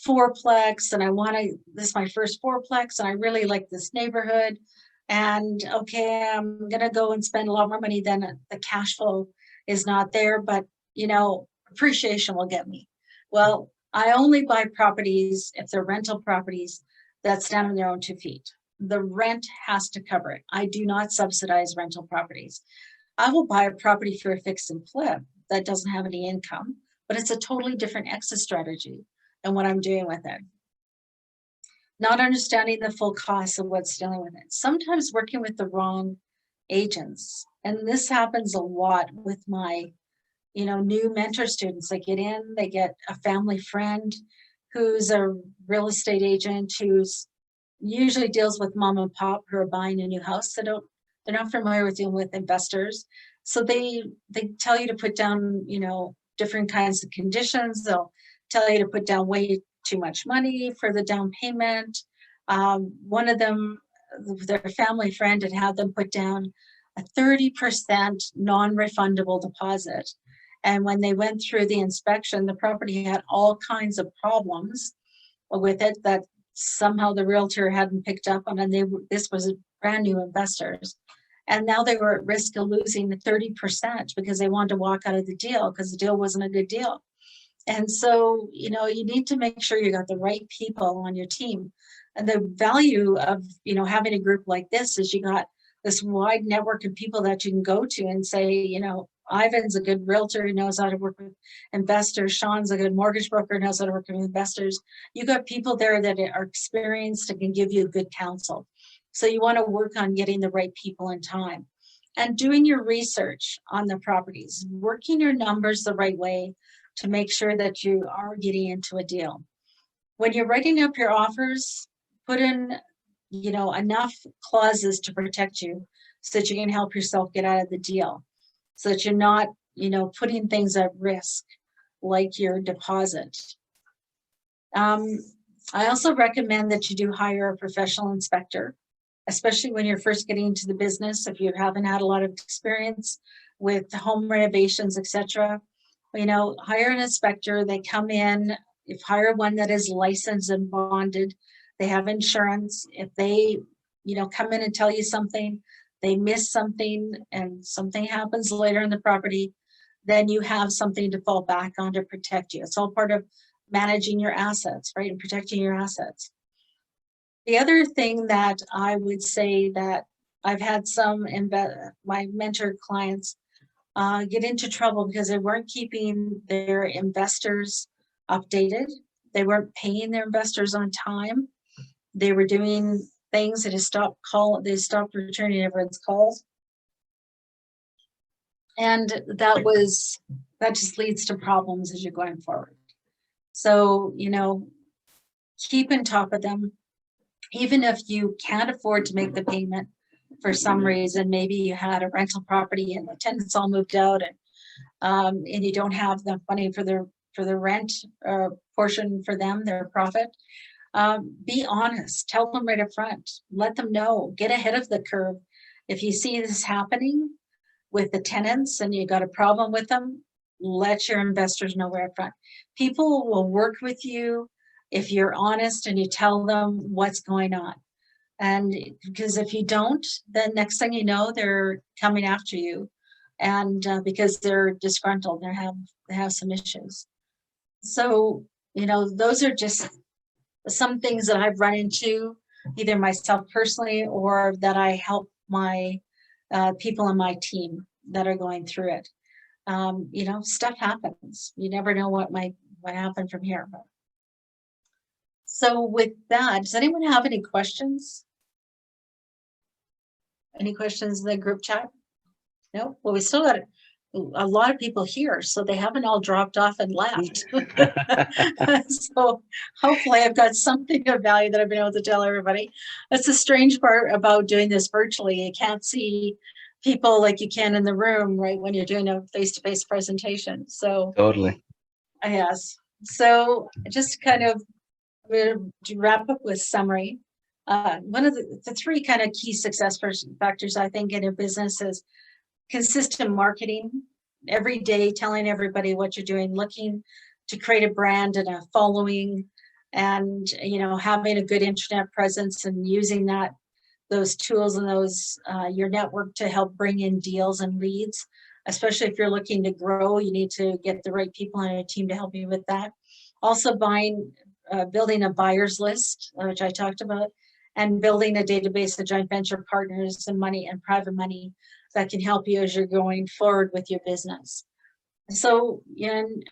fourplex and this is my first fourplex and I really like this neighborhood. And okay, I'm gonna go and spend a lot more money than the cash flow is not there, but you know, appreciation will get me. Well, I only buy properties if they're rental properties that stand on their own 2 feet. The rent has to cover it. I do not subsidize rental properties. I will buy a property for a fix and flip that doesn't have any income, but it's a totally different exit strategy than what I'm doing with it. Not understanding the full cost of what's dealing with it. Sometimes working with the wrong agents. And this happens a lot with my, you know, new mentor students. They get in, they get a family friend who's a real estate agent who's usually deals with mom and pop who are buying a new house. They're not familiar with dealing with investors. So they tell you to put down, you know, different kinds of conditions. They'll tell you to put down way too much money for the down payment. One of them, their family friend had them put down a 30% non-refundable deposit. And when they went through the inspection, the property had all kinds of problems with it that somehow the realtor hadn't picked up on, and this was brand new investors. And now they were at risk of losing the 30% because they wanted to walk out of the deal because the deal wasn't a good deal. And so, you know, you need to make sure you got the right people on your team. And the value of, you know, having a group like this is you got this wide network of people that you can go to and say, you know, Ivan's a good realtor who knows how to work with investors. Sean's a good mortgage broker who knows how to work with investors. You got people there that are experienced and can give you good counsel. So you want to work on getting the right people in time and doing your research on the properties, working your numbers the right way to make sure that you are getting into a deal. When you're writing up your offers, put in, you know, enough clauses to protect you so that you can help yourself get out of the deal, so that you're not, you know, putting things at risk like your deposit. I also recommend that you do hire a professional inspector, especially when you're first getting into the business. If you haven't had a lot of experience with home renovations, etc., you know, hire an inspector. They come in. If hire one that is licensed and bonded, they have insurance. If they, you know, come in and tell you something, they miss something and something happens later in the property, then you have something to fall back on to protect you. It's all part of managing your assets, right? And protecting your assets. The other thing that I would say that I've had some my mentor clients get into trouble because they weren't keeping their investors updated. They weren't paying their investors on time. They were doing things that they stopped returning everyone's calls. And that just leads to problems as you're going forward. So, you know, keep on top of them. Even if you can't afford to make the payment for some reason, maybe you had a rental property and the tenants all moved out and you don't have the money for the rent portion for them, their profit. Be honest, tell them right up front, let them know, get ahead of the curve. If you see this happening with the tenants and you got a problem with them, let your investors know right up front. People will work with you if you're honest and you tell them what's going on. And because if you don't, then next thing you know, they're coming after you, and because they're disgruntled, they have some issues. So, you know, those are just some things that I've run into, either myself personally or that I help my people on my team that are going through it. You know, stuff happens. You never know what might happen from here. So with that, does anyone have any questions Any questions in the group chat? No? Well, we still got a lot of people here, so they haven't all dropped off and left. So hopefully I've got something of value that I've been able to tell everybody. That's the strange part about doing this virtually. You can't see people like you can in the room, right, when you're doing a face-to-face presentation. So Totally. yes. So just kind of to wrap up with summary. One of the three kind of key success factors, I think, in a business is consistent marketing, every day telling everybody what you're doing, looking to create a brand and a following, and having a good internet presence and using those tools and those your network to help bring in deals and leads. Especially if you're looking to grow, you need to get the right people on your team to help you with that. Also building a buyer's list, which I talked about, and building a database of joint venture partners and money and private money that can help you as you're going forward with your business. So, and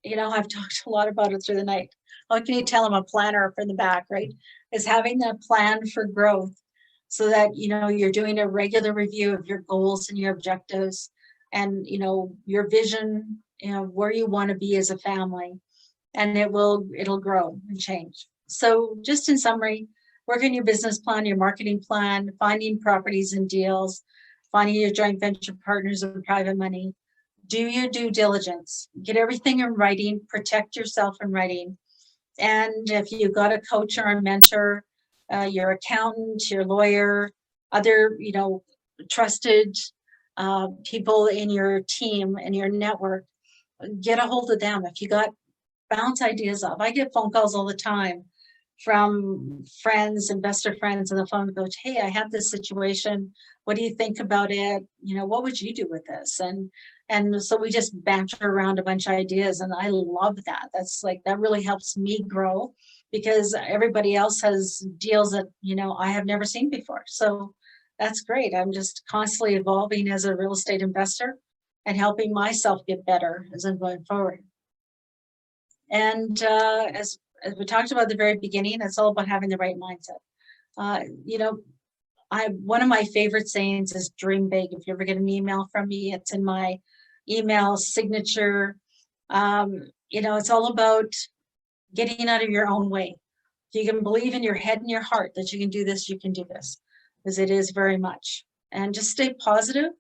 I've talked a lot about it through the night. How can you tell them a planner from the back, right? Is having that plan for growth so that, you're doing a regular review of your goals and your objectives and, your vision, where you want to be as a family, and it'll grow and change. So just in summary, working your business plan, your marketing plan, finding properties and deals, finding your joint venture partners and private money, do your due diligence, get everything in writing, protect yourself in writing. And if you've got a coach or a mentor, your accountant, your lawyer, other, trusted people in your team and your network, get a hold of them. If you got bounce ideas off, I get phone calls all the time from friends, investor friends on the phone, go, hey, I have this situation. What do you think about it? What would you do with this? And so we just banter around a bunch of ideas, and I love that. That really helps me grow, because everybody else has deals that, I have never seen before. So that's great. I'm just constantly evolving as a real estate investor and helping myself get better as I'm going forward. And as we talked about at the very beginning, it's all about having the right mindset. One of my favorite sayings is dream big. If you ever get an email from me, it's in my email signature. It's all about getting out of your own way. If you can believe in your head and your heart that you can do this, you can do this, because it is very much. And just stay positive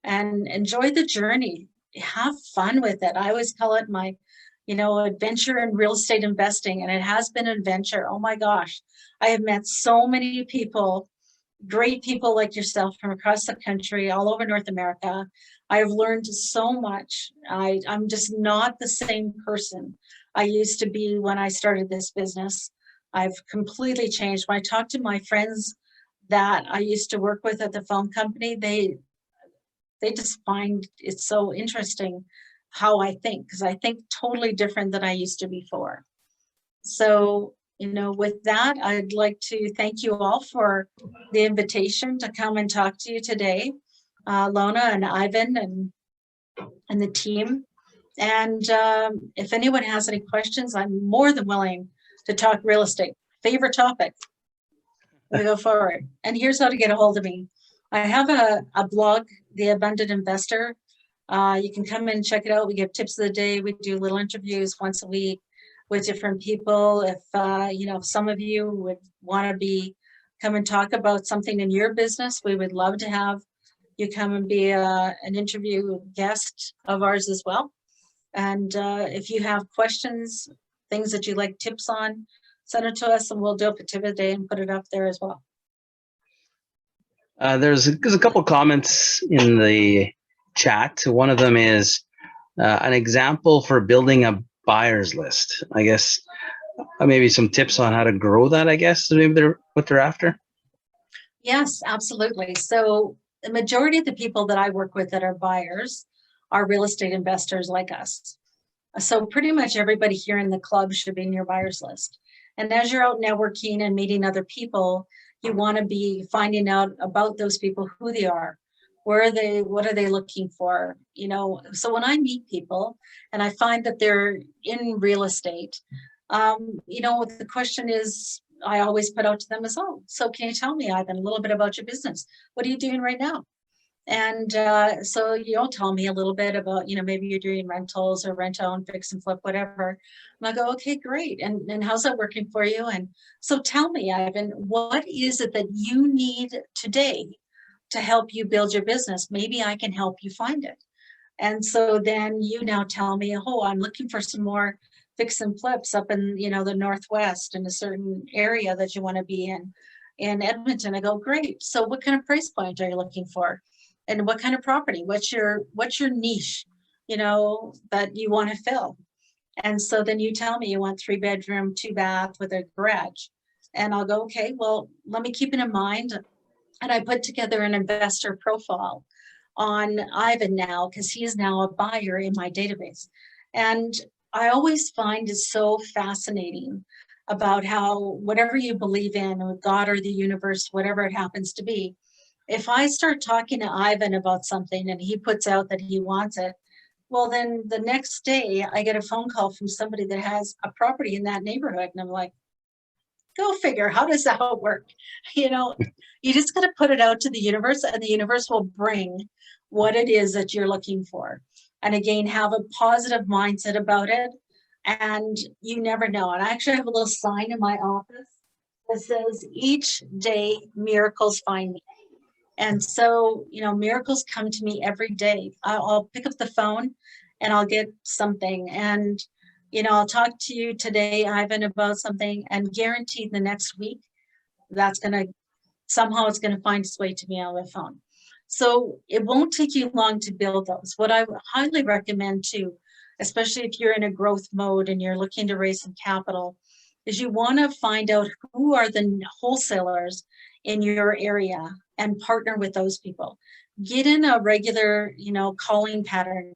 and enjoy the journey. Have fun with it. I always call it my adventure in real estate investing, and it has been an adventure. Oh my gosh, I have met so many people, great people like yourself from across the country, all over North America. I've learned so much. I'm just not the same person I used to be when I started this business. I've completely changed. When I talk to my friends that I used to work with at the phone company, they just find it so interesting how I think, because I think totally different than I used to before. So, with that, I'd like to thank you all for the invitation to come and talk to you today, Lona and Ivan and the team. And if anyone has any questions, I'm more than willing to talk real estate. Favorite topic. We go forward. And here's how to get a hold of me. I have a blog, The Abundant Investor. You can come and check it out. We give tips of the day. We do little interviews once a week with different people. If some of you would want to come and talk about something in your business, we would love to have you come and be an interview guest of ours as well. And if you have questions, things that you'd like tips on, send it to us and we'll do a tip of the day and put it up there as well. There's a couple comments in the chat. One of them is an example for building a buyer's list. I guess maybe some tips on how to grow that, I guess, maybe what they're after. Yes, absolutely. So the majority of the people that I work with that are buyers are real estate investors like us. So pretty much everybody here in the club should be in your buyer's list. And as you're out networking and meeting other people, you want to be finding out about those people, who they are, where are they, what are they looking for? So when I meet people and I find that they're in real estate, the question is, I always put out to them as, oh, so can you tell me, Ivan, a little bit about your business? What are you doing right now? And so you'll tell me a little bit about, maybe you're doing rentals or rent own, fix and flip, whatever. And I go, okay, great. And how's that working for you? And so tell me, Ivan, what is it that you need today to help you build your business? Maybe I can help you find it. And so then you now tell me, oh, I'm looking for some more fix and flips up in, the Northwest in a certain area that you want to be in Edmonton. I go, great. So what kind of price point are you looking for? And what kind of property? What's your niche, that you want to fill? And so then you tell me you want 3-bedroom, 2-bath with a garage. And I'll go, okay, well, let me keep it in mind. And I put together an investor profile on Ivan now, because he is now a buyer in my database. And I always find it so fascinating about how whatever you believe in, or God or the universe, whatever it happens to be, if I start talking to Ivan about something and he puts out that he wants it, well, then the next day I get a phone call from somebody that has a property in that neighborhood. And I'm like, go figure, how does that work? You just got to put it out to the universe, and the universe will bring what it is that you're looking for. And again, have a positive mindset about it. And you never know. And I actually have a little sign in my office that says, each day miracles find me. And so, miracles come to me every day. I'll pick up the phone and I'll get something. And, I'll talk to you today, Ivan, about something, and guaranteed the next week, it's going to find its way to me on the phone. So it won't take you long to build those. What I highly recommend too, especially if you're in a growth mode and you're looking to raise some capital, is you want to find out who are the wholesalers in your area and partner with those people. Get in a regular, calling pattern.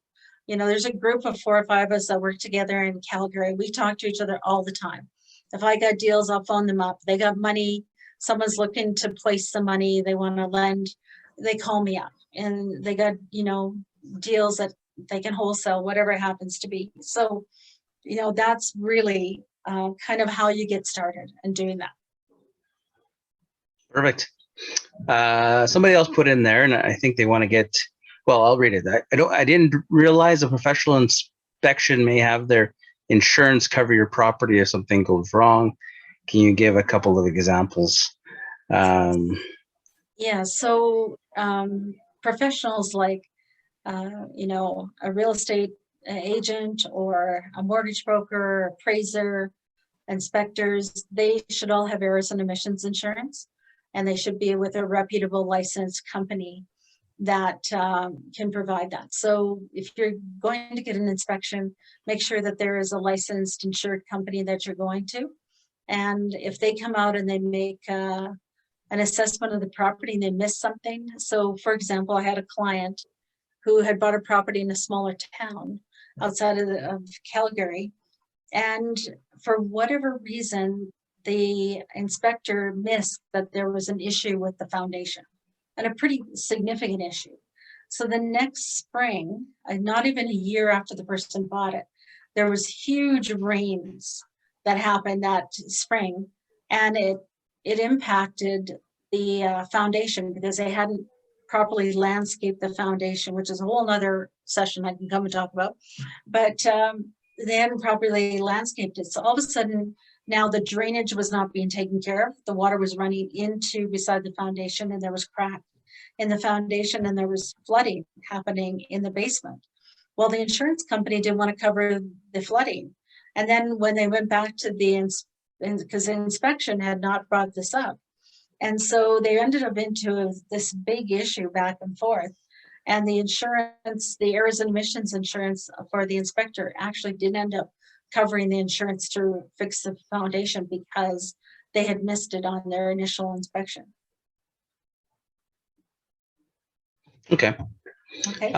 There's a group of 4 or 5 of us that work together in Calgary. We talk to each other all the time. If I got deals, I'll phone them up. They got money, someone's looking to place some money, they want to lend, they call me up, and they got, deals that they can wholesale, whatever it happens to be. So, that's really kind of how you get started in doing that. Perfect. Somebody else put in there, and I think they want to get, well, I'll read it. I didn't realize a professional inspection may have their insurance cover your property if something goes wrong. Can you give a couple of examples? Yeah, so professionals like, a real estate agent or a mortgage broker, appraiser, inspectors, they should all have errors and omissions insurance, and they should be with a reputable licensed company that can provide that. So if you're going to get an inspection, make sure that there is a licensed insured company that you're going to. And if they come out and they make an assessment of the property and they miss something. So for example, I had a client who had bought a property in a smaller town outside of Calgary. And for whatever reason, the inspector missed that there was an issue with the foundation, and a pretty significant issue. So the next spring, not even a year after the person bought it, there was huge rains that happened that spring, and it impacted the foundation because they hadn't properly landscaped the foundation, which is a whole nother session I can come and talk about. But they hadn't properly landscaped it. So all of a sudden, now the drainage was not being taken care of. The water was running into beside the foundation, and there was crack in the foundation, and there was flooding happening in the basement. Well, the insurance company didn't want to cover the flooding. And then when they went back to because the inspection had not brought this up. And so they ended up into this big issue back and forth. And the insurance, the errors and omissions insurance for the inspector actually didn't end up covering the insurance to fix the foundation because they had missed it on their initial inspection. Okay. Okay.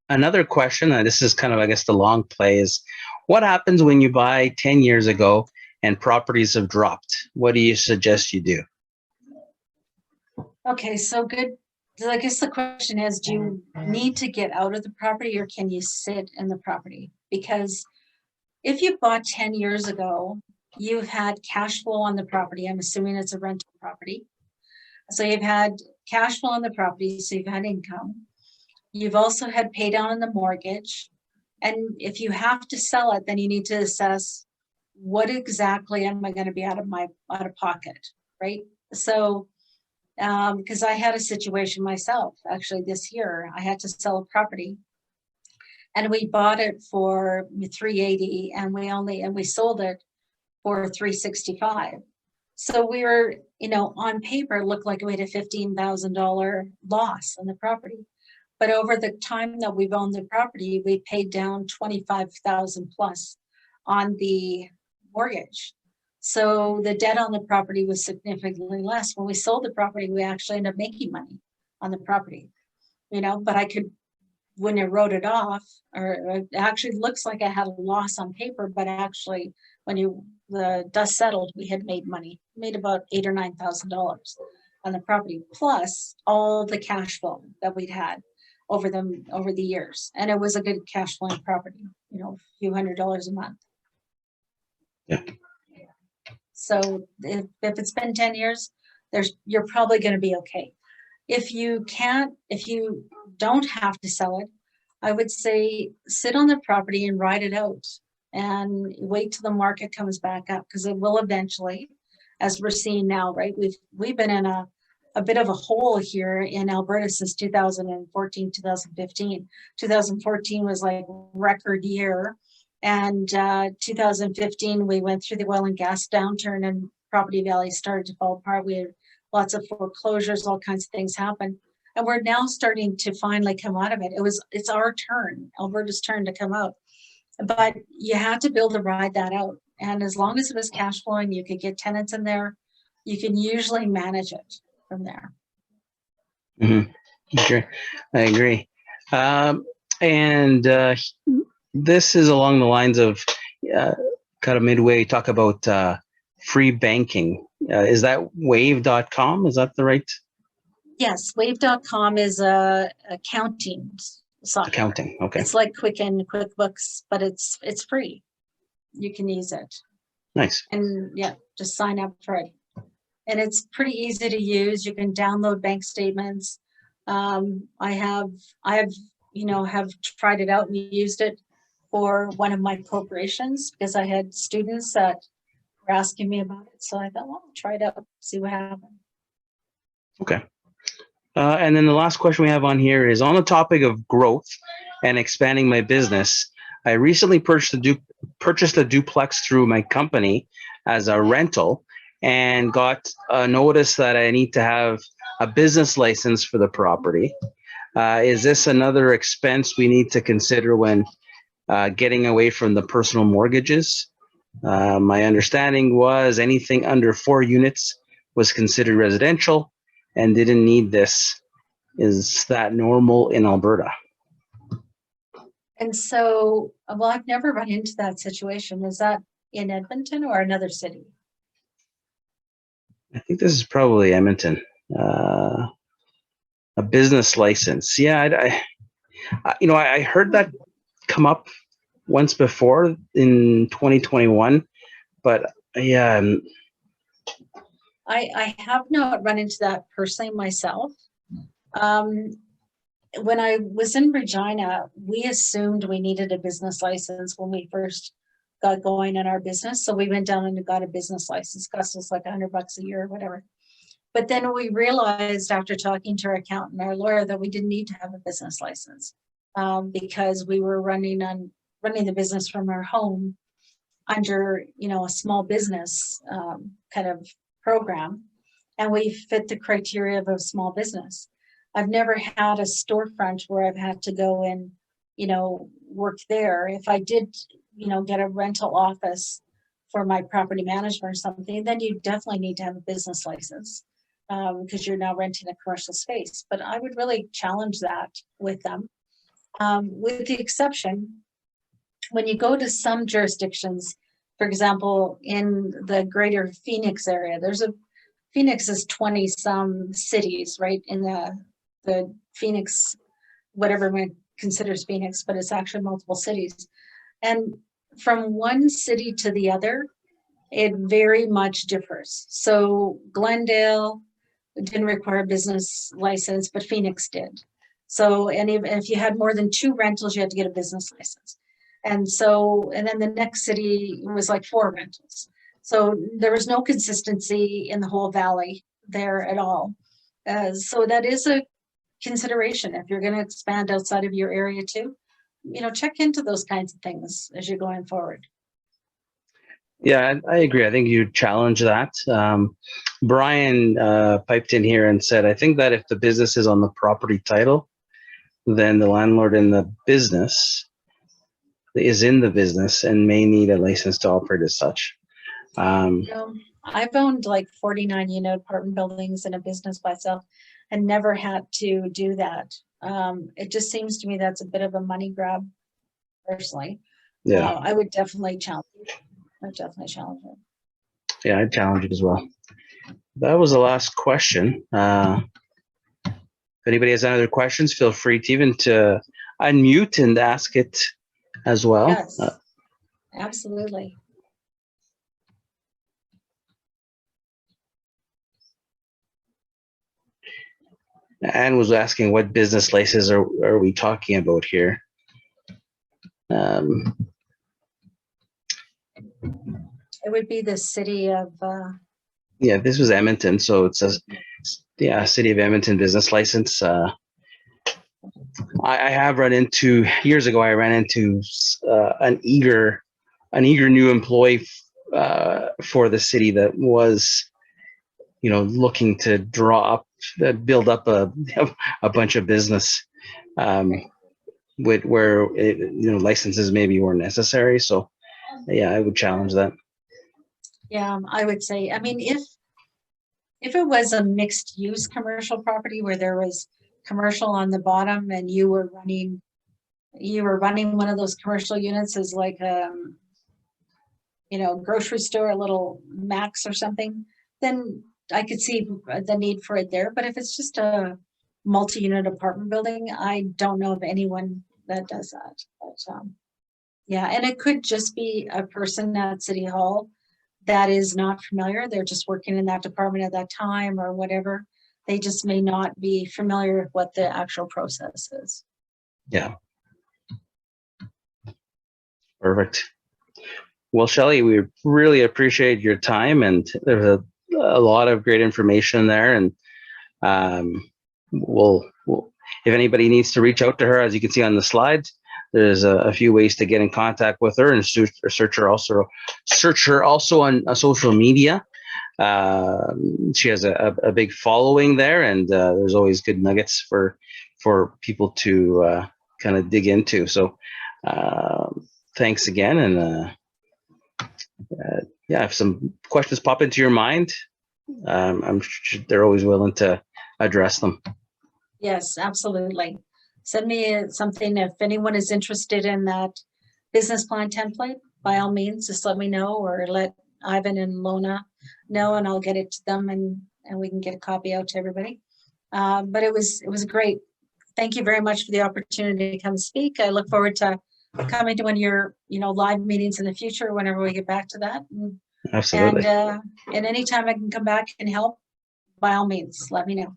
Another question, this is kind of, I guess, the long play is, what happens when you buy 10 years ago and properties have dropped? What do you suggest you do? Okay, so good. So I guess the question is, do you need to get out of the property or can you sit in the property? Because if you bought 10 years ago you've had cash flow on the property. I'm assuming it's a rental property. So you've had cash flow on the property, so you've had income. You've also had pay down on the mortgage. And if you have to sell it, then you need to assess what exactly am I going to be out of pocket, right? So, because I had a situation myself, actually this year, I had to sell a property and we bought it for $380 and we sold it for $365. So we were, on paper, it looked like we had a $15,000 loss on the property. But over the time that we've owned the property, we paid down $25,000 plus on the mortgage. So the debt on the property was significantly less. When we sold the property, we actually ended up making money on the property, but when I wrote it off, or it actually looks like I had a loss on paper, but actually when the dust settled, we had made money, made about $8,000 or $9,000 on the property, plus all the cash flow that we'd had over the years. And it was a good cash flowing property, a few $100s a month. Yeah. So if it's been 10 years, you're probably going to be okay. If you don't have to sell it, I would say sit on the property and ride it out and wait till the market comes back up, because it will eventually, as we're seeing now, right? We've been in a bit of a hole here in Alberta since 2014, 2015. 2014 was like record year. And 2015, we went through the oil and gas downturn and property values started to fall apart. We had lots of foreclosures, all kinds of things happen. And we're now starting to finally come out of it. It's our turn, Alberta's turn to come out. But you had to build to ride that out. And as long as it was cash flowing, you could get tenants in there, you can usually manage it from there. Mm-hmm. Sure. I agree. This is along the lines of kind of midway talk about free banking. Is that wave.com? Is that the right? Yes, wave.com is a accounting software. Accounting, okay. It's like QuickBooks, but it's free. You can use it. Nice. And yeah, just sign up for it. And it's pretty easy to use. You can download bank statements. I have tried it out and used it for one of my corporations because I had students that were asking me about it. So I thought, well, I'll try it out, see what happens. Okay. And then the last question we have on here is on the topic of growth and expanding my business. I recently purchased a duplex through my company as a rental and got a notice that I need to have a business license for the property. Is this another expense we need to consider when getting away from the personal mortgages? My understanding was anything under 4 units was considered residential and didn't need this. Is that normal in Alberta? And so, well, I've never run into that situation. Is that in Edmonton or another city? I think this is probably Edmonton. A business license. Yeah, I heard that come up once before in 2021, but yeah. I have not run into that personally myself. When I was in Regina, we assumed we needed a business license when we first got going in our business. So we went down and got a business license, cost us like $100 a year or whatever. But then we realized after talking to our accountant, our lawyer, that we didn't need to have a business license because we were running the business from our home under, a small business kind of program, and we fit the criteria of a small business. I've never had a storefront where I've had to go and, work there. If I did, get a rental office for my property management or something, then you definitely need to have a business license because you're now renting a commercial space. But I would really challenge that with them, with the exception when you go to some jurisdictions. For example, in the greater Phoenix area, Phoenix is 20 some cities, right? In the Phoenix, whatever one considers Phoenix, but it's actually multiple cities. And from one city to the other, it very much differs. So Glendale didn't require a business license, but Phoenix did. So, and if you had more than 2 rentals, you had to get a business license. And so, and then the next city was like 4 rentals. So there was no consistency in the whole valley there at all. So that is a consideration if you're going to expand outside of your area too. You know, check into those kinds of things as you're going forward. Yeah, I agree. I think you challenge that. Brian piped in here and said, I think that if the business is on the property title, then the landlord in the business is in the business and may need a license to operate as such. You know, I've owned like 49 unit apartment buildings in a business myself and never had to do that. It just seems to me that's a bit of a money grab personally. Yeah. I would definitely challenge it. Yeah, I'd challenge it as well. That was the last question. If anybody has any other questions, feel free to even to unmute and ask it as well. Yes, absolutely. Anne was asking what business licenses are we talking about here? It would be the city of, Yeah, this was Edmonton, so it says, yeah, City of Edmonton business license. I have run into, years ago, I ran into an eager new employee for the city that was, you know, looking to build up a bunch of business where you know, licenses maybe weren't necessary. So yeah, I would challenge that. yeah, I would say, I mean, if it was a mixed use commercial property where there was commercial on the bottom and you were running one of those commercial units as like you know, grocery store, a little Max or something, then I could see the need for it there. But if it's just a multi-unit apartment building, I don't know of anyone that does that. But yeah, and it could just be a person at City Hall that is not familiar. They're just working in that department at that time or whatever. They just may not be familiar with what the actual process is. Yeah. Perfect. Well, Shelly, we really appreciate your time, and there's a lot of great information there. And we'll if anybody needs to reach out to her, as you can see on the slides, there's a few ways to get in contact with her, and search her also on social media. She has a big following there, and there's always good nuggets for people to kind of dig into. So thanks again, and yeah, if some questions pop into your mind, I'm sure they're always willing to address them. Yes, absolutely. Send me something if anyone is interested in that business plan template. By all means, just let me know, or let Ivan and Lona know, and I'll get it to them, and we can get a copy out to everybody. But it was great. Thank you very much for the opportunity to come speak. I look forward to coming to one of your, you know, live meetings in the future whenever we get back to that. Absolutely. And anytime I can come back and help, by all means, let me know.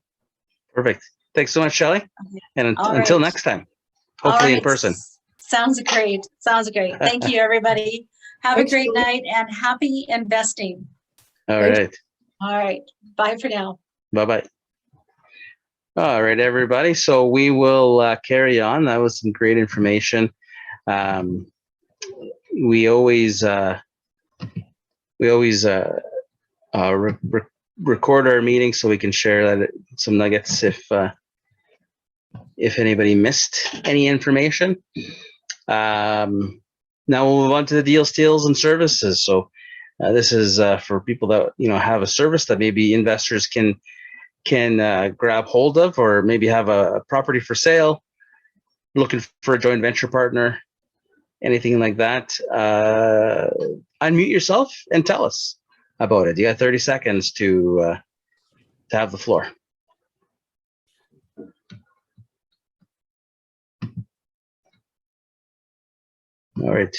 Perfect. Thanks so much, Shelly. Okay. And All until right. next time, hopefully in person. Sounds great. Thank you, everybody. Have a great night and happy investing. All right. All right. Bye for now. Bye-bye. All right, everybody. So we will carry on. That was some great information. We always record our meetings so we can share that some nuggets if anybody missed any information. Now we'll move on to the deals, steals, and services. So this is for people that, you know, have a service that maybe investors can grab hold of, or maybe have a property for sale, looking for a joint venture partner, anything like that. Unmute yourself and tell us about it. You got 30 seconds to have the floor. All right.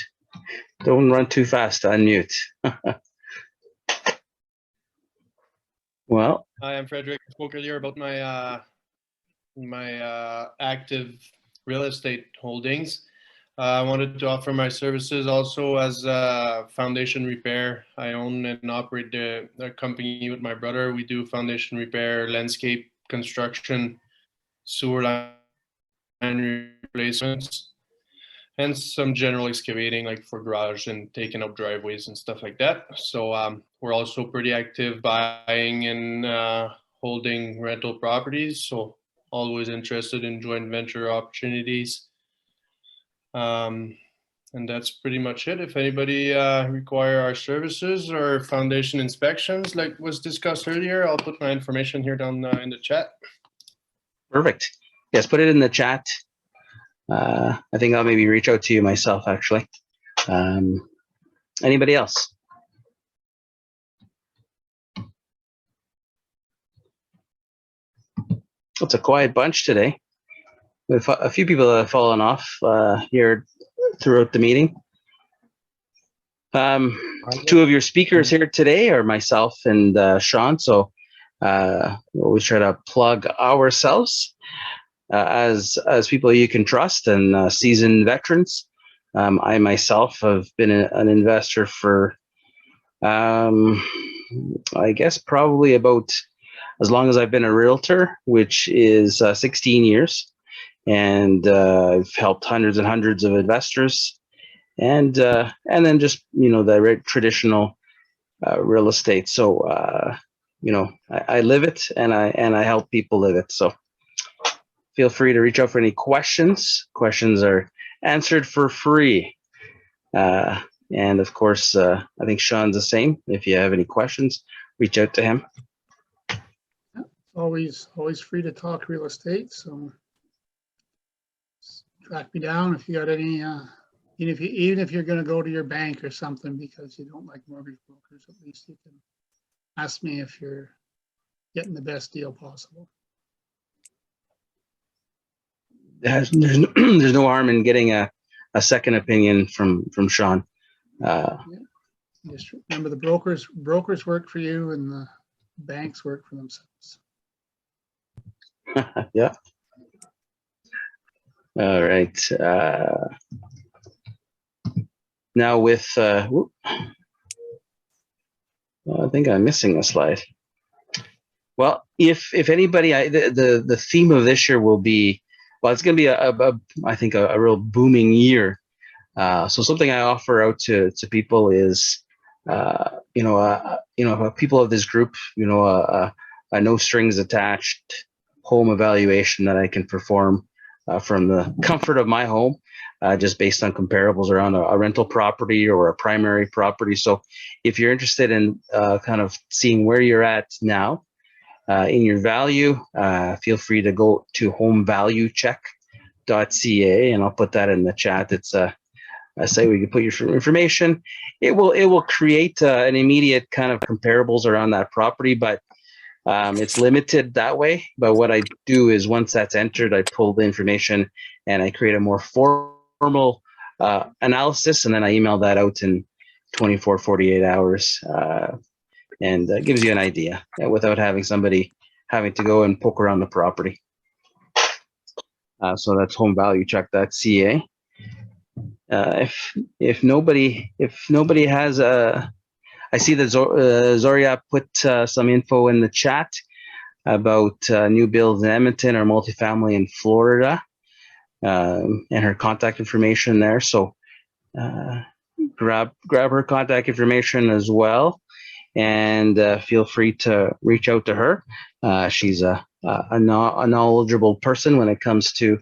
Don't run too fast to unmute. Well, Hi, I'm Frederick. I spoke earlier about my active real estate holdings. I wanted to offer my services also as foundation repair. I own and operate a company with my brother. We do foundation repair, landscape construction, sewer line replacements, and some general excavating, like for garage and taking up driveways and stuff like that. So we're also pretty active buying and holding rental properties. So always interested in joint venture opportunities. And that's pretty much it. If anybody require our services or foundation inspections, like was discussed earlier, I'll put my information here down in the chat. perfect. Yes, put it in the chat. I think I'll maybe reach out to you myself, actually. Anybody else? It's a quiet bunch today. With a few people that have fallen off here throughout the meeting. Two of your speakers here today are myself and Sean, so we always try to plug ourselves as people you can trust and seasoned veterans. I myself have been an investor for, I guess, probably about as long as I've been a realtor, which is 16 years. And I've helped hundreds and hundreds of investors, and then just the traditional real estate. So I live it, and I help people live it. So feel free to reach out for any questions. Questions are answered for free, and of course, I think Sean's the same. If you have any questions, reach out to him. Always free to talk real estate. So track me down if you got any, even if you're going to go to your bank or something because you don't like mortgage brokers, at least you can ask me if you're getting the best deal possible. There's no harm in getting a second opinion from Sean. Just remember, the brokers work for you and the banks work for themselves. Yeah. All right. Now with, I think I'm missing a slide. Well, if anybody, the theme of this year will be, well, it's going to be I think a real booming year. So something I offer out to people is, people of this group, a no strings attached home evaluation that I can perform from the comfort of my home, just based on comparables around a rental property or a primary property. So if you're interested in kind of seeing where you're at now in your value, feel free to go to homevaluecheck.ca, and I'll put that in the chat. It's I say we can put your information. It will create an immediate kind of comparables around that property, but it's limited that way. But what I do is once that's entered, I pull the information and I create a more formal analysis, and then I email that out in 24, 48 hours, and gives you an idea without having somebody having to go and poke around the property. So that's homevaluecheck.ca. If nobody has I see that Zoria put some info in the chat about new builds in Edmonton or multifamily in Florida, and her contact information there. So grab her contact information as well, and feel free to reach out to her. She's a knowledgeable person when it comes to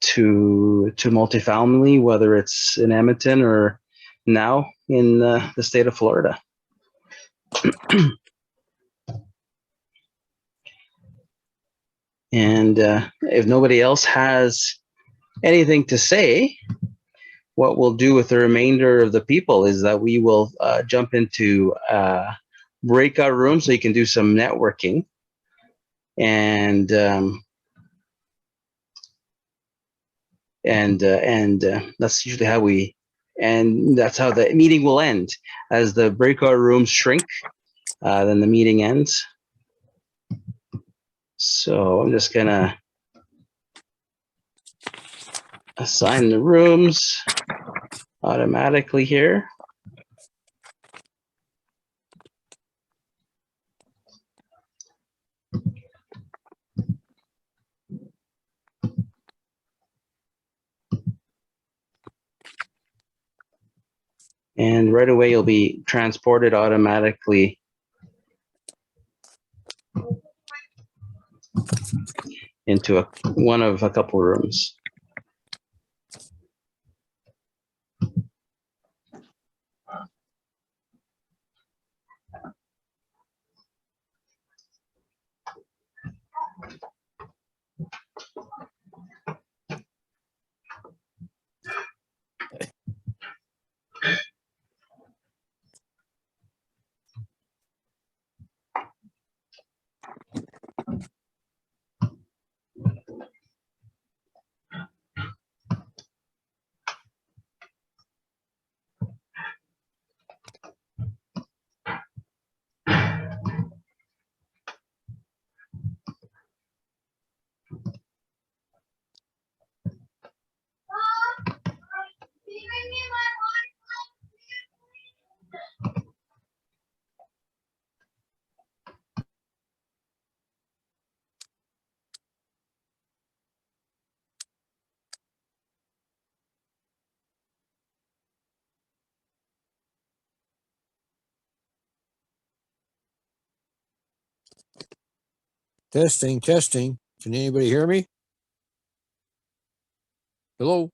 multifamily, whether it's in Edmonton or now in the state of Florida. And if nobody else has anything to say, what we'll do with the remainder of the people is that we will jump into breakout rooms so you can do some networking. And that's usually how that's how the meeting will end. As the breakout rooms shrink, then the meeting ends. So I'm just gonna assign the rooms automatically here. And right away, you'll be transported automatically into one of a couple rooms. Testing, testing. Can anybody hear me? Hello?